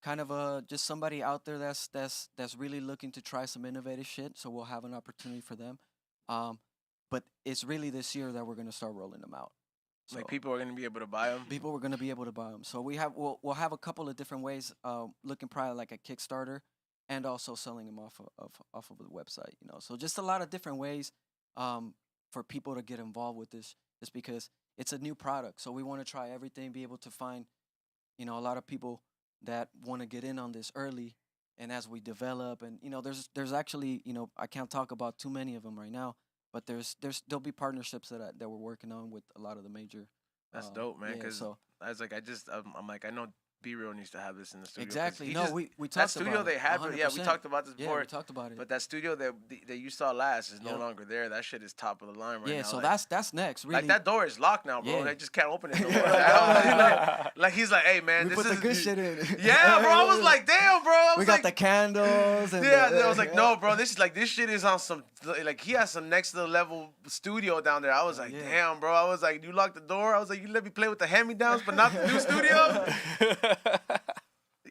kind of a just somebody out there that's really looking to try some innovative shit. So we'll have an opportunity for them. But it's really this year that we're gonna start rolling them out. Like So- people are gonna be able to buy them. people were going to be able to buy them. So we'll have a couple of different ways, looking probably like a Kickstarter, and also selling them off of the website. So just a lot of different ways for people to get involved with this, just because it's a new product. So we want to try everything, be able to find a lot of people that want to get in on this early, and as we develop, and there's actually I can't talk about too many of them right now, but there'll be partnerships that we're working on with a lot of the major. That's dope, man. yeah, Because so I was like, I'm like, I know B-Real needs to have this in the studio. 'cause exactly. he No, just- we talked that studio about they it, had, yeah, we 100%. talked about this Yeah, before. we talked about it. But that studio that you saw last is no Yep. longer there. That shit is top of the line right now. yeah, so like, that's next. Really, like that door is locked now, bro. Yeah. I just can't open it no more. Yeah. like he's like, hey man, we this put is the good shit in. Yeah, bro. I was like, damn, bro. I was we got like, the candles. And yeah. the, I was like, no, bro. This shit is on some like he has some next level studio down there. I was like, Yeah. damn, bro. I was like, you locked the door. I was like, you let me play with the hand me downs, but not the new studio.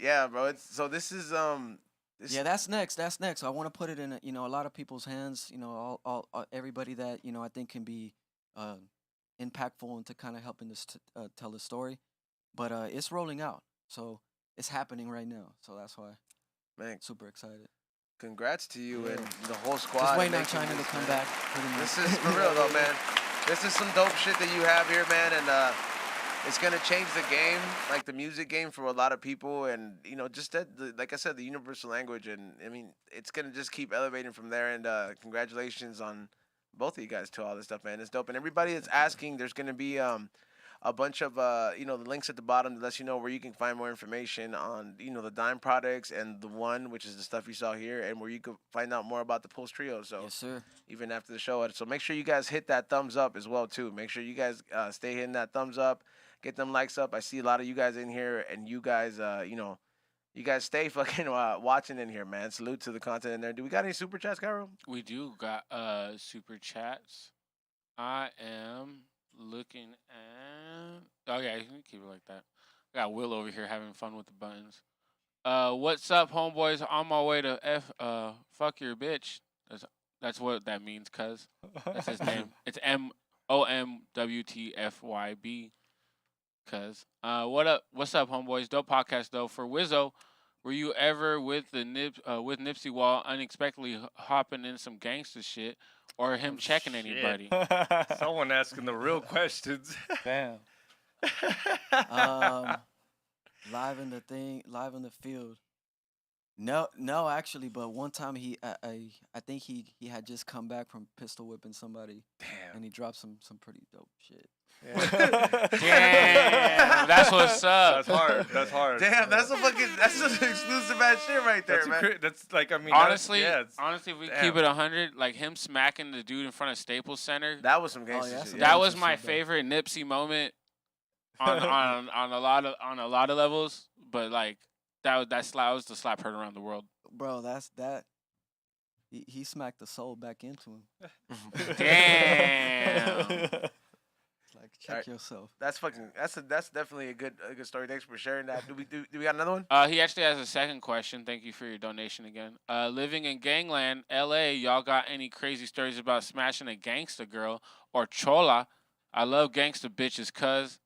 Yeah, bro. This is Yeah, that's next. That's next. So I want to put it in a lot of people's hands. All everybody that I think can be impactful into kind of helping us tell the story. But it's rolling out, so it's happening right now. So that's why man. super excited. Congrats to you Yeah. and the whole squad. Just waiting on making China to this, come man. back. Pretty much. This is for real though, man. This is some dope shit that you have here, man, and it's gonna change the game, like the music game, for a lot of people, and just like I said, the universal language, and I mean, it's gonna just keep elevating from there. And congratulations on both of you guys to all this stuff, man. It's dope, and everybody that's asking, there's gonna be a bunch of the links at the bottom that lets you know where you can find more information on the Dime products and the one, which is the stuff you saw here, and where you can find out more about the Pulse Trio. So Yes, sir. even after the show, so make sure you guys hit that thumbs up as well too. Make sure you guys stay hitting that thumbs up, get them likes up. I see a lot of you guys in here, and you guys you guys stay fucking watching in here, man. Salute to the content in there. Do we got any super chats, Cairo? We do got super chats. I am looking at. Okay, you can keep it like that. I got Will over here having fun with the buttons. What's up, homeboys? On my way to fuck your bitch. That's what that means, cuz. That's his name. It's MOMWTFYB. Cuz. What's up, homeboys? Dope podcast though. For WIZZO, were you ever with Nipsey while unexpectedly hopping in some gangster shit, or him checking shit. anybody? Someone asking the real questions. Damn. Live in the field. No, actually, but one time I think he had just come back from pistol whipping somebody, Damn. and he dropped some pretty dope shit. Damn, that's what's up. That's hard. That's hard. Damn, that's some exclusive ass shit right there, That's, man. that's like, I mean, Honestly, that's, yeah, honestly, if we damn. keep it 100, like him smacking the dude in front of Staples Center, That was some gangster yeah, shit. some Yeah. that was gangster my shit, though. favorite Nipsey moment on a lot of levels. But like that was the slap heard around the world. Bro, that. He smacked the soul back into him. Damn. It's like Check Alright. yourself. That's definitely a good story. Thanks for sharing that. Do we got another one? He actually has a second question. Thank you for your donation again. Living in Gangland, LA, y'all got any crazy stories about smashing a gangsta girl or chola? I love gangsta bitches, cuz.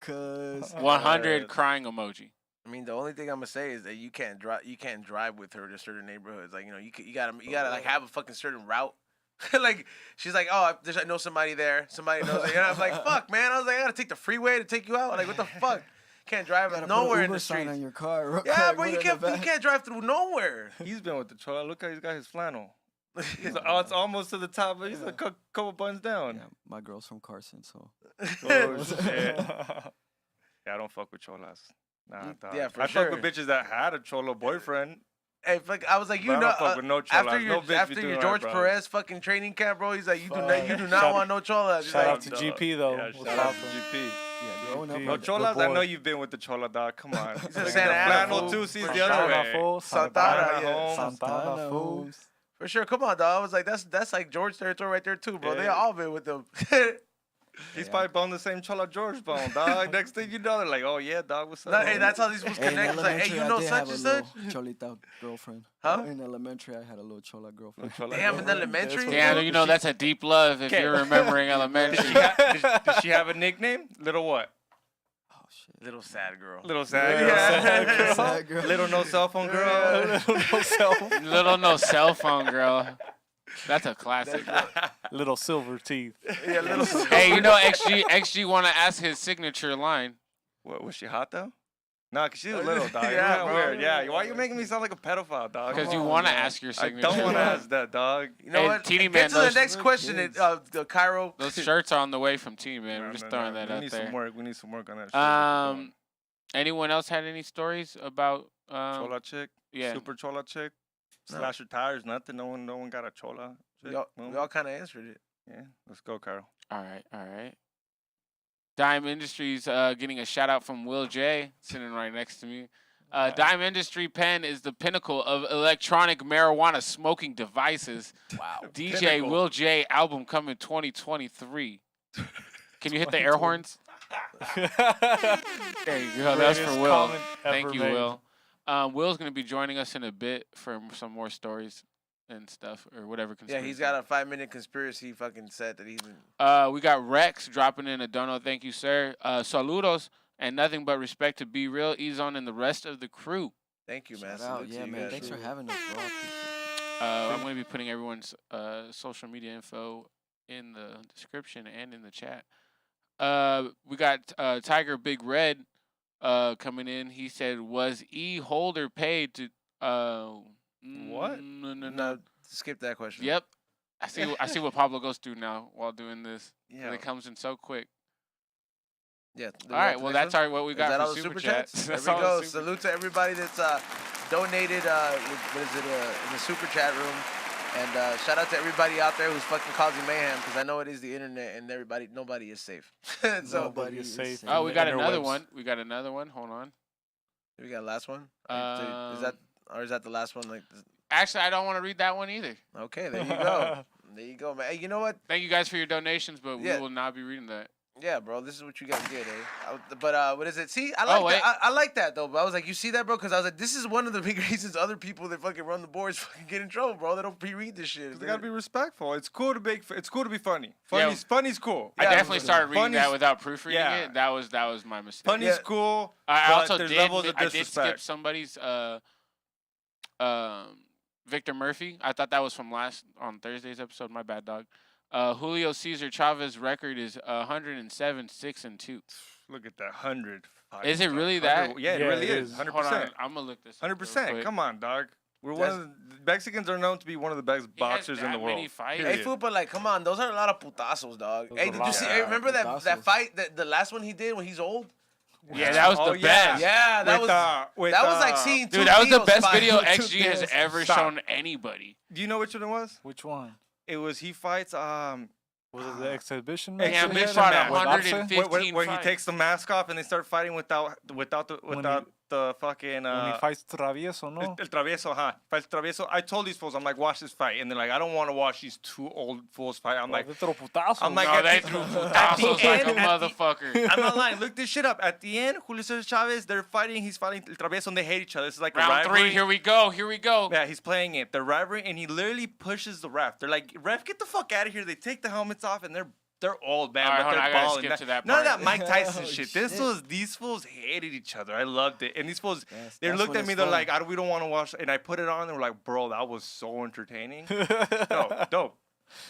100 crying emoji. I mean, the only thing I'm gonna say is that you can't drive with her to certain neighborhoods. Like, you gotta like have a fucking certain route. Like, she's like, oh, I know somebody there. Somebody knows it. And I'm like, fuck, man. I was like, I gotta take the freeway to take you out. Like, what the fuck? Can't drive nowhere in the sign streets. on your car. Real Yeah, quick, bro, you put it in the can't back. drive through nowhere. He's been with the chola. Look how he's got his flannel. It's almost to the top, but he's a couple buttons down. Yeah, my girl's from Carson, so. Oh, shit. Yeah, I don't fuck with cholas. Nah, dog. Yeah, for I sure. fuck with bitches that had a cholo boyfriend. Hey, fuck, I was like, But I don't fuck with no after cholas. your No bitch be after doing your right, George bro. Perez fucking training camp, bro. He's like, you do Shout- not want no cholas. He's shout like, out to GP though. Yeah, What's shout out up, to bro? GP. Yeah, growing up. No No the cholas, boy. I know you've been with the chola, dog. Come on. He's a Look at Santa the Ana flannel fool, too sees for the sure. other Santana, way. fool. Santana, yeah. Home. Santana, fool. for sure. Come on, dog. I was like, that's like George territory right there too, bro. They Yeah. all been with them. He's probably boned the same chola George bone, dog. Next thing you know, they're like, oh yeah, dog, what's up? No, hey, that's how these fools Hey, in connect. It's like, hey, elementary, you I know did such have and a such. little cholita girlfriend. Huh? In elementary, I had a little chola girlfriend. Chola Damn, in girlfriend. elementary. Yeah, you know that's a deep love if Okay. you're remembering Did elementary. did she have a nickname? Little what? Oh shit. Little sad girl. Little sad girl. Yeah. Sad girl. Little no cell phone girl. Little no cell phone girl. That's a classic. Little silver teeth. Yeah, little. Hey, you know XG want to ask his signature line. What, was she hot though? Nah, cause she was little, dog. Yeah, Yeah, bro. weird. Yeah, why you making me sound like a pedophile, dog? Because Come you on, want to man. ask your I signature. don't want to ask that, dog. You know Hey, what? Teeny Get Man, to the those- next question. kids. The Cairo. Those shirts are on the way from Team Man. No, We're just no, throwing no. that we out need there. some work. We need some work on that shit. Anyone else had any stories about? Chola chick. Yeah. Super chola chick. No. Slash her tires. Nothing. No one got a chola. Chick. We all kind of answered it. Yeah. Let's go, Carl. All right. Dime Industries getting a shout out from Will J, sitting right next to me. Dime Industry Pen is the pinnacle of electronic marijuana smoking devices. Wow. DJ Pinnacle. Will J album coming 2023. Can you hit the air horns? There you go. That's for Greatest Will. comment Thank ever you, made. Will. Will's going to be joining us in a bit for some more stories and stuff or whatever. Yeah, he's got a 5-minute conspiracy fucking set that he's in. We got Rex dropping in a dono. Thank you, sir. Saludos and nothing but respect to Be Real, Ezon, and the rest of the crew. Thank you, man. Shout out. Salute to Yeah, you man. guys. Thanks for having us, bro. I appreciate it. I'm going to be putting everyone's social media info in the description and in the chat. We got Tiger Big Red coming in. He said, "Was E Holder paid to?" What? No, skip that question. Yep. I see what Pablo goes through now while doing this. Yeah. And it comes in so quick. Yeah. All right. Well, that's what we Is that got all for the super super chats? chats. There That's we all go. the super- Salute to everybody that's donated. What is it? In the super chat room. And shout out to everybody out there who's fucking causing mayhem, because I know it is the internet and nobody is safe. So Nobody is safe. Oh, we got The another interwebs. one. We got another one. Hold on. we got last one. Is that the last one? Like, Actually, I don't want to read that one either. okay, there you go. There you go, man. Hey, you know what? Thank you guys for your donations, but Yeah. we will not be reading that. Yeah, bro, this is what you guys get, eh? But what is it? See, I like Oh, that. wait. I like that though. But I was like, you see that, bro? Because I was like, this is one of the big reasons other people that fucking run the boards fucking get in trouble, bro. They don't pre-read this shit. They gotta be respectful. It's cool to it's cool to be funny. Yeah. Funny's cool. I Yeah, definitely started reading that funny's- wnyithout proofreading yeah. it. That was my mistake. Funny's Yeah. cool. I but also there's did. levels of I did skip disrespect. somebody's Victor Murphy. I thought that was from on Thursday's episode. My bad, dog. Julio Cesar Chavez record is 107, 6-2. Look at that 100. Is it really that? 100 Yeah, it Yeah, really it is. is. 100%. Hold on, I'm gonna look this. up real 100%. quick. Come on, dog. We're one That's- of the Mexicans are known to be one of the best He has boxers in that the world. many fights? Period. Hey, fool, but like, come on, those are a lot of putazos, dog. Those Hey, are did a you lot. see? Yeah, Hey, remember that putazos. fight, the last one he did when he's old? Yeah, that was Oh, the yeah. best. Yeah, that was that was like seeing two Dude, that was the Theos best fight. video Two XG has Theos. ever Stop. shown anybody. Do you know which one it was? Which one? It was he fights Was it the exhibition? Hey, match? Yeah, Exhibition Mitch fought match. With Boxer? 115 where he fights. takes the mask off and they start fighting without the fucking When he fights Travieso, no? El Travieso, huh? Fights Travieso. I told these fools, I'm like, watch this fight, and they're like, I don't want to watch these two old fools fight. I'm like, I'm like, No, at they the- threw at the putazos like a end- motherfucker. I'm not lying. Look this shit up. At the end, Julio Cesar Chavez, they're fighting. He's fighting El Travieso, and they hate each other. This is like a Round rivalry. 3, here we go, here we go. Yeah, he's playing it. The rivalry, and he literally pushes the ref. They're like, ref, get the fuck out of here. They take the helmets off, and they're old, man. All right, but hold on, they're I gotta balling. skip to that None of part. that Mike Tyson Oh, shit. shit. These fools hated each other. I loved it. And these fools, they That's looked when at me. it's They're fun. like, we don't want to watch. And I put it on. They were like, bro, that was so entertaining. Dope.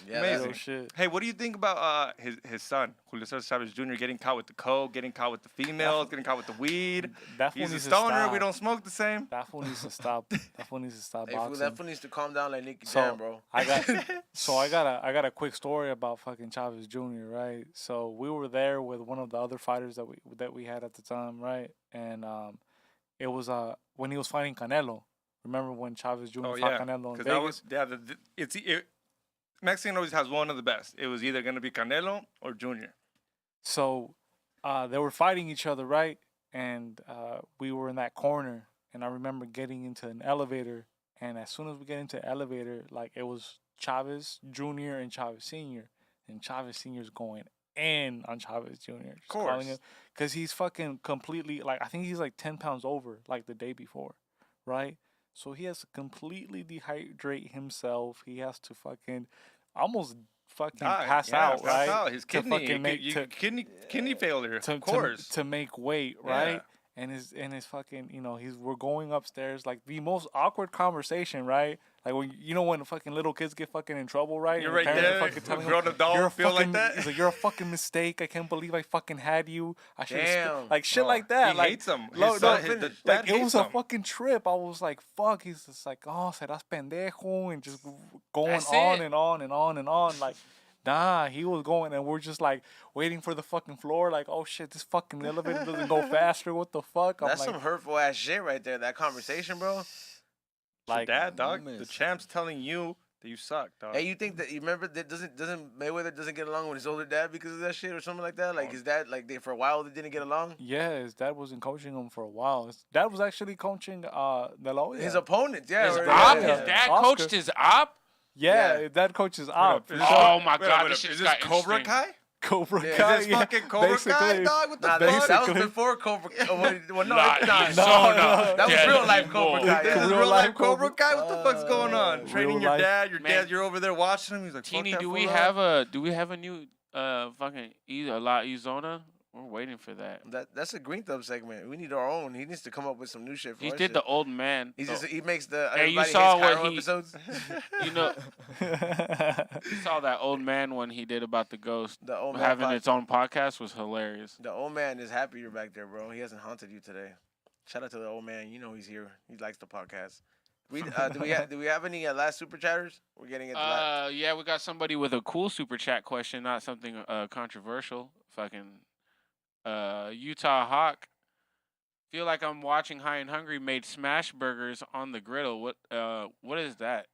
Yeah, Amazing. Oh, shit. Hey, what do you think about his son, Julio Cesar Chavez Jr., getting caught with the coke, getting caught with the females, getting caught with the weed? That fool He's a needs to stoner. stop. We don't smoke the same. That fool needs to stop. That fool needs to stop Hey, fool, boxing. that fool needs to calm down like Nicky So Jam, bro. I got a quick story about fucking Chavez Jr. Right. So we were there with one of the other fighters that we had at the time, right? And it was when he was fighting Canelo. Remember when Chavez Jr. Oh fought yeah, Canelo in because Vegas? that was Mexican always has one of the best. It was either gonna be Canelo or Junior. So they were fighting each other, right? And we were in that corner, and I remember getting into an elevator. And as soon as we get into the elevator, like it was Chavez Jr. and Chavez Sr. And Chavez Sr. is going in on Chavez Jr. Of course. Because he's fucking completely, like, I think he's like 10 pounds over, like the day before, right? So he has to completely dehydrate himself. He has to fucking almost fucking pass out, right? His To kidney, fucking make- to- kidney failure. to, of course. to make weight, Yeah. right? And his fucking, we're going upstairs, like the most awkward conversation, right? Like when the fucking little kids get fucking in trouble, right? You're And the right parents are there. fucking telling Grown them, adult "You're a feel like fucking," that? He's like, "You're a fucking mistake. I can't believe I fucking had you. I should Damn. like shit Oh, like that." He like, hates him. no, His son, no, the like dad it was hates a him. fucking trip. I was like, "Fuck." He's just like, "Oh, serás pendejo," and just going That's on it. and on and on and on, like. Nah, he was going, and we're just like waiting for the fucking floor. Like, oh shit, this fucking elevator doesn't go faster. What the fuck? I'm That's like, some hurtful ass shit right there. That conversation, bro. like, Dad, dog. The moments. champ's telling you that you suck, dog. Hey, you think that you remember that doesn't Mayweather doesn't get along with his older dad because of that shit or something like that? Like his dad, like they for a while they didn't get along. yeah, his dad wasn't coaching him for a while. His dad was actually coaching De La Hoya. His opponent, yeah. His or- op, yeah. his dad Oscar. coached his op. Yeah, Yeah. his dad coaches op. Wait for up, sure. Oh my wait god, up, this Is shit's this got Cobra interesting. Kai? Cobra Yeah. Kai. Is this fucking Cobra Kai, basically. dog? What the Nah, fuck? that was Basically. before Cobra. Well, no, Nah, it's not. he's no, so no. not That was dead real life anymore. Cobra Kai. This Yeah. is Real real life life Cobra Cobra- Kai. What the fuck's going on? real Training your life. dad. Your Man. dad. You're over there watching him. He's like, fuck Teeny, that do fool we up. have a new fucking La Izona? We're waiting for that. That's a Green Thumb segment. We need our own. He needs to come up with some new shit for He our did shit. the old man. He the- just he makes the Hey, you everybody saw hates what Cairo he- episodes. you know, you saw that old man when he did about the ghost The old man. having its own podcast was hilarious. The old man is happy you're back there, bro. He hasn't haunted you today. Shout out to the old man. You know he's here. He likes the podcast. Do we have any last super chatters? We're getting it. Yeah, we got somebody with a cool super chat question, not something controversial. Fucking Utah Hawk. Feel like I'm watching High and Hungry made smash burgers on the griddle. What is that?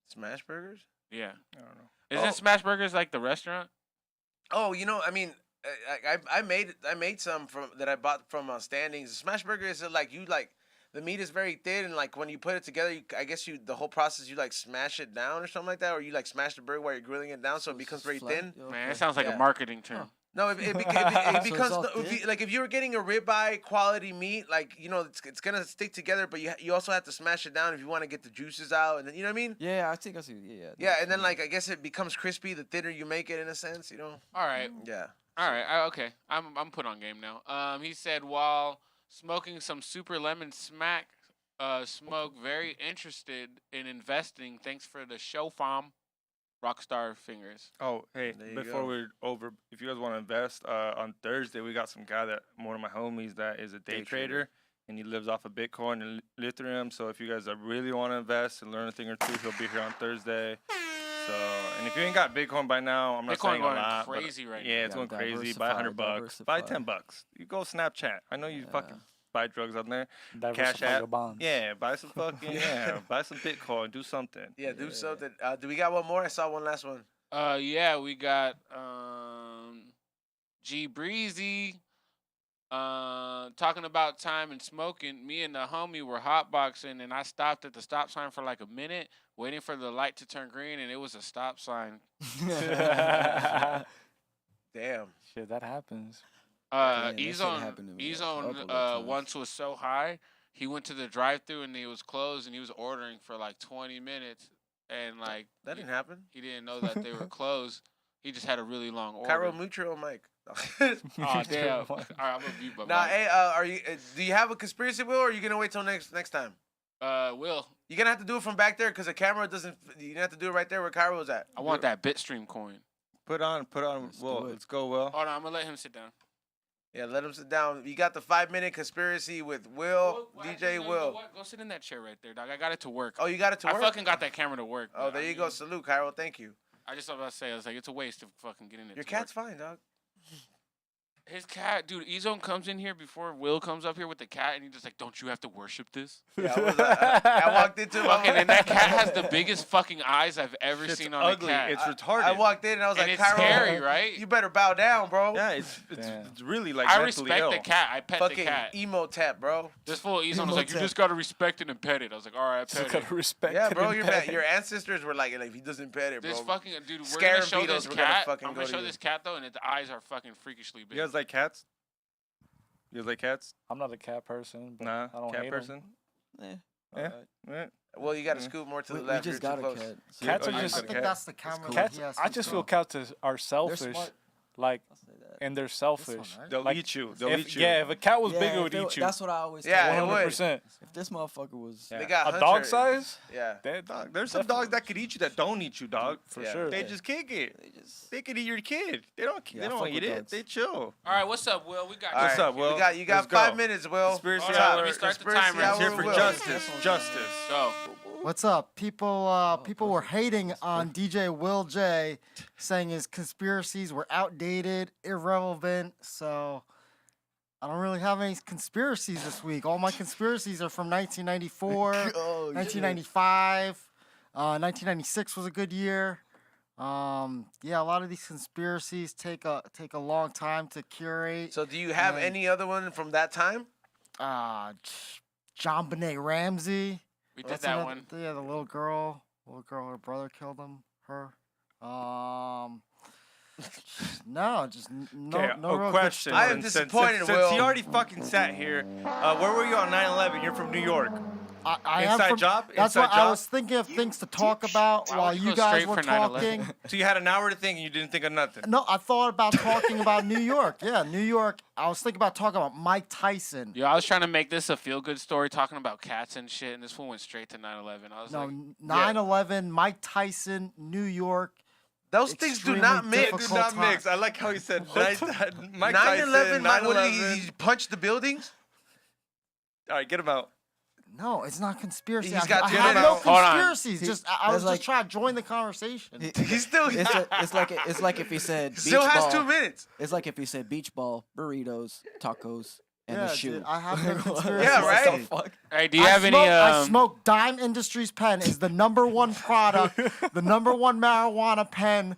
Smash Burgers. Yeah. I don't know. Isn't Smash Burgers like the restaurant? Oh, I mean, I made some from that I bought from Standings. Smash Burger is like the meat is very thin, and like when you put it together, I guess the whole process you like smash it down or something like that, or you like smash the burger while you're grilling it down so it becomes very thin. Man, it sounds like Yeah. a marketing term. No, it So becomes it's all if you were getting a ribeye quality meat, like it's gonna stick together, but you also have to smash it down if you want to get the juices out, and then you know what I mean. Yeah, I think I see. Yeah. Yeah, and then like I guess it becomes crispy the thinner you make it in a sense, All right. Yeah. All right. Okay. I'm put on game now. He said while smoking some super lemon smack smoke, very interested in investing. Thanks for the show, fam. Rockstar fingers. Oh, hey, There you before go. we're over, if you guys want to invest, on Thursday, we got some guy one of my homies that is a day Day trader. trader, and he lives off of Bitcoin and Ethereum. So if you guys really want to invest and learn a thing or two, he'll be here on Thursday. So, and if you ain't got Bitcoin by now, I'm not Bitcoin saying a going lot, but crazy right yeah, now. it's going Yeah, crazy. Buy $100, buy diversify. $10. You go Snapchat. I know you Yeah. fucking buy drugs on there. Cash Diversify app. your bonds. Yeah, buy some fucking buy some Bitcoin. Do something. Yeah, do something. Do we got one more? I saw one last one. Yeah, we got G Breezy. Talking about time and smoking, me and the homie were hotboxing, and I stopped at the stop sign for like a minute, waiting for the light to turn green, and it was a stop sign. Damn. Shit, that happens. that shit happened to me a E-Zone couple of times. once was so high, he went to the drive-thru and it was closed, and he was ordering for like 20 minutes, and like That didn't happen. he didn't know that they were closed. He just had a really long order. Cairo Mutual Mike. Oh damn! All right, I'm gonna mute my Nah, mic. hey, are you? Do you have a conspiracy, Will, or are you gonna wait till next time? Will, You're gonna have to do it from back there because the camera doesn't. You have to do it right there where Cairo's at. I want that Bitstream coin. Put on. Let's Will, do it. let's go, Will. Hold on, I'm gonna let him sit down. Yeah, let him sit down. You got the 5-minute conspiracy with Will, Well, DJ actually, no, you know Will. what? Go sit in that chair right there, dog. I got it to work. Oh, you got it to work. I fucking got that camera to work. Oh, but there I you mean, go. Salute, Cairo. Thank you. I just was about to say, I was like, it's a waste of fucking getting it. Your to cat's work. fine, dog. His cat, dude. E-Zone comes in here before Will comes up here with the cat, and he's just like, "Don't you have to worship this?" Yeah, I walked into him. Fucking, and that cat has the biggest fucking eyes I've ever Shit's seen on ugly. a cat. It's retarded. I walked in and I was and like, it's Cairo, scary, right? you better bow down, bro. Yeah, it's Damn. really like I mentally respect ill. the cat. I pet the Fucking cat. emo tap, bro. This fool E-Zone was like, "You Emo just gotta respect it and pet it." I was like, "All right, I Just pet it." gotta respect Yeah, it bro. and Your pet it. your ancestors were like, if he doesn't pet it, bro. This fucking dude, we're Scare gonna show beetles this were gonna cat. fucking I'm go gonna to show you. this cat though, and its eyes are fucking freakishly big. You guys like cats? You guys like cats? I'm not a cat person. But Nah, I don't cat hate 'em. person. Eh, Yeah. alright. Well, you got to scoot more to We the left. just You're got too a close. cat. So Cats are Oh, you just- got I a think cat. that's the camera. Cats, he has I just feel cats are They're selfish. smart. Like, I'll say that. and they're This selfish. one, right? They'll Like, eat you. They'll If, eat you. yeah, if a cat was Yeah, bigger, it if would it- eat you. That's what I always Yeah, tell it them. would. 100%. If this motherfucker was Yeah. They got A dog hunter- size? Yeah. Dog, there's some dogs that could eat you that don't eat you, dog. For Yeah. sure. They just kick it. they just They could eat your kid. They don't. Yeah, they I don't fuck eat with it. dogs. They chill. All right, what's up, Will? We got All you. What's right, up, Will? You got Let's 5 go. minutes, Will. Conspiracy Hold on, let hour. me start the Conspiracy timer. hour It's here for Will. justice. Justice. Go. What's up? People were hating on DJ Will J, saying his conspiracies were outdated, irrelevant. So I don't really have any conspiracies this week. All my conspiracies are from 1994, 1995. 1996 was a good year. Yeah, a lot of these conspiracies take a long time to curate. So, do you have Man. any other one from that time? John Benet Ramsey. We did That's that another- one. Yeah, the little girl, her brother killed him. Her. No, just no. Okay, no real good question. story. I am disappointed, since Will. he already fucking sat here, where were you on 9/11? You're from New York. I am Inside from, job? That's Inside why I job? was thinking of things to talk about Why while would you you go guys straight were for 9/11? talking. So you had an hour to think and you didn't think of nothing. No, I thought about talking about New York. Yeah, New York. I was thinking about talking about Mike Tyson. Yo, I was trying to make this a feel-good story, talking about cats and shit, and this one went straight to 9/11. I was No, like, 9/11, Mike Tyson, New York. Those things do Extremely not mix. It did difficult not time. mix. I like how he said Mike 9/11, Tyson, what did 9/11. he punch the buildings? All right, get him out. No, it's not conspiracy. He's I got have to no out. Hold on. conspiracies. Just I was That's just trying to join the conversation. He's still It's like if he said beach still has ball. 2 minutes. It's like if he said beach ball, burritos, tacos, and Yeah, the shoe. dude, I have no conspiracies. Yeah, What the right? fuck? "Hey, do you have any?" I smoke Dime Industries pen is the #1 product, the #1 marijuana pen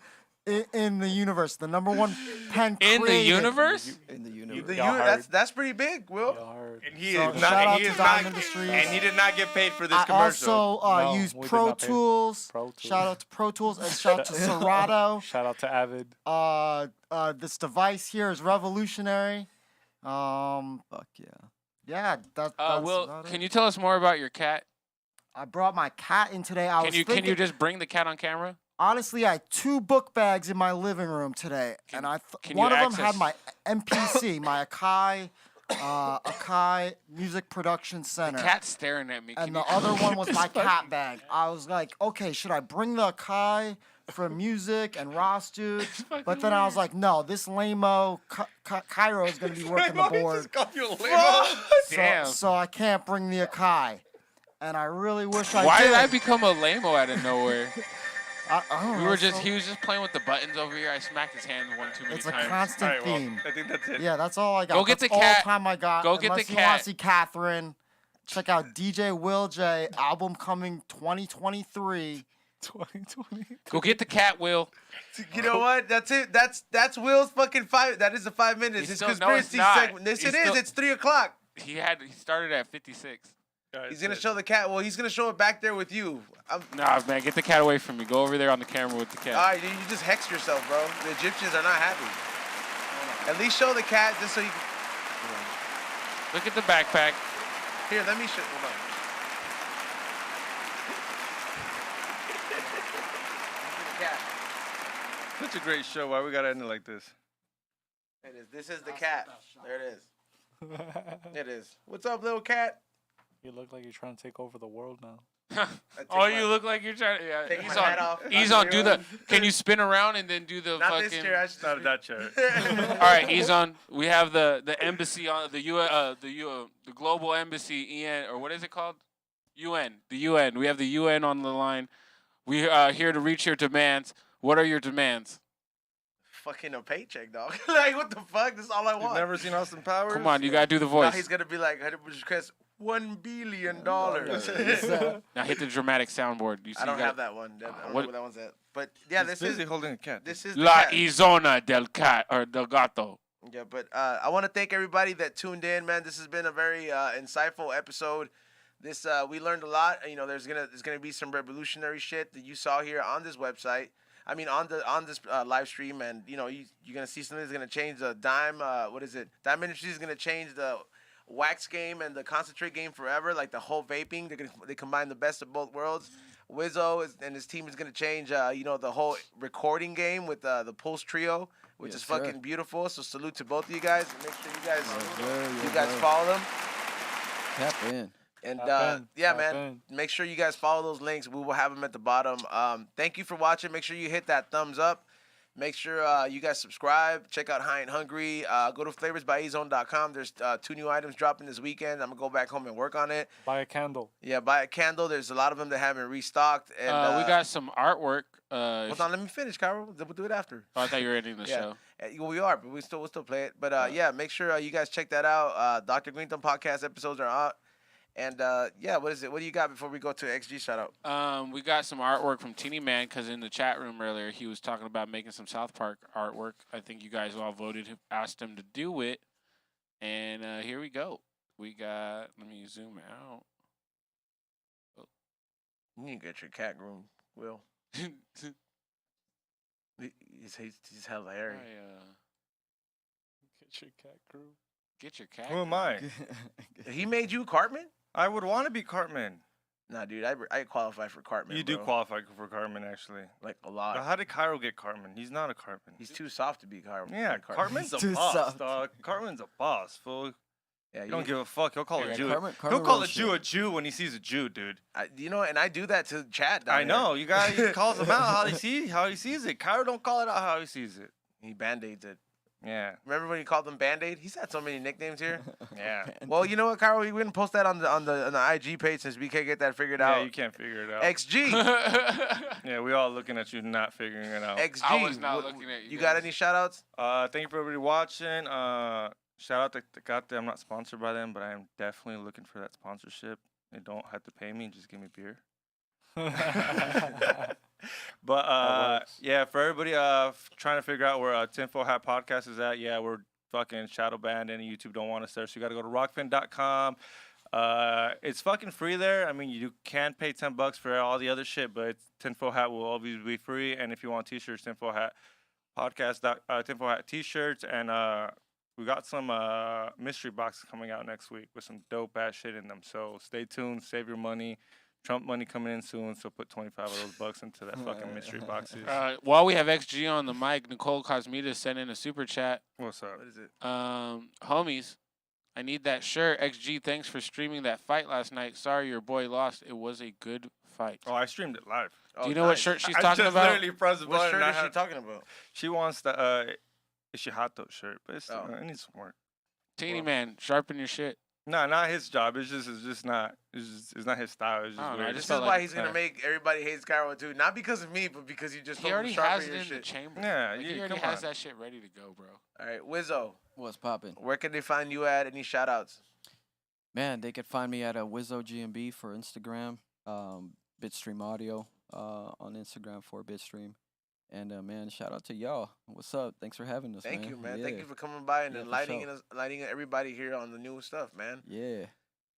in the universe, the #1 pen in the created. universe? In the The universe. Y'all heard. that's pretty big, Will. Y'all heard. And he So, is shout not. out He to is Dime not. Industries. And he did not get paid for this I commercial. also No, use we did Pro not pay. Tools. Pro Tools. Shout out to Pro Tools and shout out to Serato. Shout out to Avid. This device here is revolutionary. Fuck yeah. Yeah, that's Will, about it. can you tell us more about your cat? I brought my cat in today. I was Can thinking, you just bring the cat on camera? honestly, I had 2 book bags in my living room today, Can- and I can one you of them had access- my MPC, my Akai Music Production Center. The cat's staring at me. Can And you- the other one was my cat bag. I was like, okay, should I bring the Akai for music and Ross dude? But then I was like, no, this lame-o Cairo is going to be working the He board. just called you a lame-o. Damn. So I can't bring the Akai. And I really wish I Why did. did I become a lame-o out of nowhere? I don't We know, were just so- he was just playing with the buttons over here. I smacked his hand one too many It's a times. All constant right, well, theme. I think that's it. Yeah, that's all I got. Go get That's the all cat. time I got. Go get the Unless you want cat. to see Catherine, check out DJ Will J album coming 2023. 2020. Go get the cat, Will. You know what? That's it. That's Will's fucking 5. That is the 5 minutes. He's His still- no, it's conspiracy not. segment. Yes, He's it is. still- It's 3 o'clock. He started at 56. He's gonna show the cat. Well, he's gonna show it back there with you. Nah, man, get the cat away from me. Go over there on the camera with the cat. All right, you just hex yourself, bro. The Egyptians are not happy. At least show the cat just so you can. Look at the backpack. Here, let me show. Hold on. Such a great show. Why we gotta end it like this? It is. This is the cat. There it is. It is. What's up, little cat? You look like you're trying to take over the world now. Oh, you look like you're trying to. Yeah, Take he's my on. hat off. He's on. Do the. Can you spin around and then do the Not fucking? this chair. I should Not just that chair. All right, he's on. We have the embassy on the the global embassy EN, or what is it called? UN. The UN. We have the UN on the line. We are here to reach your demands. What are your demands? fucking a paycheck, dog. Like, what the fuck? This is all I You've want. never seen Austin Powers? Come on, you gotta do the Now voice. he's gonna be like, request $1 billion. Now hit the dramatic soundboard. You see, I don't you have got that one. I don't know what- where that one's at. But yeah, He's this busy is holding a cat. this is the La cat. Izona del Cat or del Gato. Yeah, but I want to thank everybody that tuned in, man. This has been a very insightful episode. This we learned a lot. You know, there's gonna be some revolutionary shit that you saw here on this website. I mean, on this live stream, and you know, you're gonna see something that's gonna change the dime. What is it? Dime Industries is gonna change the wax game and the concentrate game forever. Like the whole vaping, they combine the best of both worlds. WIZZO and his team is gonna change. You know, the whole recording game with the Pulse Trio, which Yes, is fucking sir. beautiful. So salute to both of you guys. Make sure you guys Yes, you guys follow them. Tap in. And Tap in, yeah, tap man, make sure you guys follow those links. We will have them at the bottom. Thank you for watching. Make sure you hit that thumbs up. Make sure you guys subscribe. Check out High and Hungry. Go to flavorsbyezone.com. There's 2 new items dropping this weekend. I'm going to go back home and work on it. Buy a candle. Yeah, buy a candle. There's a lot of them that haven't restocked. And We got some artwork. Hold on, let me finish, Carol. We'll do it after. Oh, I thought you were ending the Yeah. show. Well, we are, but we'll still play it. But yeah, make sure you guys check that out. Dr. Green Thumb podcast episodes are out. And yeah, what is it? What do you got before we go to XG shout out? We got some artwork from Teeny Man because in the chat room earlier he was talking about making some South Park artwork. I think you guys all asked him to do it, and here we go. We got. Let me zoom out. You need to get your cat groomed, Will. He's hella hairy. Get your cat crew. Get your cat. Who am I? He made you Cartman? I would want to be Cartman. Nah, dude, I qualify for Cartman. You do bro. qualify for Cartman, actually. Like a But lot. how did Cairo get Cartman? He's not a Cartman. He's too soft to be Cartman. Yeah, like Cartman's a Too boss, soft. dog. Cartman's a boss, fool. Yeah, You don't give a fuck. He'll call Yeah, a Jew. Cartman He'll call a rules Jew a shit. Jew when he sees a Jew, dude. you know, and I do that to chat. Down I here. know. You guys he calls him out how he sees it. Cairo don't call it out how he sees it. He band-aids it. Yeah. Remember when he called him Band-Aid? He's had so many nicknames here. Yeah. Well, you know what, Carl? We wouldn't post that on the IG page since we can't get that figured Yeah, out. you can't figure it out. XG. Yeah, we all looking at you not figuring it out. XG. I was not what- looking at you You got guys. any shout-outs? Thank you for everybody watching. Shout out to Tecate. I'm not sponsored by them, but I am definitely looking for that sponsorship. They don't have to pay me, just give me beer. But works. yeah, for everybody trying to figure out where Tinfoil Hat Podcast is at, yeah, we're fucking shadow banned and YouTube don't want us there, so you got to go to rockfin.com. It's fucking free there. I mean, you can pay $10 for all the other shit, but Tinfoil Hat will always be free. And if you want t-shirts, Tinfoil Hat Podcast, Tinfoil Hat t-shirts, and we got some mystery boxes coming out next week with some dope ass shit in them. So stay tuned, save your money. Trump money coming in soon, so put 25 of those bucks into that fucking mystery boxes. While we have XG on the mic, Nicole Cosmita sent in a super chat. What's up? What is it? Homies, I need that shirt. XG, thanks for streaming that fight last night. Sorry your boy lost. It was a good fight. Oh, I streamed it live. Do you know what shirt she's I talking just about? literally pressed the What button. shirt and is I she had- talking about? She wants the Ishihato shirt, but it's, Oh. it needs some work. Teeny Man, sharpen your shit. No, not his job. It's just not. It's not his style. It's just I don't know, I weird. just This is felt why like- he's gonna make everybody hates Cairo too. Not because of me, but because you just He told him already to has sharpen it your in the shit. chamber. Yeah, Like, he yeah, already come has on. that shit ready to go, bro. All right, Wizzo, What's poppin'? where can they find you at? Any shout-outs? Man, they could find me at a WIZZO GMB for Instagram, Bitstream Audio, on Instagram for Bitstream. And man, shout out to y'all. What's up? Thanks for having us. Thank man. you, man. Yeah. Thank you for coming by and Yeah, for enlightening sure. us, enlightening everybody here on the new stuff, man. Yeah.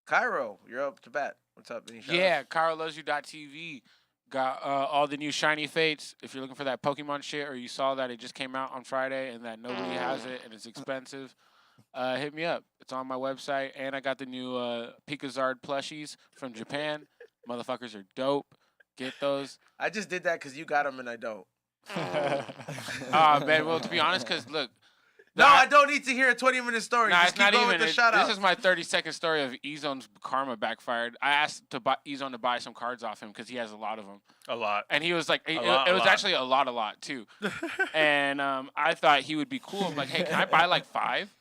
Cairo, you're up to bat. What's up? Any shout Yeah, KyroLoveYou.tv got all the new shiny fates. If you're looking for that Pokemon shit, or you saw that it just came out on Friday and that nobody has it and it's expensive, hit me up. It's on my website, and I got the new Pikazard plushies from Japan. Motherfuckers are dope. Get those. I just did that because you got them and I don't. Man, well, to be honest, because look. No, I don't need to hear a 20-minute story. Nah, Just it's keep not going even. with the This shout-outs. is my 30-second story of Ezone's karma backfired. I asked Ezone to buy some cards off him because he has a lot of them. A lot. And he was like, it lot, was a lot. actually a lot too. And I thought he would be cool. I'm like, hey, can I buy like 5?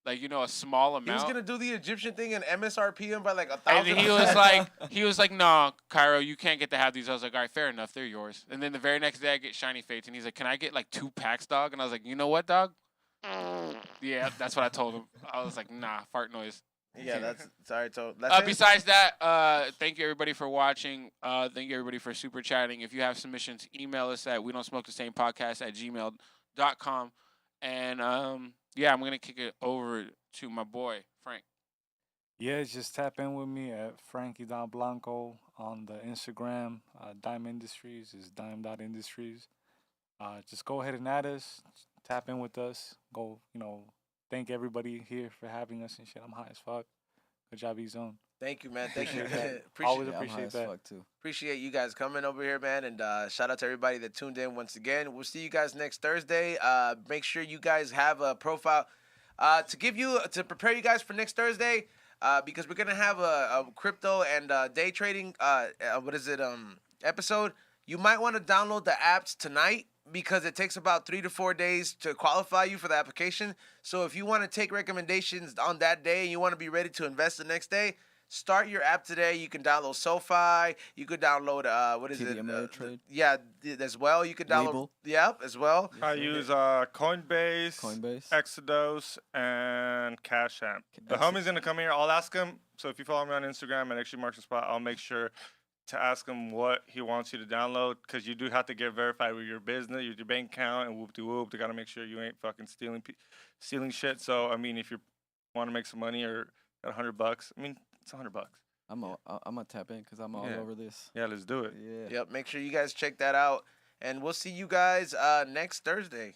Like, a small He was amount. gonna do the Egyptian thing and MSRP him by like And 1,000%. he was like, no, Cairo, you can't get to have these. I was like, all right, fair enough, they're yours. And then the very next day, I get shiny fates, and he's like, can I get like 2 packs, dog? And I was like, you know what, dog? Yeah, that's what I told him. I was like, nah, fart noise. Yeah, that's sorry. So that's it. Besides that, thank you everybody for watching. Thank you everybody for super chatting. If you have submissions, email us at we don't smoke the same podcast at gmail.com. And yeah, I'm gonna kick it over to my boy Frank. Yeah, just tap in with me at Frankie Don Blanco on the Instagram. Dime Industries is dime.industries. Just go ahead and add us. Tap in with us. Go, thank everybody here for having us and shit. I'm high as fuck. Good job, E-Zone. Thank you, man. Thank you. Appreciate that. appreciate, Always Yeah, I'm high appreciate as that. fuck too. appreciate you guys coming over here, man. And shout out to everybody that tuned in once again. We'll see you guys next Thursday. Make sure you guys have a profile to prepare you guys for next Thursday. Because we're gonna have a crypto and day trading episode. You might want to download the apps tonight because it takes about 3 to 4 days to qualify you for the application. So if you want to take recommendations on that day and you want to be ready to invest the next day, start your app today. You can download SoFi. You could download TD Ameritrade. As well. You could download Label. as well. I use Coinbase, Coinbase. Exodus, and Cash App. The homie's gonna come here. I'll ask him. So if you follow me on Instagram and actually marks the spot, I'll make sure to ask him what he wants you to download, because you do have to get verified with your business, your bank account, and whoop-de-whoop. They gotta make sure you ain't fucking stealing shit. So I mean, if you want to make some money or got $100, I mean, it's $100. I'm gonna tap in because I'm all Yeah. over this. Yeah, let's do it. Yeah. Yep. Make sure you guys check that out, and we'll see you guys next Thursday.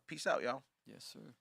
Peace out, y'all. Yes, sir.